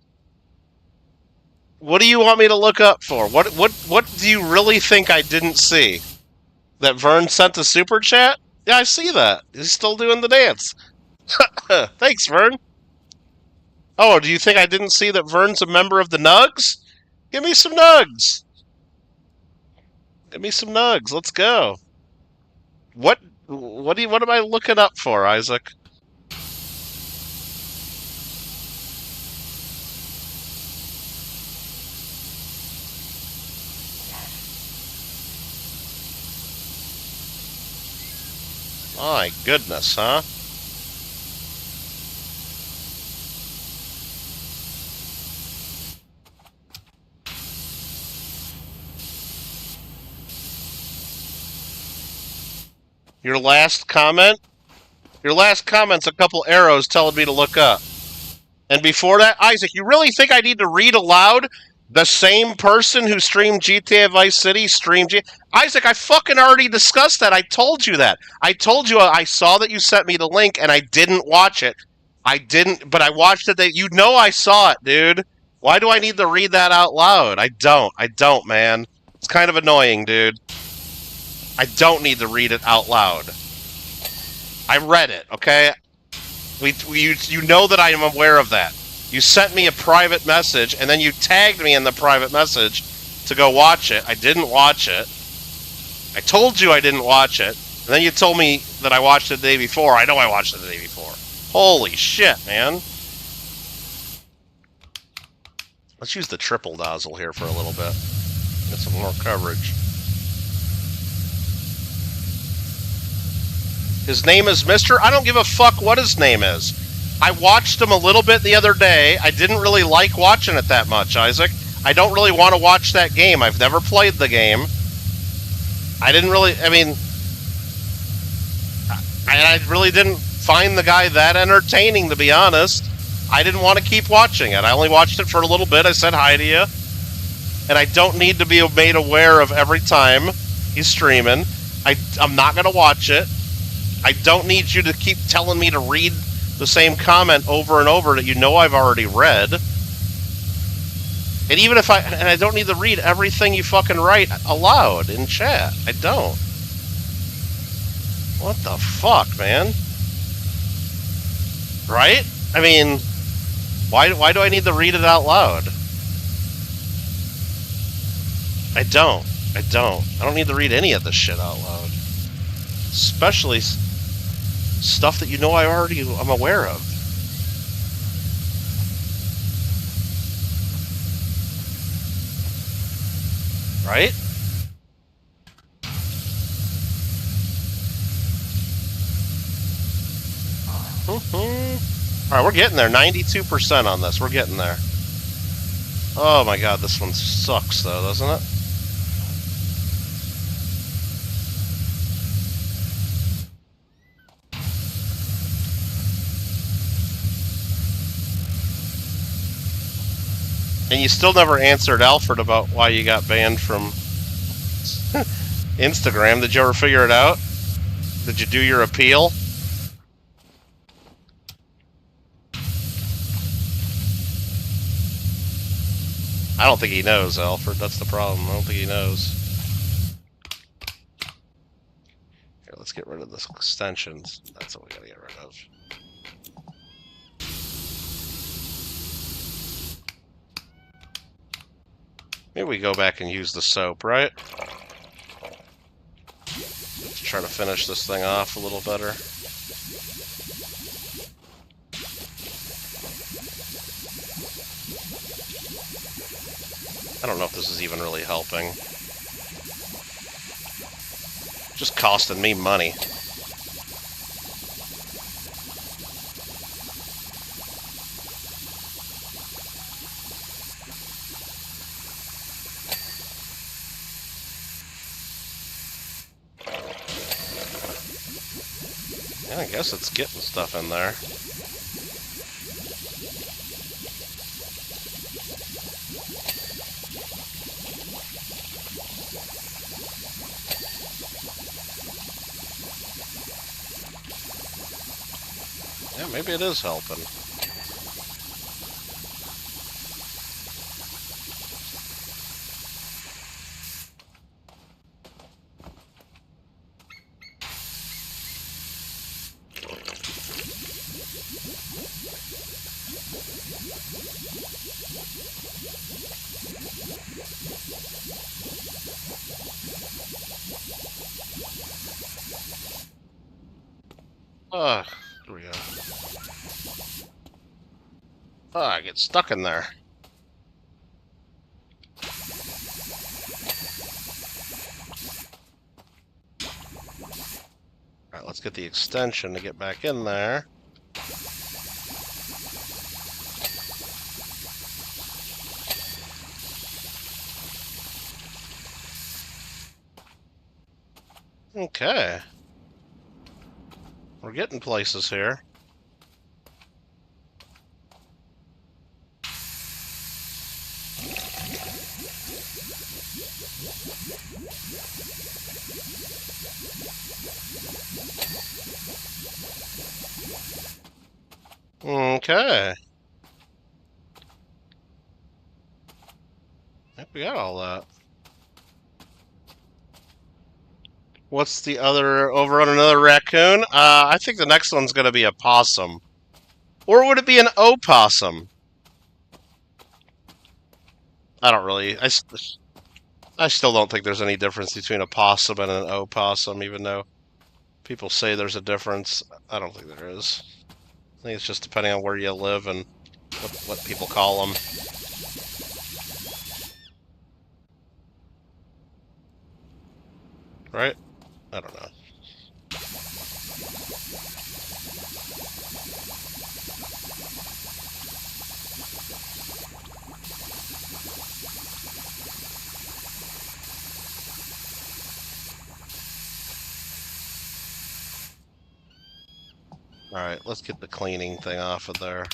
What do you want me to look up for? What do you really think I didn't see? That Vern sent a super chat? Yeah, I see that. He's still doing the dance. Thanks, Vern. Oh, do you think I didn't see that Vern's a member of the Nugs? Give me some Nugs. Give me some Nugs. Let's go. What am I looking up for, Isaac? My goodness, huh? Your last comment? Your last comment's a couple arrows telling me to look up. And before that, Isaac, you really think I need to read aloud the same person who streamed GTA Vice City streamed Isaac, I fucking already discussed that. I told you that. I told you I saw that you sent me the link and I didn't watch it. I didn't, but I watched it. You know I saw it, dude. Why do I need to read that out loud? I don't, man. It's kind of annoying, dude. I don't need to read it out loud. I read it, okay? You know that I am aware of that. You sent me a private message, and then you tagged me in the private message to go watch it. I didn't watch it. I told you I didn't watch it, and then you told me that I watched it the day before. I know I watched it the day before. Holy shit, man. Let's use the triple dazzle here for a little bit. Get some more coverage. His name is Mr. I don't give a fuck what his name is. I watched him a little bit the other day. I didn't really like watching it that much, Isaac. I don't really want to watch that game. I've never played the game. I really didn't find the guy that entertaining, to be honest. I didn't want to keep watching it. I only watched it for a little bit. I said hi to you. And I don't need to be made aware of every time he's streaming. I'm not going to watch it. I don't need you to keep telling me to read the same comment over and over that you know I've already read. And even if I don't need to read everything you fucking write aloud in chat. I don't. What the fuck, man? Right? I mean, why do I need to read it out loud? I don't. I don't need to read any of this shit out loud. Especially stuff that you know I'm aware of. Right? Alright, we're getting there. 92% on this. We're getting there. Oh my god, this one sucks though, doesn't it? And you still never answered Alfred about why you got banned from Instagram. Did you ever figure it out? Did you do your appeal? I don't think he knows, Alfred. That's the problem. I don't think he knows. Here, let's get rid of this extensions. That's what we gotta get rid of. Maybe we go back and use the soap, right? Let's try to finish this thing off a little better. I don't know if this is even really helping. Just costing me money. Yeah, I guess it's getting stuff in there. Yeah, maybe it is helping. Ugh, here we go. I get stuck in there. Alright, let's get the extension to get back in there. Okay. We're getting places here. Okay. I think we got all that. What's the other over on another raccoon? I think the next one's gonna be a possum. Or would it be an opossum? I don't really. I still don't think there's any difference between a possum and an opossum, even though people say there's a difference. I don't think there is. I think it's just depending on where you live and what people call them. Right? I don't know. Alright, let's get the cleaning thing off of there.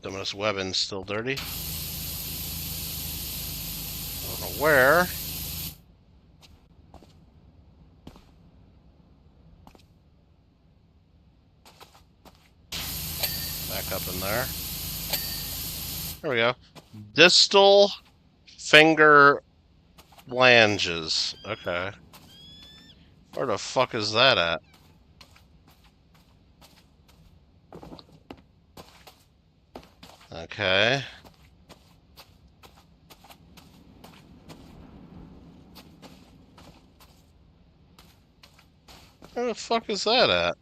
Dominus webbing's still dirty. I don't know where. Back up in there. There we go. Distal finger flanges. Okay. Where the fuck is that at? Okay. Where the fuck is that at?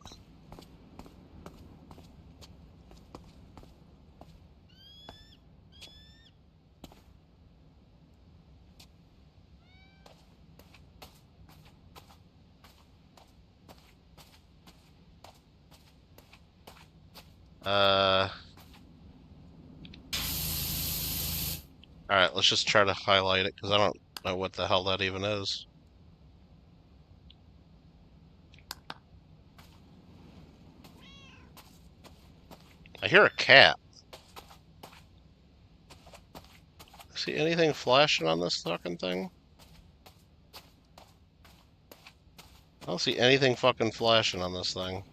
Alright, let's just try to highlight it, because I don't know what the hell that even is. I hear a cat. See anything flashing on this fucking thing? I don't see anything fucking flashing on this thing.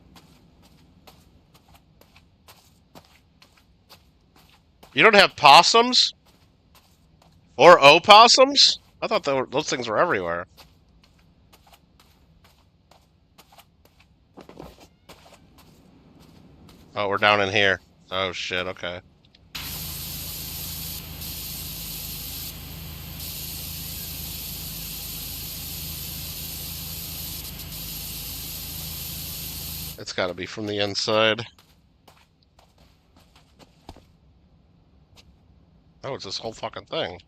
You don't have possums? Or opossums? I thought those things were everywhere. Oh, we're down in here. Oh shit, okay. It's gotta be from the inside. Oh, it's this whole fucking thing.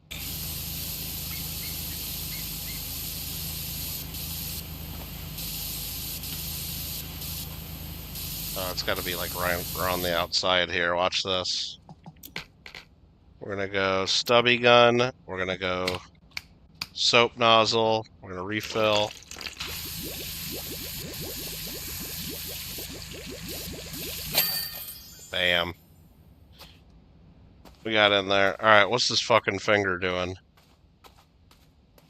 Oh, it's gotta be like right around the outside here. Watch this. We're gonna go stubby gun. We're gonna go soap nozzle. We're gonna refill. Bam. We got in there. Alright, what's this fucking finger doing?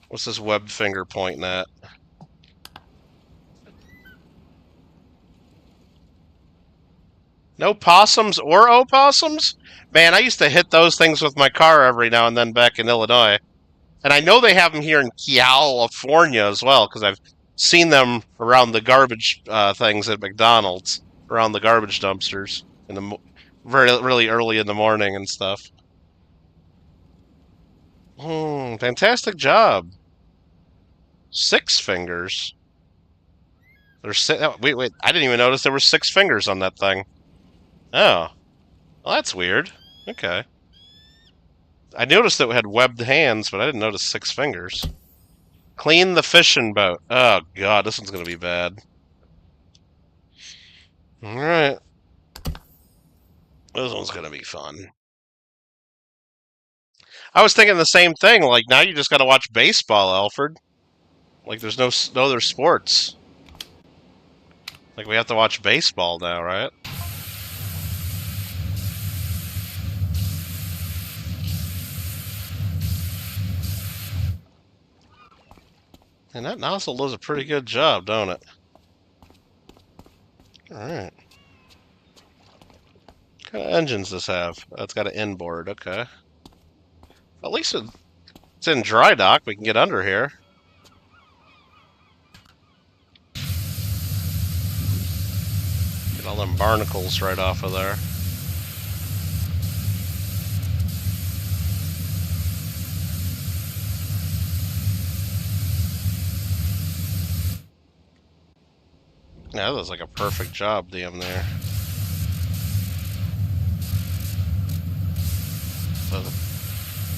What's this webbed finger pointing at? No possums or opossums? Man, I used to hit those things with my car every now and then back in Illinois. And I know they have them here in California as well, because I've seen them around the garbage things at McDonald's, around the garbage dumpsters in the really early in the morning and stuff. Fantastic job. 6 fingers. There's wait, I didn't even notice there were 6 fingers on that thing. Oh. Well, that's weird. Okay. I noticed that it had webbed hands, but I didn't notice 6 fingers. Clean the fishing boat. Oh, God, this one's gonna be bad. Alright. This one's gonna be fun. I was thinking the same thing. Like, now you just gotta watch baseball, Alfred. Like, there's no other sports. Like, we have to watch baseball now, right? And that nozzle does a pretty good job, don't it? Alright. What kind of engines does this have? Oh, it's got an inboard, okay. At least it's in dry dock. We can get under here. Get all them barnacles right off of there. Yeah, that was like a perfect job, damn there. But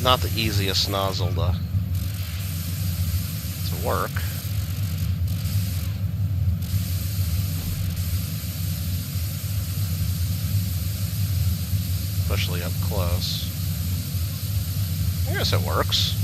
not the easiest nozzle to work. Especially up close. I guess it works.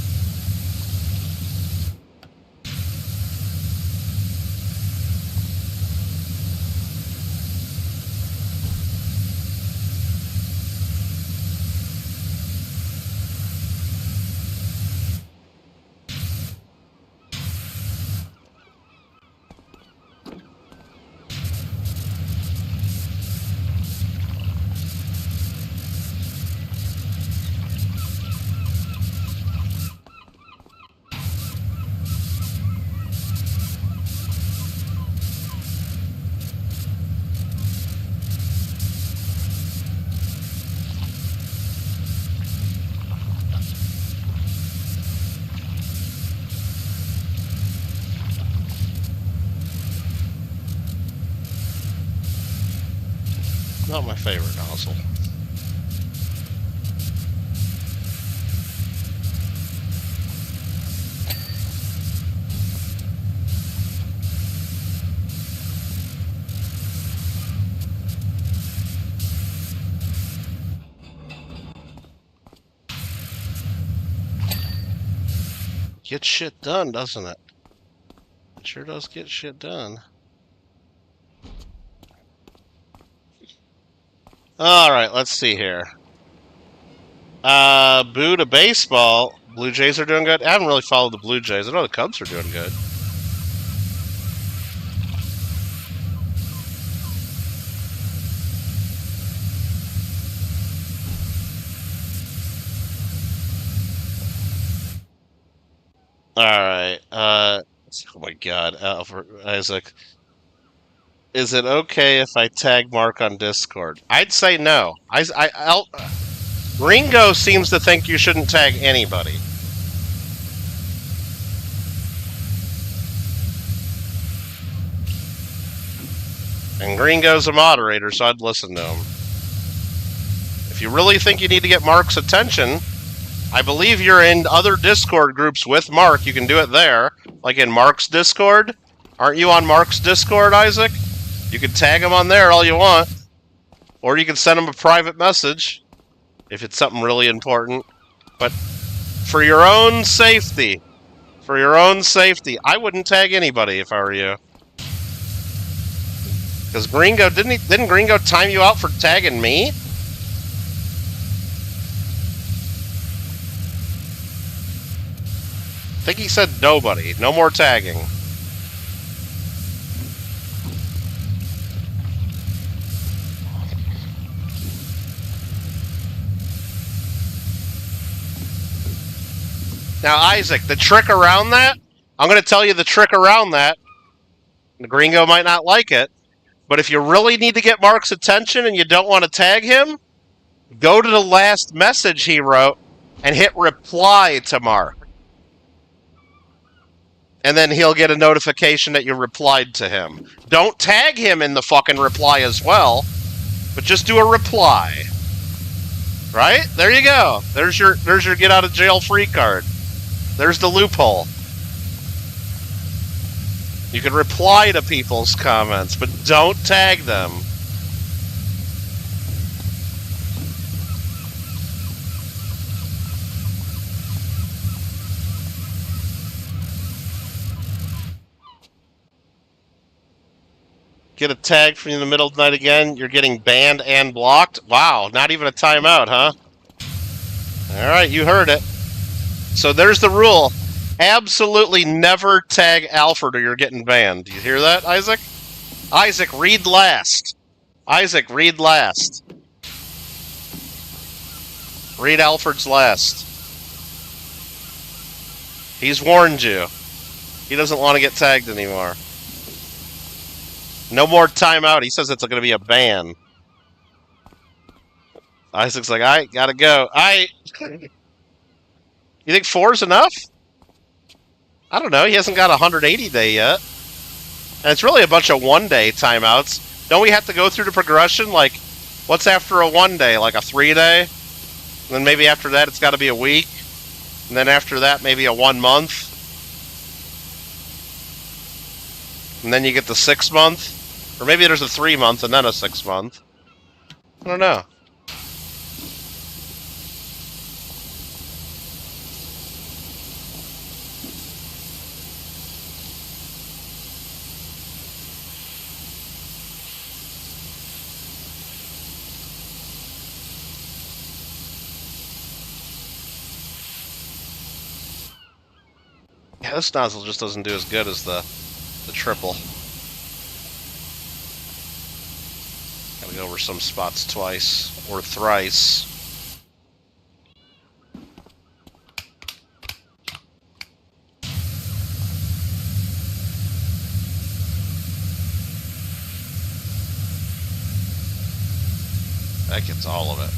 Not my favorite nozzle. Gets shit done, doesn't it? It sure does get shit done. Alright, let's see here. Boo to baseball. Blue Jays are doing good. I haven't really followed the Blue Jays. I know the Cubs are doing good. Alright, oh my god, Isaac. Is it okay if I tag Mark on Discord? I'd say no. Ringo seems to think you shouldn't tag anybody. And Ringo's a moderator, so I'd listen to him. If you really think you need to get Mark's attention, I believe you're in other Discord groups with Mark. You can do it there, like in Mark's Discord. Aren't you on Mark's Discord, Isaac? You can tag him on there all you want. Or you can send him a private message if it's something really important. But for your own safety, I wouldn't tag anybody if I were you. Because Gringo, didn't Gringo time you out for tagging me? I think he said nobody. No more tagging. Now, Isaac, the trick around that, I'm going to tell you the trick around that. The Gringo might not like it, but if you really need to get Mark's attention and you don't want to tag him, go to the last message he wrote and hit reply to Mark. And then he'll get a notification that you replied to him. Don't tag him in the fucking reply as well, but just do a reply. Right? There you go. There's your get out of jail free card. There's the loophole. You can reply to people's comments, but don't tag them. Get a tag from you in the middle of the night again, you're getting banned and blocked? Wow, not even a timeout, huh? Alright, you heard it. So there's the rule. Absolutely never tag Alfred or you're getting banned. Do you hear that, Isaac? Isaac, read last. Isaac, read last. Read Alfred's last. He's warned you. He doesn't want to get tagged anymore. No more timeout. He says it's going to be a ban. Isaac's like, I gotta go. You think 4's enough? I don't know. He hasn't got a 180-day yet. And it's really a bunch of one-day timeouts. Don't we have to go through the progression? Like, what's after a 1 day? Like a 3-day? And then maybe after that it's got to be a week. And then after that maybe a 1 month. And then you get the 6 month. Or maybe there's a 3 month and then a 6 month. I don't know. Yeah, this nozzle just doesn't do as good as the triple. Gotta go over some spots twice or thrice. That gets all of it.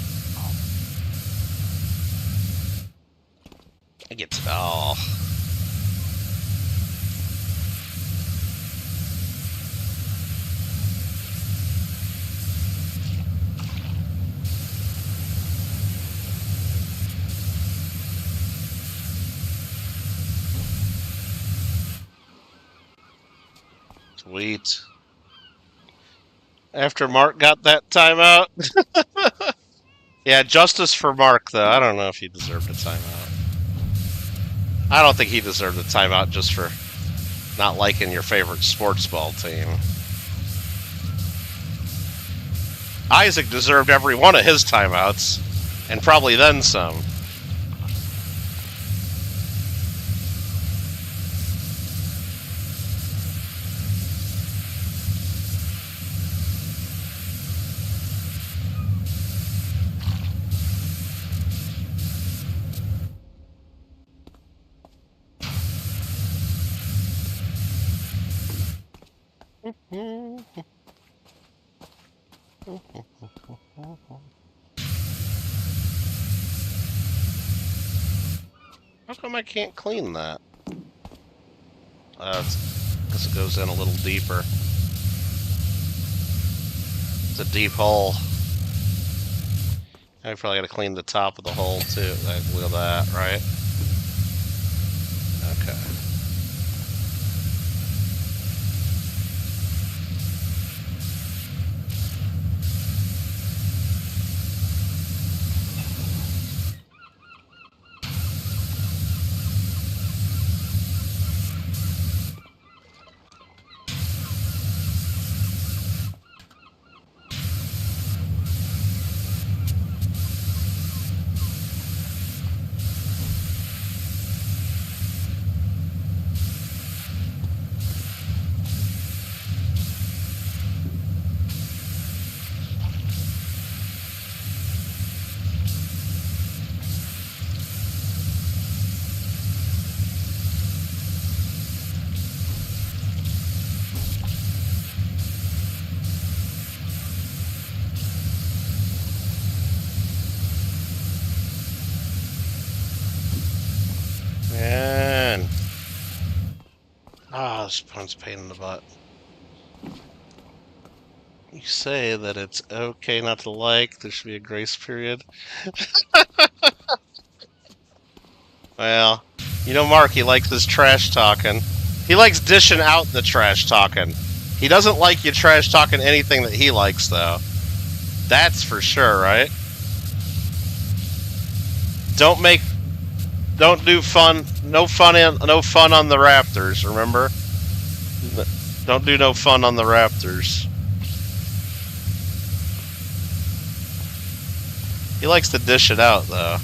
That gets it all. Sweet. After Mark got that timeout. Yeah, justice for Mark, though. I don't know if he deserved a timeout. I don't think he deserved a timeout just for not liking your favorite sports ball team. Isaac deserved every one of his timeouts, and probably then some. How come I can't clean that? Because it goes in a little deeper. It's a deep hole. I probably got to clean the top of the hole too. Like, look at that, right? Okay. Man. Ah, this one's a pain in the butt. You say that it's okay not to like, there should be a grace period. Well, you know Mark, he likes his trash talking. He likes dishing out the trash talking. He doesn't like you trash talking anything that he likes, though. That's for sure, right? Don't do fun. No fun on the Raptors. Remember? Don't do no fun on the Raptors. He likes to dish it out, though.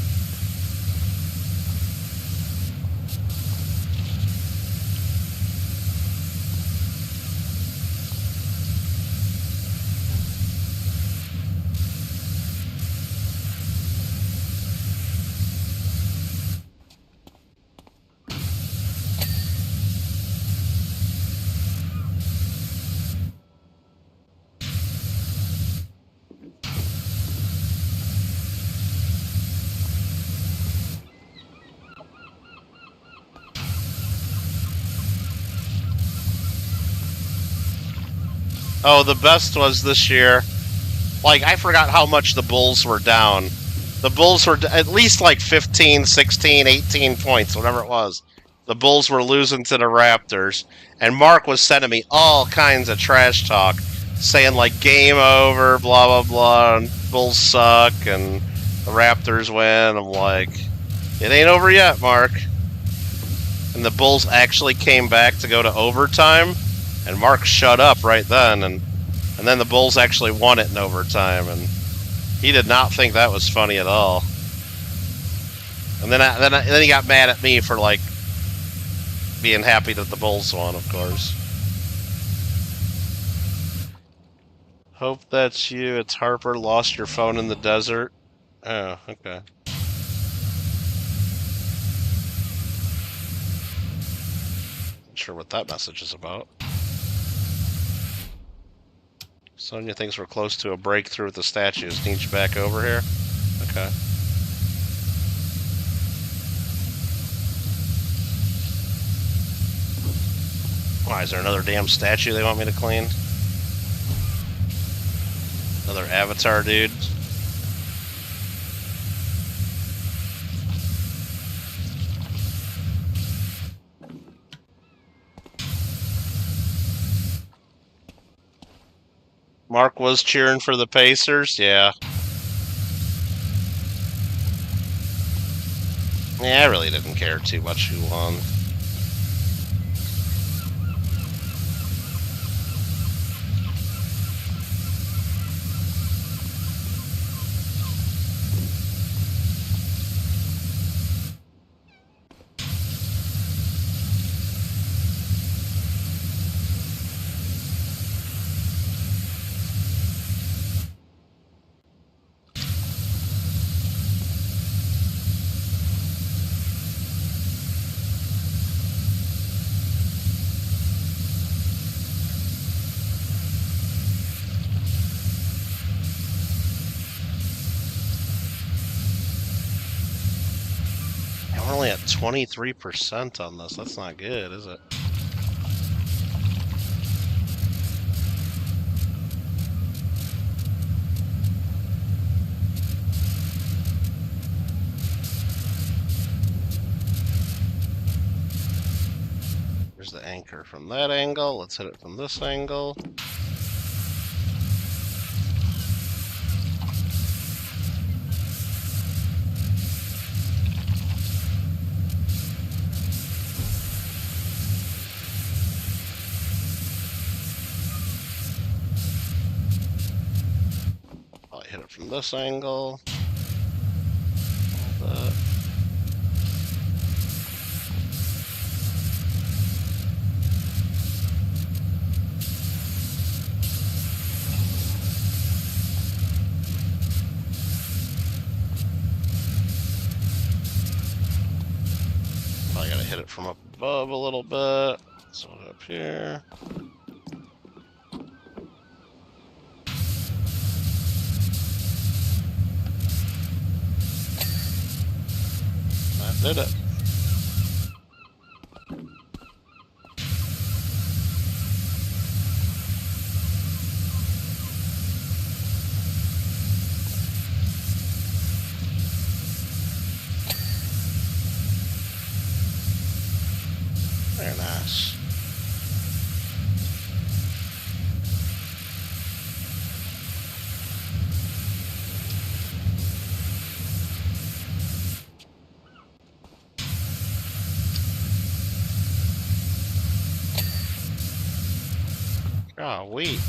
Oh, the best was this year. Like, I forgot how much the Bulls were down. The Bulls were at least like 15, 16, 18 points, whatever it was. The Bulls were losing to the Raptors. And Mark was sending me all kinds of trash talk, saying like game over, blah, blah, blah, and Bulls suck, and the Raptors win. I'm like, it ain't over yet, Mark. And the Bulls actually came back to go to overtime, and Mark shut up right then, and then the Bulls actually won it in overtime, and he did not think that was funny at all. And then he got mad at me for like being happy that the Bulls won, of course. Hope that's you. It's Harper. Lost your phone in the desert. Oh, okay. Not sure what that message is about. Sonya thinks we're close to a breakthrough with the statues. Need you back over here? Okay. Why, is there another damn statue they want me to clean? Another avatar dude? Mark was cheering for the Pacers? Yeah. Yeah, I really didn't care too much who won. only at 23% on this. That's not good, is it? Here's the anchor from that angle. Let's hit it from this angle. Probably hit it from this angle. Like that. Probably gotta hit it from up above a little bit. So up here. That did it. Very nice. Oh, wheat.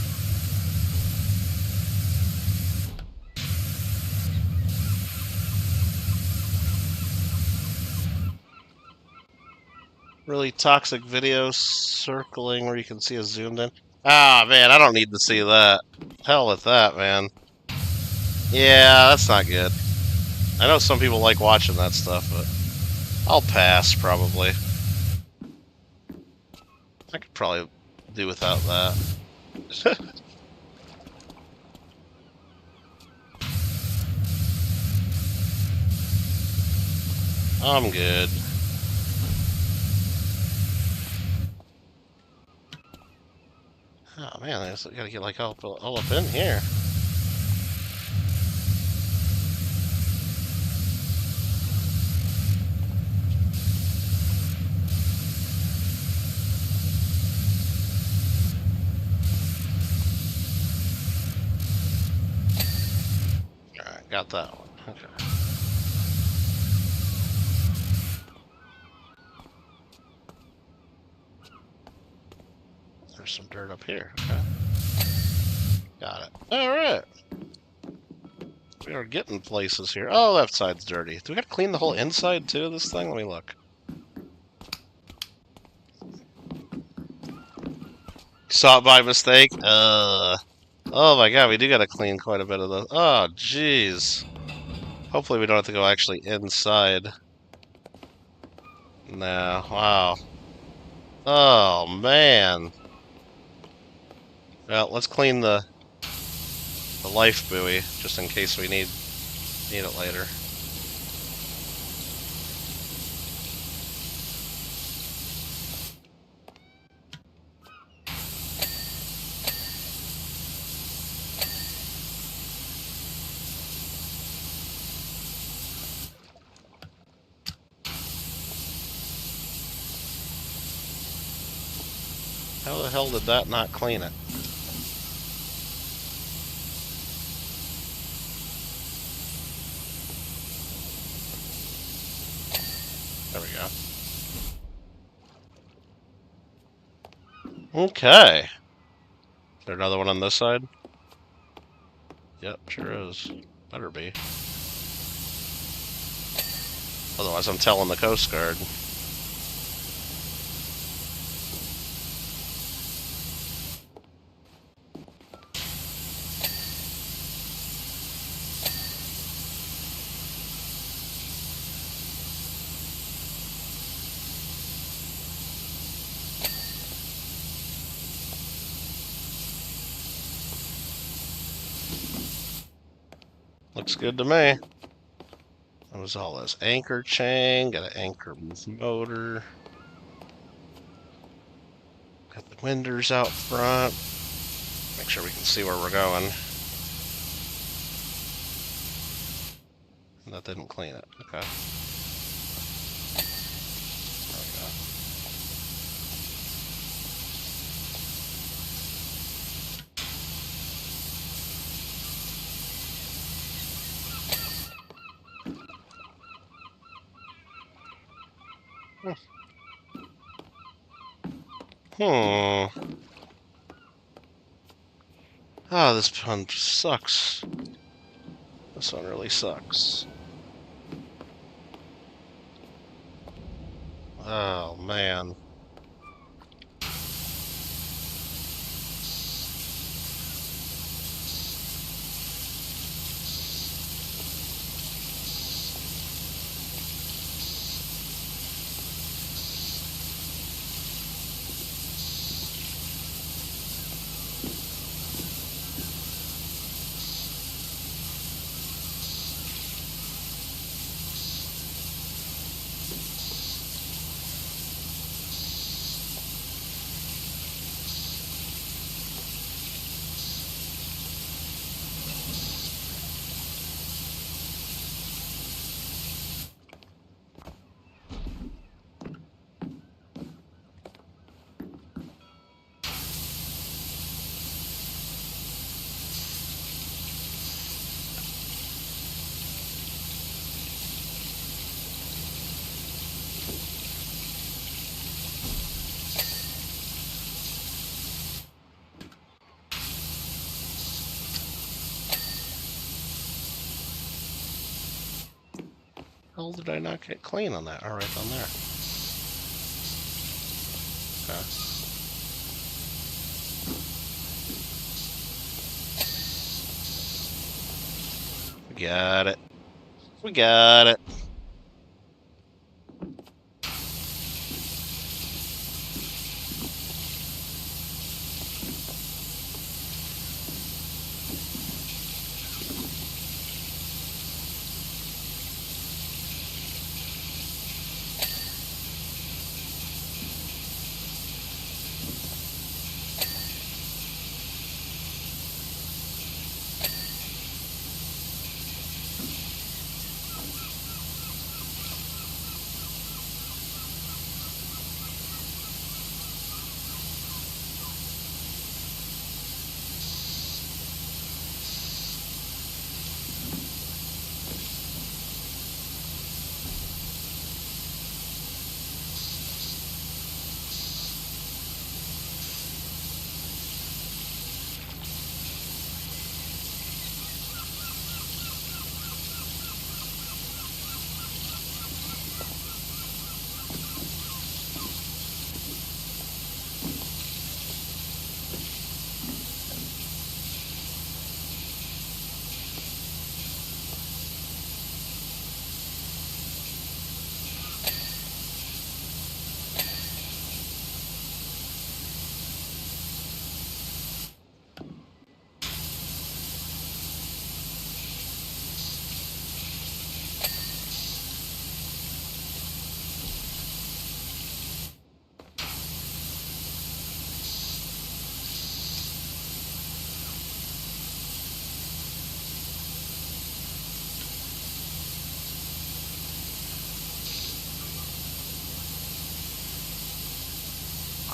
Really toxic video circling where you can see us zoomed in. Ah, man, I don't need to see that. Hell with that, man. Yeah, that's not good. I know some people like watching that stuff, but I'll pass, probably. I could probably do without that. I'm good. Oh man, I just gotta get like all up in here. Alright, got that one. Okay. There's some dirt up here. Okay. Got it. Alright. We are getting places here. Oh, left side's dirty. Do we gotta clean the whole inside too of this thing? Let me look. Saw it by mistake? Oh my god, we do gotta clean quite a bit of the. Oh, jeez. Hopefully we don't have to go actually inside. No, wow. Oh, man. Well, let's clean the life buoy, just in case we need it later. How the hell did that not clean it? There we go. Okay. Is there another one on this side? Yep, sure is. Better be. Otherwise I'm telling the Coast Guard. Looks good to me. That was all this anchor chain. Got an anchor motor. Got the windows out front. Make sure we can see where we're going. That didn't clean it. Okay. There we go. Oh, this one sucks. This one really sucks. Oh, man. How did I not get clean on that? All right, on there. Okay. We got it. We got it.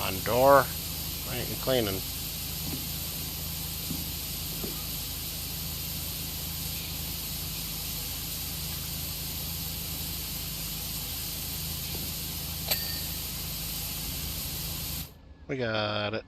On door. Why ain't you cleaning? We got it.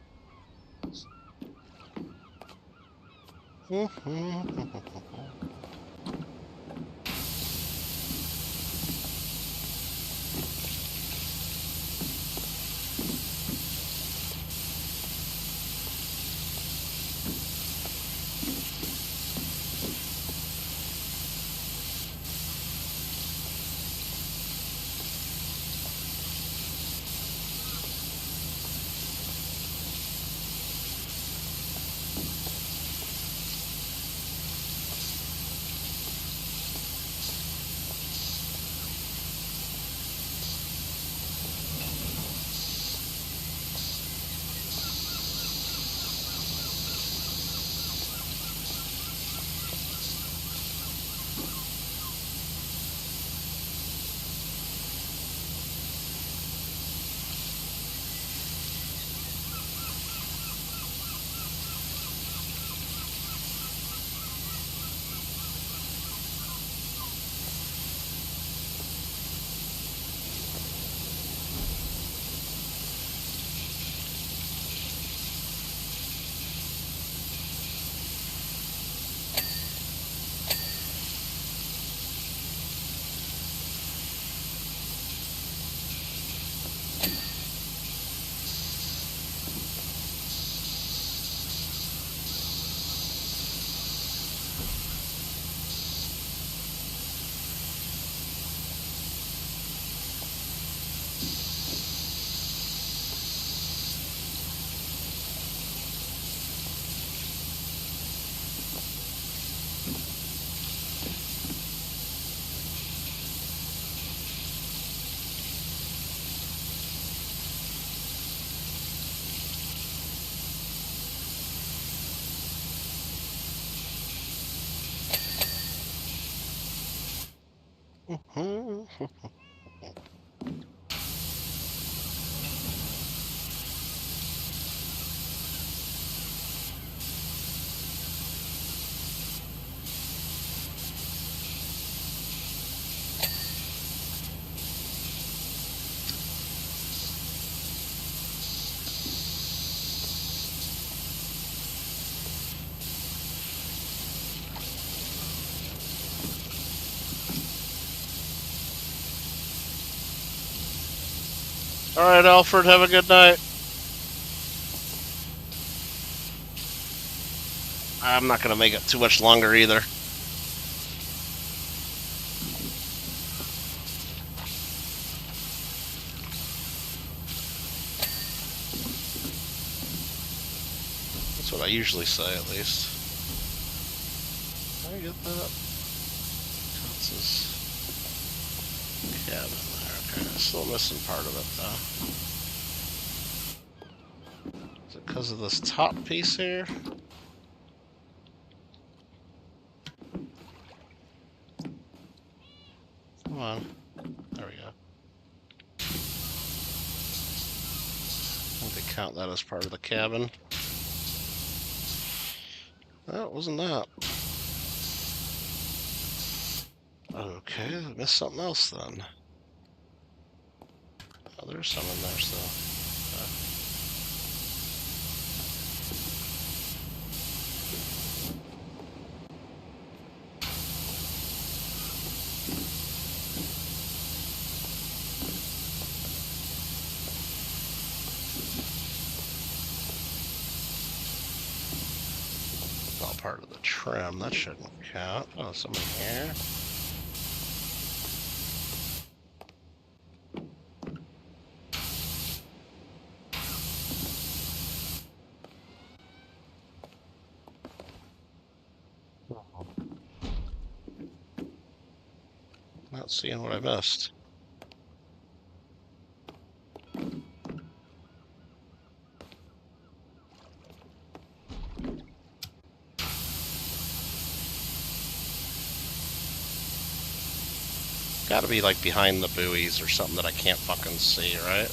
Alright, Alfred, have a good night. I'm not gonna make it too much longer either. That's what I usually say, at least. Can I get that? That's his cabin there. Okay, still missing part of it, though. Is it because of this top piece here? Come on. There we go. I think they count that as part of the cabin. No, it wasn't that. Okay, I missed something else then. Oh, there's some in there still. All part of the trim. That shouldn't count. Oh, something here. Not seeing what I missed. Gotta be like behind the buoys or something that I can't fucking see, right?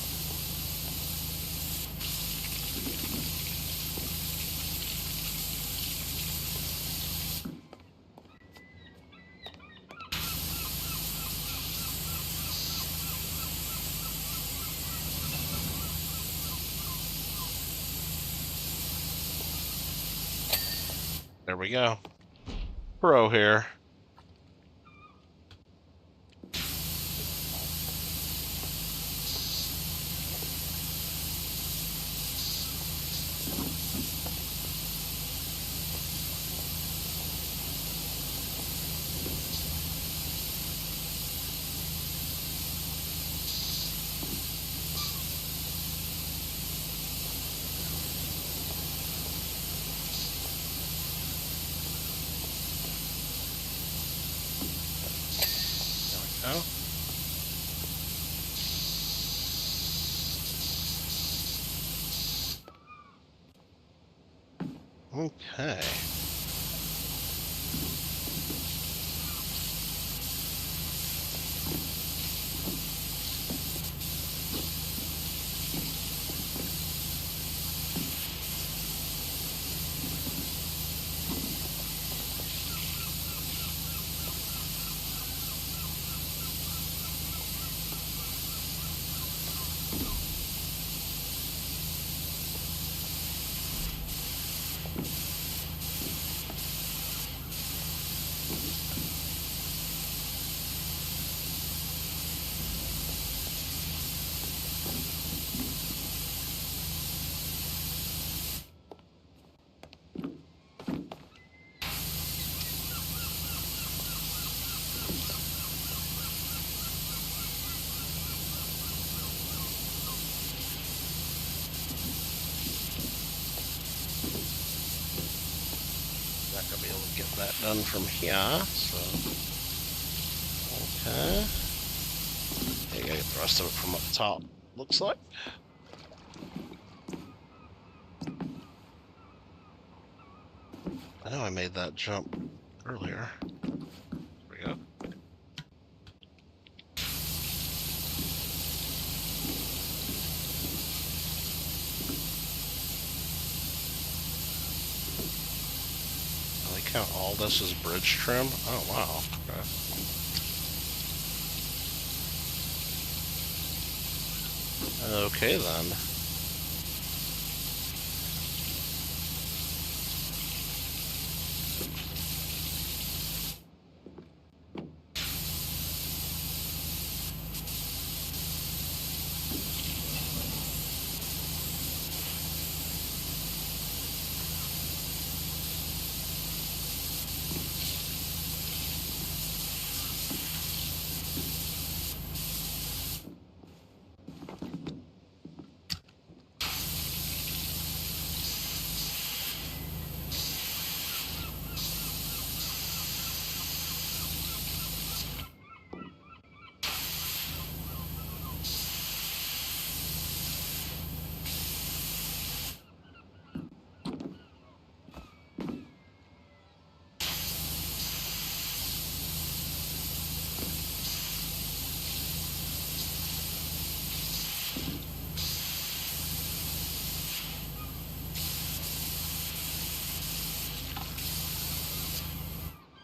There we go. Pro here. There we go. Okay. Not gonna be able to get that done from here, so. Okay. Yeah, you gotta get the rest of it from up top, looks like. I know I made that jump earlier. There we go. count all this as bridge trim? Oh, wow. Okay, then.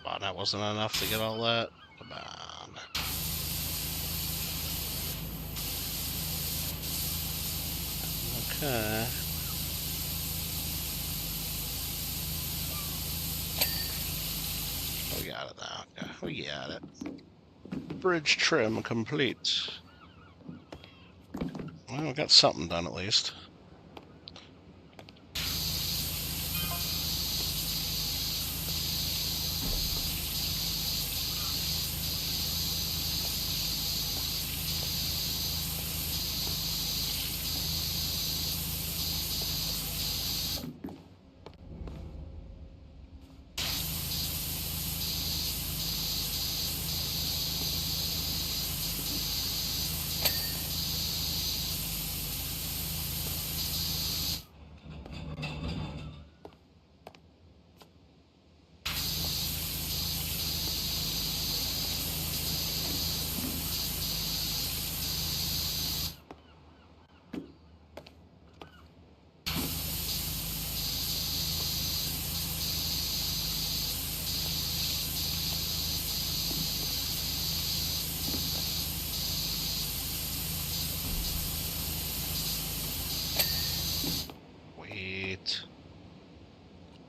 Wow, that wasn't enough to get all that. Come on. Okay. We got it now. Okay, we got it. Bridge trim complete. Well, we got something done at least.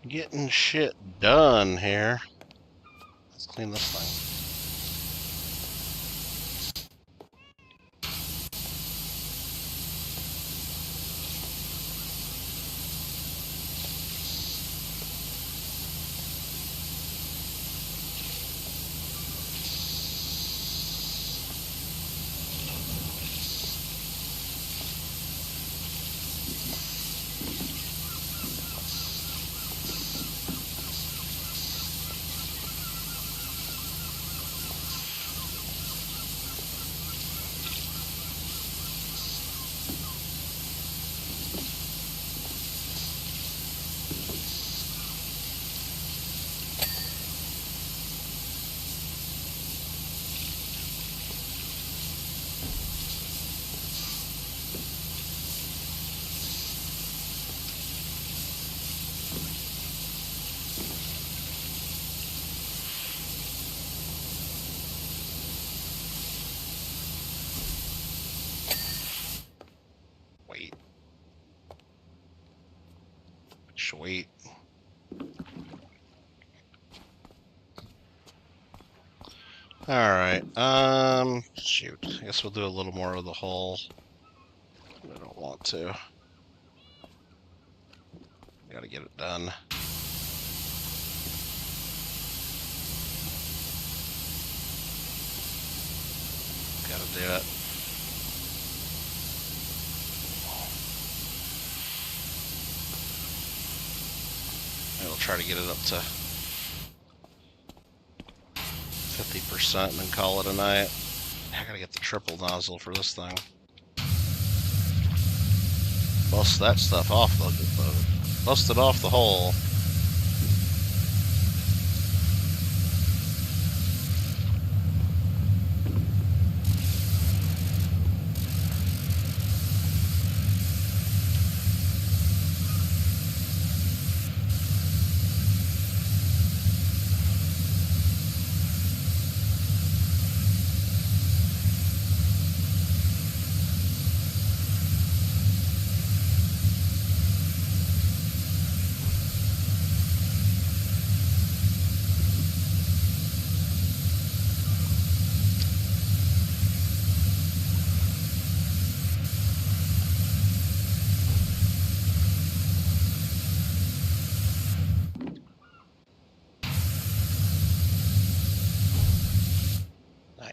Getting shit done here. Let's clean this thing. Sweet. Alright, shoot. I guess we'll do a little more of the hull. I don't want to. Gotta get it done. Gotta do it. We'll try to get it up to 50% and then call it a night. I gotta get the triple nozzle for this thing. Bust that stuff off the bust it off the hole.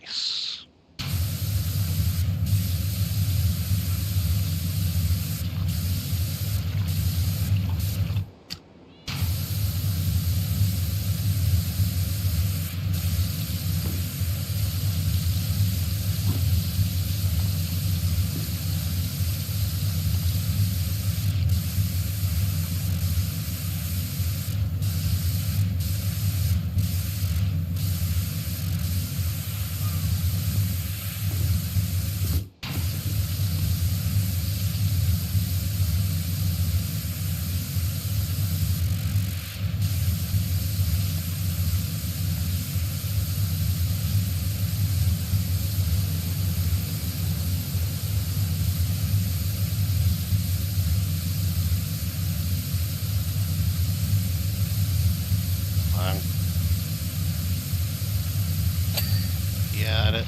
Nice. Got it.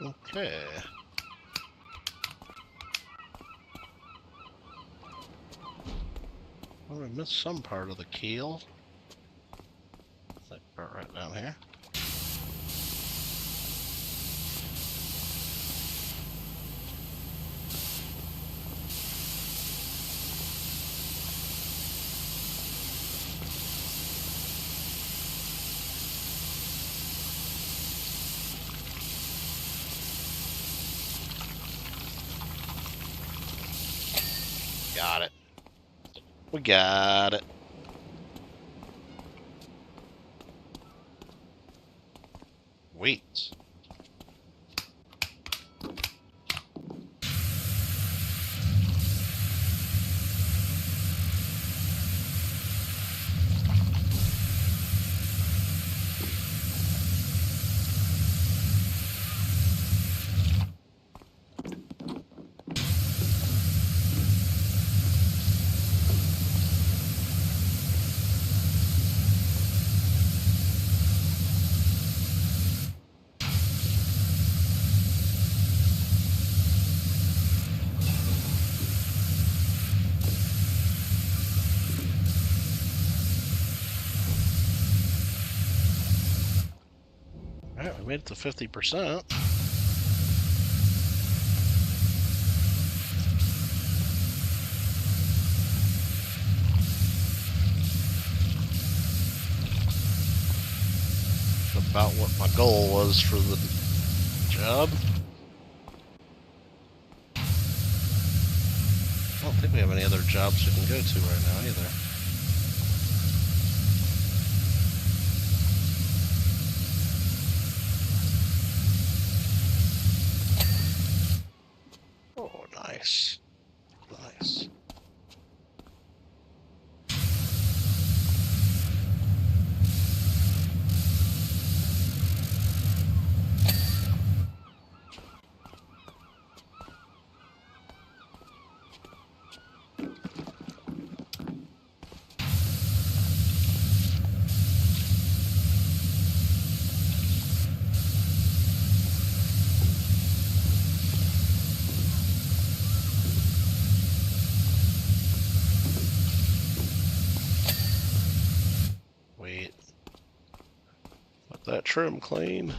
Okay. Well, we missed some part of the keel. That part right down here. Got it. We got it. Wait. Alright, we made it to 50%. About what my goal was for the job. I don't think we have any other jobs we can go to right now either. Oh, nice. Nice. Wait. Let that trim clean.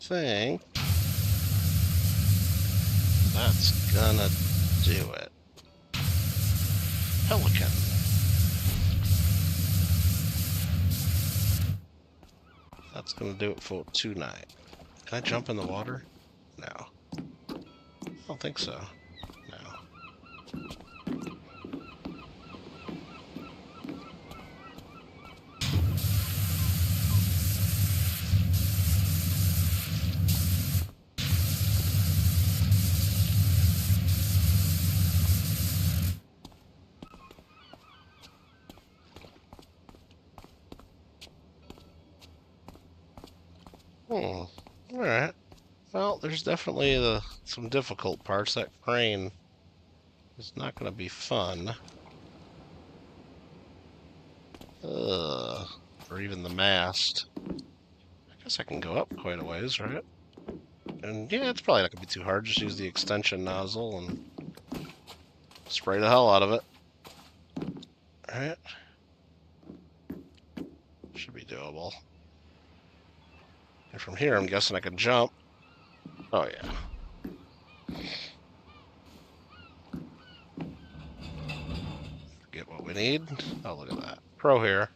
think that's gonna do it. Pelican. That's gonna do it for tonight. Can I jump in the water? No. I don't think so. No. Alright. Well, there's definitely some difficult parts. That crane is not going to be fun. Or even the mast. I guess I can go up quite a ways, right? And yeah, it's probably not going to be too hard. Just use the extension nozzle and spray the hell out of it. Alright. Should be doable. And from here, I'm guessing I can jump. Oh, yeah. Get what we need. Oh, look at that. Pro here.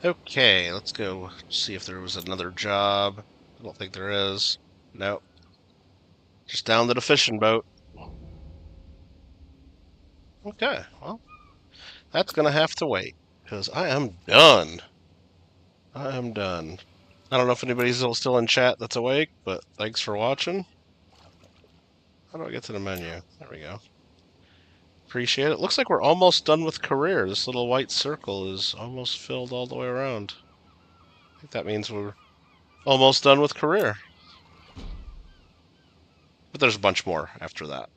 Okay, let's go see if there was another job. I don't think there is. Nope. Just down to the fishing boat. Okay, well, that's going to have to wait, because I am done. I am done. I don't know if anybody's still in chat that's awake, but thanks for watching. How do I get to the menu? There we go. Appreciate it. Looks like we're almost done with career. This little white circle is almost filled all the way around. I think that means we're almost done with career. But there's a bunch more after that.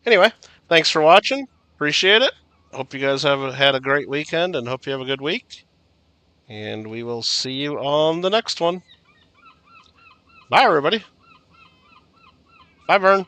Anyway, thanks for watching. Appreciate it. Hope you guys have had a great weekend and hope you have a good week. And we will see you on the next one. Bye, everybody. Bye, Vern.